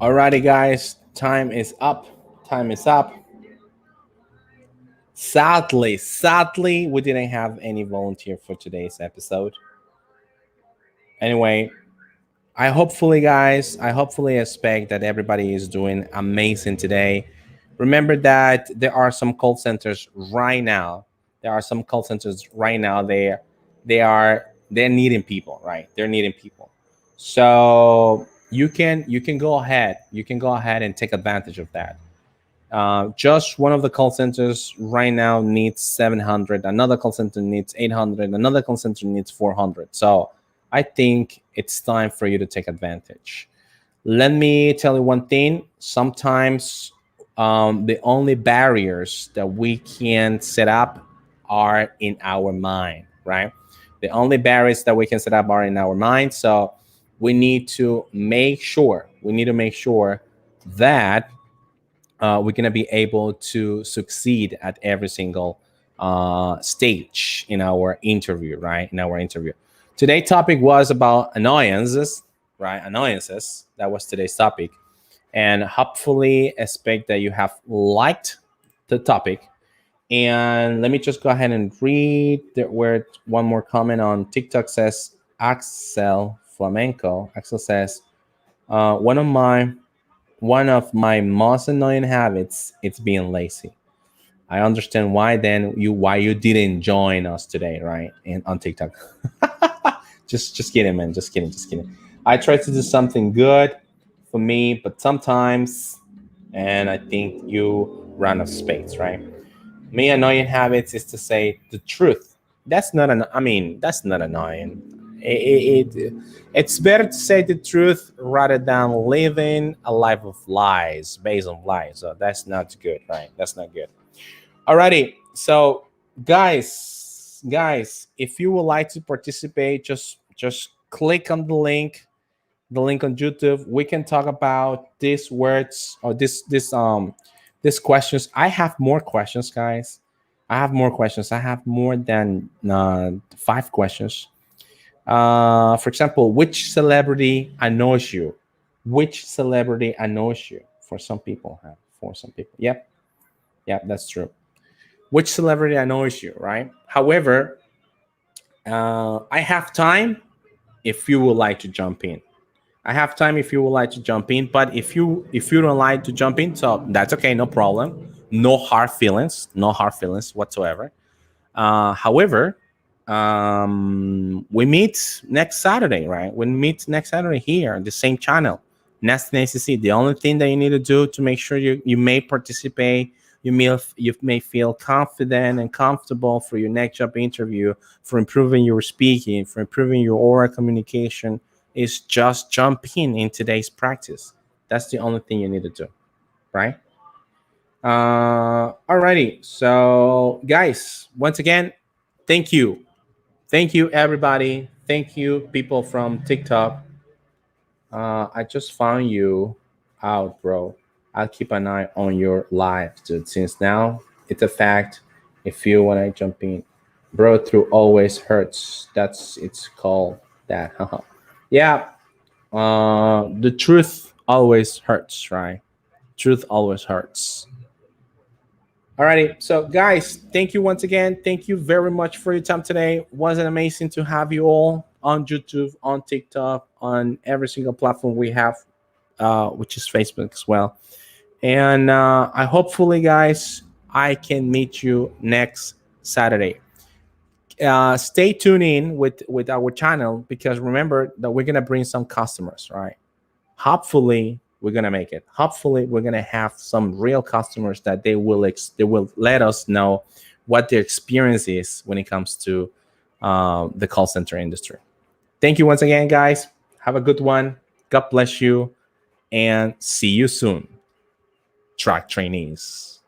Alrighty, guys, time is up. Time is up. Sadly, we didn't have any volunteer for today's episode. Anyway, I hopefully expect that everybody is doing amazing today. Remember that there are some call centers right now. There are some call centers right now. They're needing people, right? They're needing people. So you can go ahead. You can go ahead and take advantage of that. Just one of the call centers right now needs 700. Another call center needs 800. Another call center needs 400. So I think it's time for you to take advantage. Let me tell you one thing. Sometimes the only barriers that we can set up are in our mind, right? The only barriers that we can set up are in our mind. So we need to make sure that we're going to be able to succeed at every single stage in our interview, right? In our interview. Today's topic was about annoyances, right? Annoyances. That was today's topic. And hopefully, expect that you have liked the topic. And let me just go ahead and read the word. One more comment on TikTok says Axel Flamenco. Axel says, uh, one of my one of my most annoying habits is being lazy. I understand why you didn't join us today, right? And on TikTok. Just kidding, man. Just kidding. I try to do something good for me, but sometimes and I think you run out of space, right? Me annoying habits is to say the truth. That's not an. I mean, that's not annoying. It's better to say the truth rather than living a life of lies based on lies. So that's not good, right? That's not good. Alrighty. So, guys, if you would like to participate, just click on the link on YouTube. We can talk about these words or these questions. I have more questions, guys. I have more questions. I have more than 5 questions. For example, which celebrity annoys you? Which celebrity annoys you? For some people, huh? For some people, yep, that's true. Which celebrity annoys you, right? However, I have time if you would like to jump in. I have time if you would like to jump in, but if you don't like to jump in, so that's okay, no problem. No hard feelings, no hard feelings whatsoever. However, we meet next Saturday, right? We meet next Saturday here, the same channel, Nesting ACC. The only thing that you need to do to make sure you may participate, you may feel confident and comfortable for your next job interview, for improving your speaking, for improving your oral communication, is just jump in today's practice. That's the only thing you need to do, right? Alrighty. So, guys, once again, thank you. Thank you, everybody. Thank you, people from TikTok. I just found you out, bro. I'll keep an eye on your live, dude. Since now it's a fact. If you want to jump in, bro, through always hurts. That's it's called that. Yeah. The truth always hurts, right? Truth always hurts. Alrighty, so guys, thank you once again. Thank you very much for your time today. Wasn't amazing to have you all on YouTube, on TikTok, on every single platform we have, which is Facebook as well. And I hopefully, guys, I can meet you next Saturday. Stay tuned in with our channel because remember that we're gonna bring some customers, right? Hopefully we're gonna make it. Hopefully we're gonna have some real customers that they will let us know what their experience is when it comes to the call center industry. Thank you once again, guys. Have a good one. God bless you, and see you soon, track trainees.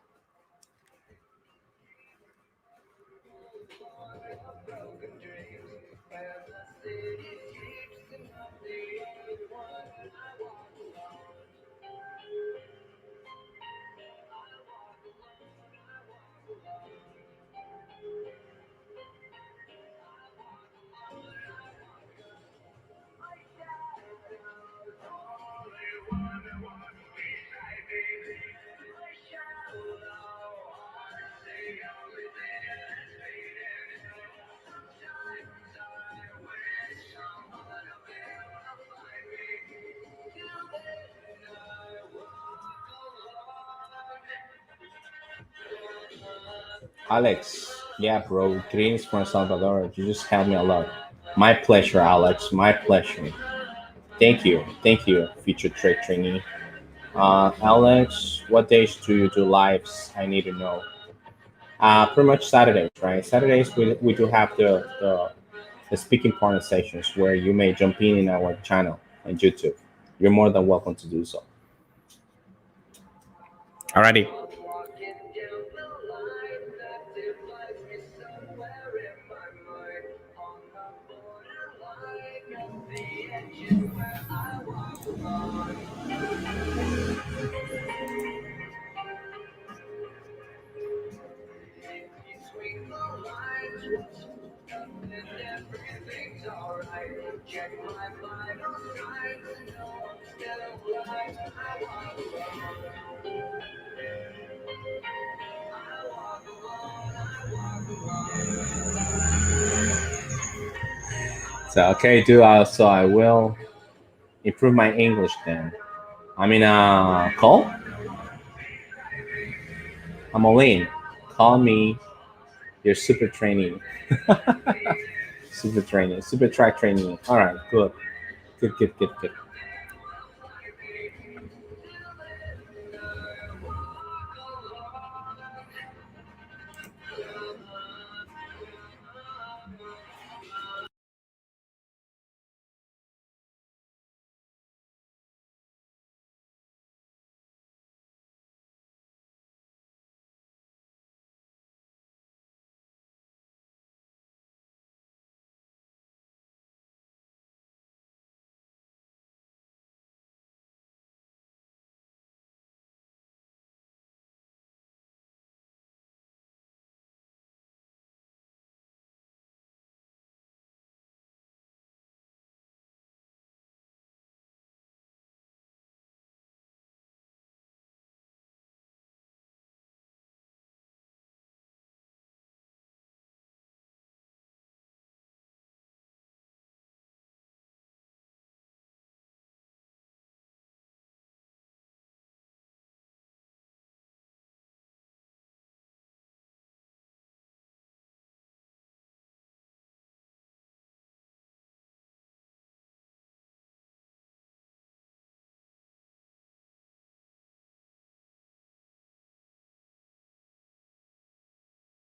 Alex, yeah, bro. Greetings from El Salvador. You just helped me a lot. My pleasure, Alex. My pleasure. Thank you, future trade trainee. Alex, what days do you do lives? I need to know. Pretty much Saturdays, right? Saturdays we do have the speaking partner sessions where you may jump in our channel on YouTube. You're more than welcome to do so. Alrighty. So okay, do so I will improve my English then. I mean, call. I'm all in. Call me your super training, super training, super track training. All right, good, good, good, good, good.